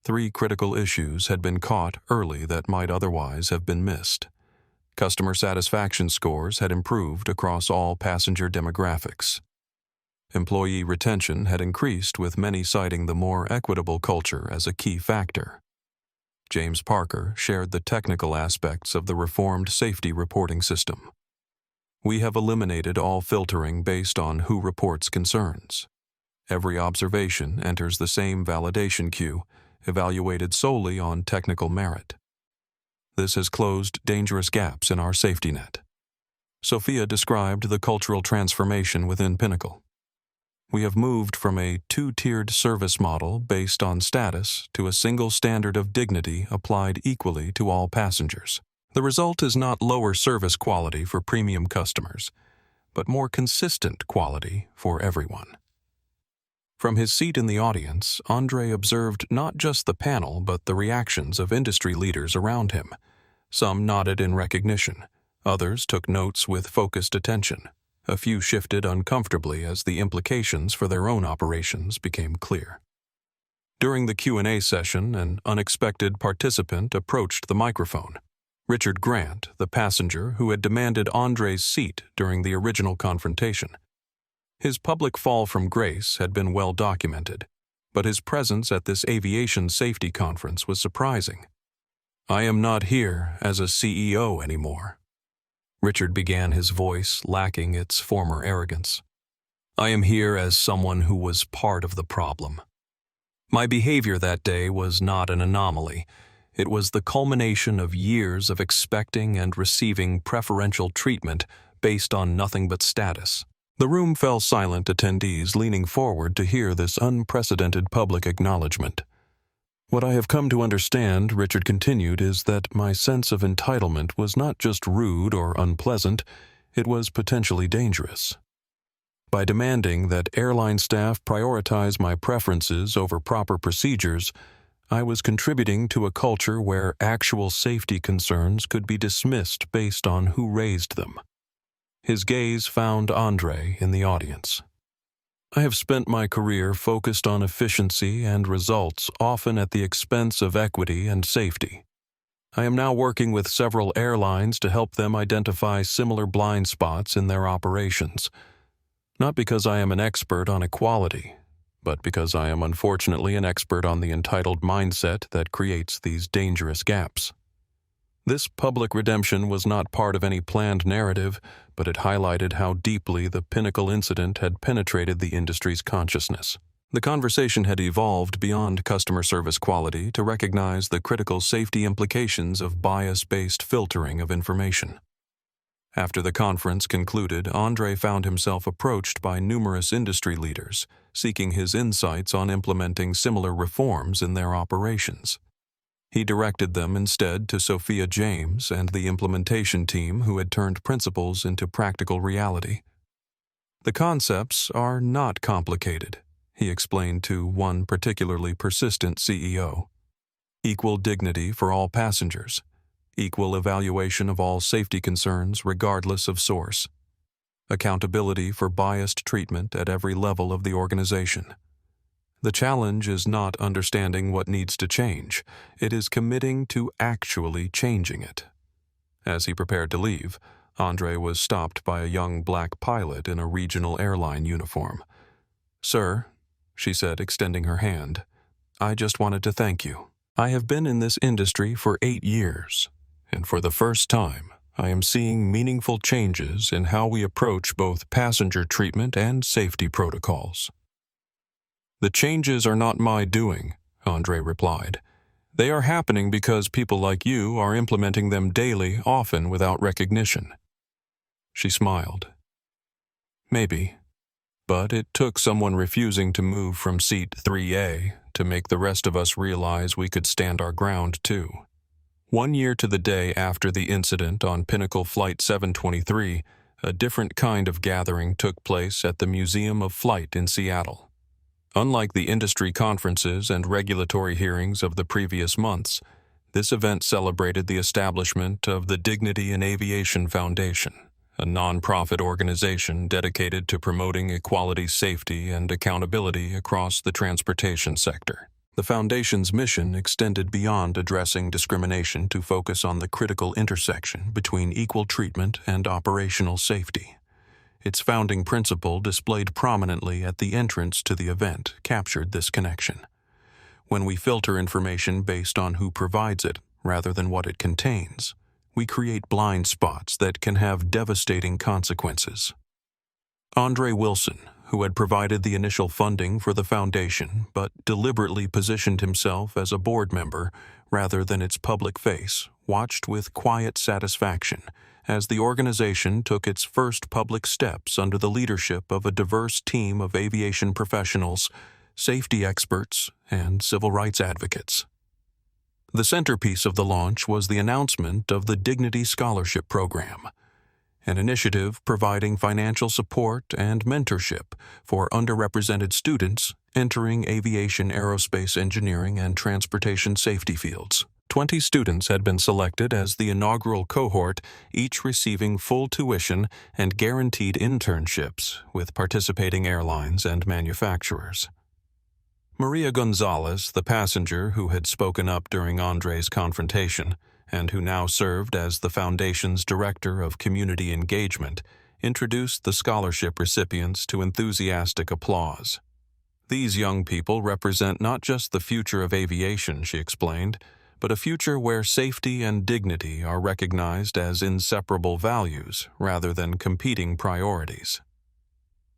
3 critical issues had been caught early that might otherwise have been missed. Customer satisfaction scores had improved across all passenger demographics. Employee retention had increased, with many citing the more equitable culture as a key factor. James Parker shared the technical aspects of the reformed safety reporting system. We have eliminated all filtering based on who reports concerns. Every observation enters the same validation queue, evaluated solely on technical merit. This has closed dangerous gaps in our safety net. Sophia described the cultural transformation within Pinnacle. We have moved from a 2-tiered service model based on status to a single standard of dignity applied equally to all passengers. The result is not lower service quality for premium customers, but more consistent quality for everyone. From his seat in the audience, André observed not just the panel but the reactions of industry leaders around him. Some nodded in recognition. Others took notes with focused attention. A few shifted uncomfortably as the implications for their own operations became clear. During the Q&A session, an unexpected participant approached the microphone. Richard Grant, the passenger who had demanded André's seat during the original confrontation. His public fall from grace had been well documented, but his presence at this aviation safety conference was surprising. "I am not here as a CEO anymore." Richard began, his voice lacking its former arrogance. "I am here as someone who was part of the problem. My behavior that day was not an anomaly. It was the culmination of years of expecting and receiving preferential treatment based on nothing but status." The room fell silent, attendees leaning forward to hear this unprecedented public acknowledgement. "What I have come to understand," Richard continued, "is that my sense of entitlement was not just rude or unpleasant, it was potentially dangerous. By demanding that airline staff prioritize my preferences over proper procedures, I was contributing to a culture where actual safety concerns could be dismissed based on who raised them." His gaze found André in the audience. "I have spent my career focused on efficiency and results, often at the expense of equity and safety. I am now working with several airlines to help them identify similar blind spots in their operations. Not because I am an expert on equality, but because I am unfortunately an expert on the entitled mindset that creates these dangerous gaps." This public redemption was not part of any planned narrative, but it highlighted how deeply the Pinnacle incident had penetrated the industry's consciousness. The conversation had evolved beyond customer service quality to recognize the critical safety implications of bias-based filtering of information. After the conference concluded, André found himself approached by numerous industry leaders, seeking his insights on implementing similar reforms in their operations. He directed them instead to Sophia James and the implementation team who had turned principles into practical reality. "The concepts are not complicated," he explained to one particularly persistent CEO. "Equal dignity for all passengers, equal evaluation of all safety concerns regardless of source, accountability for biased treatment at every level of the organization. The challenge is not understanding what needs to change, it is committing to actually changing it." As he prepared to leave, André was stopped by a young black pilot in a regional airline uniform. "Sir," she said, extending her hand, "I just wanted to thank you. I have been in this industry for 8 years, and for the first time, I am seeing meaningful changes in how we approach both passenger treatment and safety protocols." "The changes are not my doing," André replied. "They are happening because people like you are implementing them daily, often without recognition." She smiled. "Maybe, but it took someone refusing to move from seat 3A to make the rest of us realize we could stand our ground too." 1 year to the day after the incident on Pinnacle Flight 723, a different kind of gathering took place at the Museum of Flight in Seattle. Unlike the industry conferences and regulatory hearings of the previous months, this event celebrated the establishment of the Dignity in Aviation Foundation, a nonprofit organization dedicated to promoting equality, safety, and accountability across the transportation sector. The Foundation's mission extended beyond addressing discrimination to focus on the critical intersection between equal treatment and operational safety. Its founding principle, displayed prominently at the entrance to the event, captured this connection. When we filter information based on who provides it, rather than what it contains, we create blind spots that can have devastating consequences. André Wilson, who had provided the initial funding for the foundation but deliberately positioned himself as a board member rather than its public face, watched with quiet satisfaction as the organization took its first public steps under the leadership of a diverse team of aviation professionals, safety experts, and civil rights advocates. The centerpiece of the launch was the announcement of the Dignity Scholarship Program, an initiative providing financial support and mentorship for underrepresented students entering aviation, aerospace engineering, and transportation safety fields. 20 students had been selected as the inaugural cohort, each receiving full tuition and guaranteed internships with participating airlines and manufacturers. Maria Gonzalez, the passenger who had spoken up during André's confrontation, and who now served as the Foundation's Director of Community Engagement, introduced the scholarship recipients to enthusiastic applause. "These young people represent not just the future of aviation," she explained, "but a future where safety and dignity are recognized as inseparable values rather than competing priorities."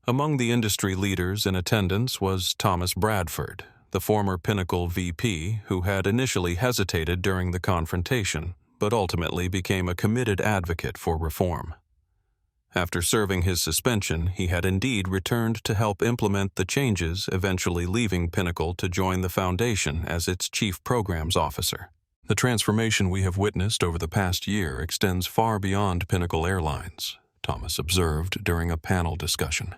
Among the industry leaders in attendance was Thomas Bradford, the former Pinnacle VP who had initially hesitated during the confrontation, but ultimately became a committed advocate for reform. After serving his suspension, he had indeed returned to help implement the changes, eventually leaving Pinnacle to join the Foundation as its chief programs officer. "The transformation we have witnessed over the past year extends far beyond Pinnacle Airlines," Thomas observed during a panel discussion.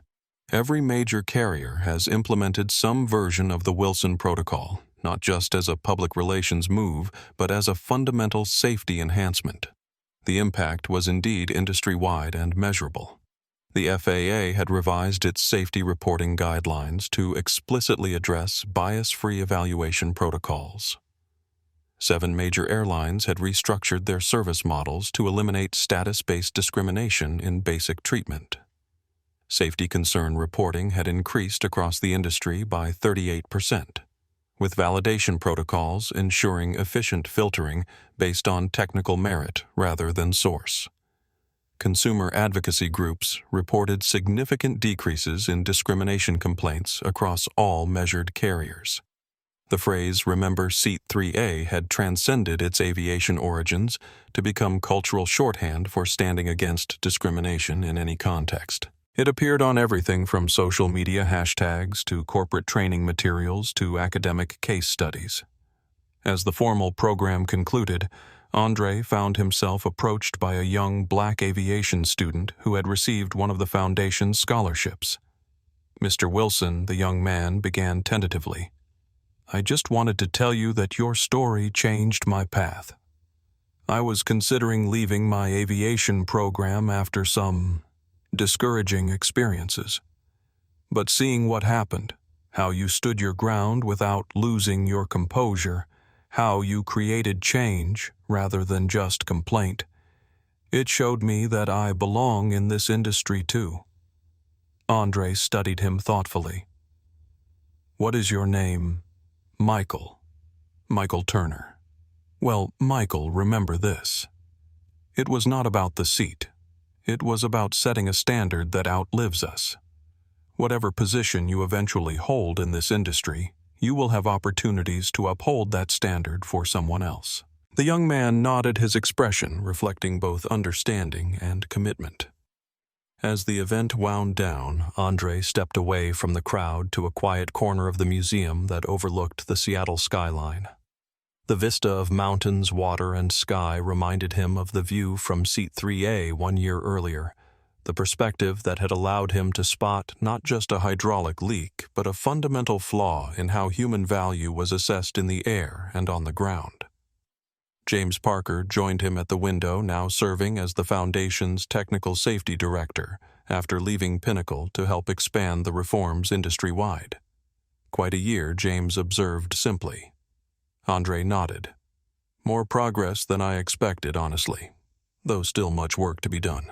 "Every major carrier has implemented some version of the Wilson Protocol, not just as a public relations move, but as a fundamental safety enhancement. The impact was indeed industry-wide and measurable. The FAA had revised its safety reporting guidelines to explicitly address bias-free evaluation protocols. 7 major airlines had restructured their service models to eliminate status-based discrimination in basic treatment. Safety concern reporting had increased across the industry by 38%, with validation protocols ensuring efficient filtering based on technical merit rather than source. Consumer advocacy groups reported significant decreases in discrimination complaints across all measured carriers. The phrase, "Remember Seat 3A," had transcended its aviation origins to become cultural shorthand for standing against discrimination in any context. It appeared on everything from social media hashtags to corporate training materials to academic case studies. As the formal program concluded, André found himself approached by a young black aviation student who had received one of the foundation's scholarships. Mr. Wilson, the young man, began tentatively. "I just wanted to tell you that your story changed my path. I was considering leaving my aviation program after some discouraging experiences. But seeing what happened, how you stood your ground without losing your composure, how you created change rather than just complaint, it showed me that I belong in this industry too." André studied him thoughtfully. "What is your name?" "Michael. Michael Turner." "Well, Michael, remember this. It was not about the seat. It was about setting a standard that outlives us. Whatever position you eventually hold in this industry, you will have opportunities to uphold that standard for someone else." The young man nodded, his expression reflecting both understanding and commitment. As the event wound down, André stepped away from the crowd to a quiet corner of the museum that overlooked the Seattle skyline. The vista of mountains, water, and sky reminded him of the view from Seat 3A 1 year earlier, the perspective that had allowed him to spot not just a hydraulic leak, but a fundamental flaw in how human value was assessed in the air and on the ground. James Parker joined him at the window, now serving as the Foundation's technical safety director after leaving Pinnacle to help expand the reforms industry-wide. "Quite a year," James observed simply. André nodded. "More progress than I expected, honestly, though still much work to be done."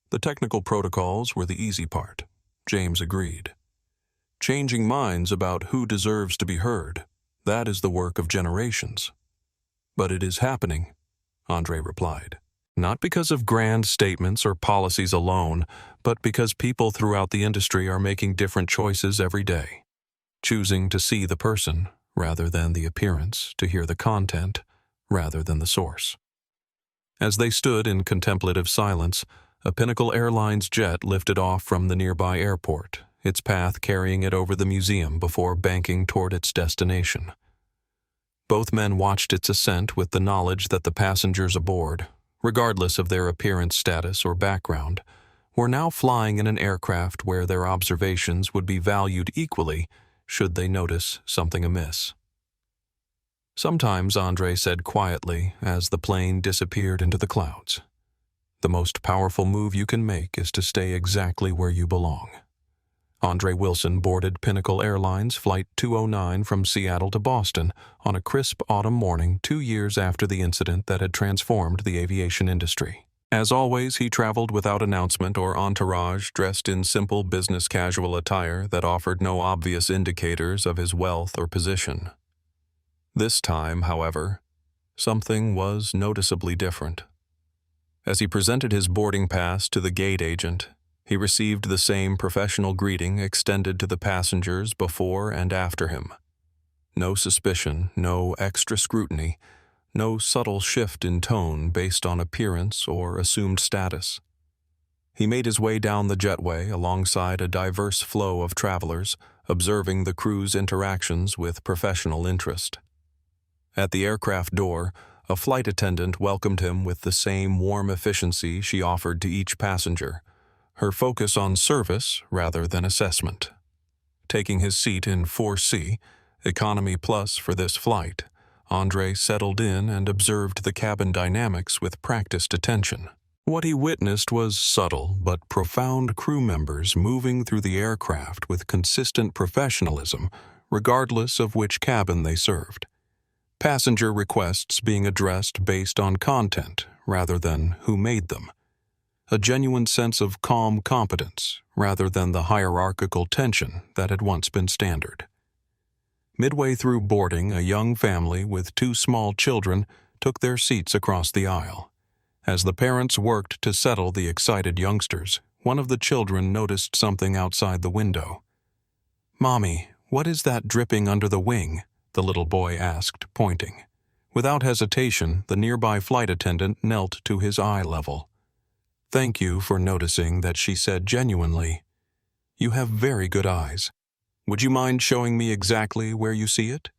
The technical protocols were the easy part, James agreed. Changing minds about who deserves to be heard, that is the work of generations. "But it is happening," André replied. "Not because of grand statements or policies alone, but because people throughout the industry are making different choices every day. Choosing to see the person rather than the appearance, to hear the content rather than the source." As they stood in contemplative silence, a Pinnacle Airlines jet lifted off from the nearby airport, its path carrying it over the museum before banking toward its destination. Both men watched its ascent with the knowledge that the passengers aboard, regardless of their appearance, status, or background, were now flying in an aircraft where their observations would be valued equally should they notice something amiss. "Sometimes," André said quietly as the plane disappeared into the clouds, "the most powerful move you can make is to stay exactly where you belong." André Wilson boarded Pinnacle Airlines Flight 209 from Seattle to Boston on a crisp autumn morning 2 years after the incident that had transformed the aviation industry. As always, he traveled without announcement or entourage, dressed in simple business casual attire that offered no obvious indicators of his wealth or position. This time, however, something was noticeably different. As he presented his boarding pass to the gate agent, he received the same professional greeting extended to the passengers before and after him. No suspicion, no extra scrutiny, no subtle shift in tone based on appearance or assumed status. He made his way down the jetway alongside a diverse flow of travelers, observing the crew's interactions with professional interest. At the aircraft door, a flight attendant welcomed him with the same warm efficiency she offered to each passenger, her focus on service rather than assessment. Taking his seat in 4C, Economy Plus for this flight, André settled in and observed the cabin dynamics with practiced attention. What he witnessed was subtle but profound: crew members moving through the aircraft with consistent professionalism, regardless of which cabin they served. Passenger requests being addressed based on content rather than who made them. A genuine sense of calm competence rather than the hierarchical tension that had once been standard. Midway through boarding, a young family with 2 small children took their seats across the aisle. As the parents worked to settle the excited youngsters, one of the children noticed something outside the window. "Mommy, what is that dripping under the wing?" the little boy asked, pointing. Without hesitation, the nearby flight attendant knelt to his eye level. "Thank you for noticing that," she said genuinely. "You have very good eyes. Would you mind showing me exactly where you see it?"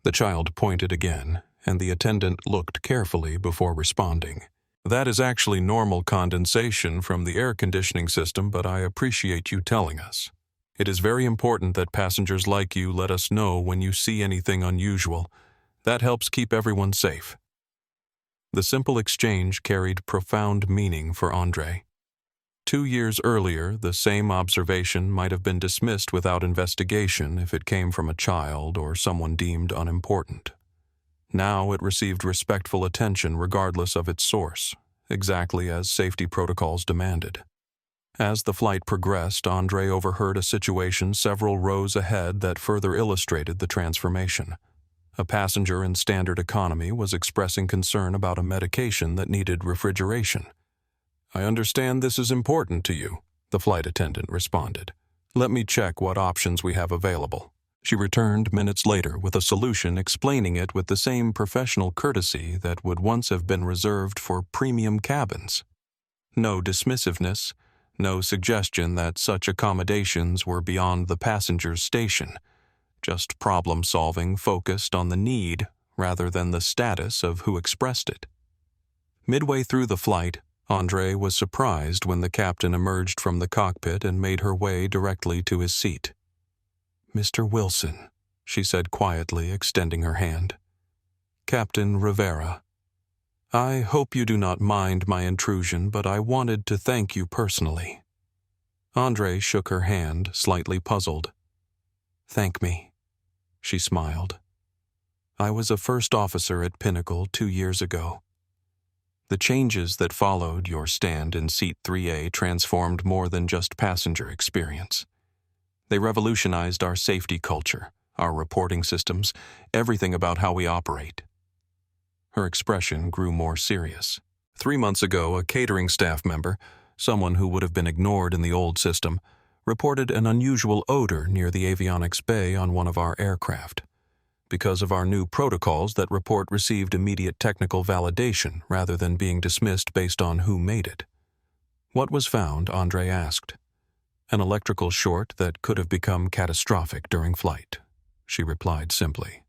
The child pointed again, and the attendant looked carefully before responding. "That is actually normal condensation from the air conditioning system, but I appreciate you telling us. It is very important that passengers like you let us know when you see anything unusual. That helps keep everyone safe." The simple exchange carried profound meaning for André. 2 years earlier, the same observation might have been dismissed without investigation if it came from a child or someone deemed unimportant. Now it received respectful attention regardless of its source, exactly as safety protocols demanded. As the flight progressed, André overheard a situation several rows ahead that further illustrated the transformation. A passenger in standard economy was expressing concern about a medication that needed refrigeration. "I understand this is important to you," the flight attendant responded. "Let me check what options we have available." She returned minutes later with a solution, explaining it with the same professional courtesy that would once have been reserved for premium cabins. No dismissiveness, no suggestion that such accommodations were beyond the passenger's station. Just problem-solving focused on the need rather than the status of who expressed it. Midway through the flight, André was surprised when the captain emerged from the cockpit and made her way directly to his seat. "Mr. Wilson," she said quietly, extending her hand. "Captain Rivera. I hope you do not mind my intrusion, but I wanted to thank you personally." André shook her hand, slightly puzzled. "Thank me," she smiled. "I was a first officer at Pinnacle 2 years ago. The changes that followed your stand in Seat 3A transformed more than just passenger experience. They revolutionized our safety culture, our reporting systems, everything about how we operate." Her expression grew more serious. 3 months ago, a catering staff member, someone who would have been ignored in the old system, reported an unusual odor near the avionics bay on one of our aircraft. Because of our new protocols, that report received immediate technical validation rather than being dismissed based on who made it. "What was found?" André asked. "An electrical short that could have become catastrophic during flight," she replied simply.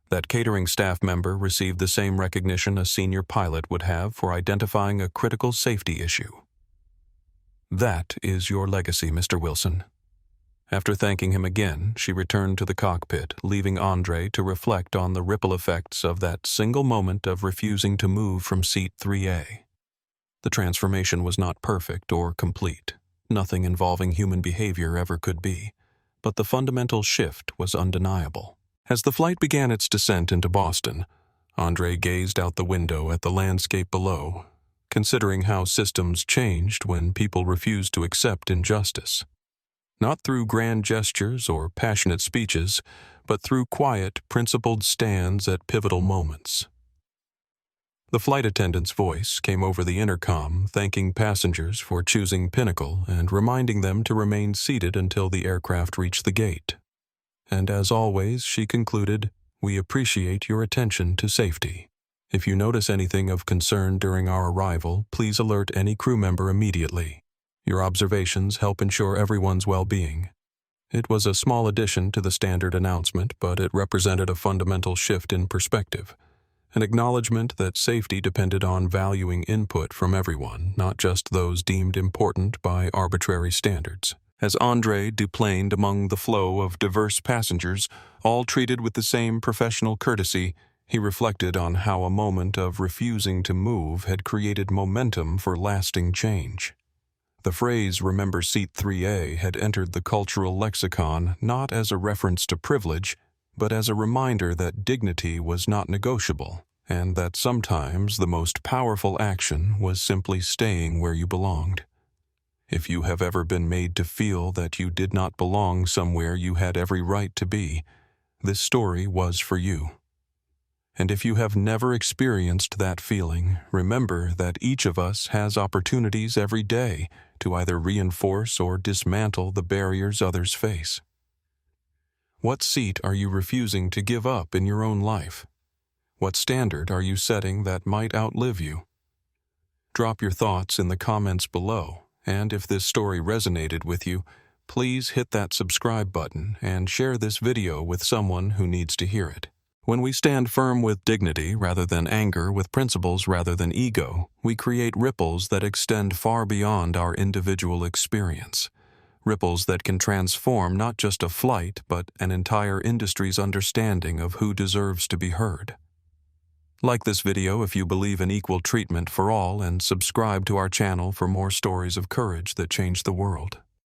That catering staff member received the same recognition a senior pilot would have for identifying a critical safety issue. "That is your legacy, Mr. Wilson." After thanking him again, she returned to the cockpit, leaving André to reflect on the ripple effects of that single moment of refusing to move from Seat 3A. The transformation was not perfect or complete. Nothing involving human behavior ever could be, but the fundamental shift was undeniable. As the flight began its descent into Boston, André gazed out the window at the landscape below, considering how systems changed when people refused to accept injustice. Not through grand gestures or passionate speeches, but through quiet, principled stands at pivotal moments. The flight attendant's voice came over the intercom, thanking passengers for choosing Pinnacle and reminding them to remain seated until the aircraft reached the gate. And as always, she concluded, "We appreciate your attention to safety. If you notice anything of concern during our arrival, please alert any crew member immediately. Your observations help ensure everyone's well-being." It was a small addition to the standard announcement, but it represented a fundamental shift in perspective, an acknowledgement that safety depended on valuing input from everyone, not just those deemed important by arbitrary standards. As André deplaned among the flow of diverse passengers, all treated with the same professional courtesy, he reflected on how a moment of refusing to move had created momentum for lasting change. The phrase "remember Seat 3A" had entered the cultural lexicon not as a reference to privilege, but as a reminder that dignity was not negotiable, and that sometimes the most powerful action was simply staying where you belonged. If you have ever been made to feel that you did not belong somewhere you had every right to be, this story was for you. And if you have never experienced that feeling, remember that each of us has opportunities every day to either reinforce or dismantle the barriers others face. What seat are you refusing to give up in your own life? What standard are you setting that might outlive you? Drop your thoughts in the comments below, and if this story resonated with you, please hit that subscribe button and share this video with someone who needs to hear it. When we stand firm with dignity rather than anger, with principles rather than ego, we create ripples that extend far beyond our individual experience. Ripples that can transform not just a flight, but an entire industry's understanding of who deserves to be heard. Like this video if you believe in equal treatment for all, and subscribe to our channel for more stories of courage that change the world.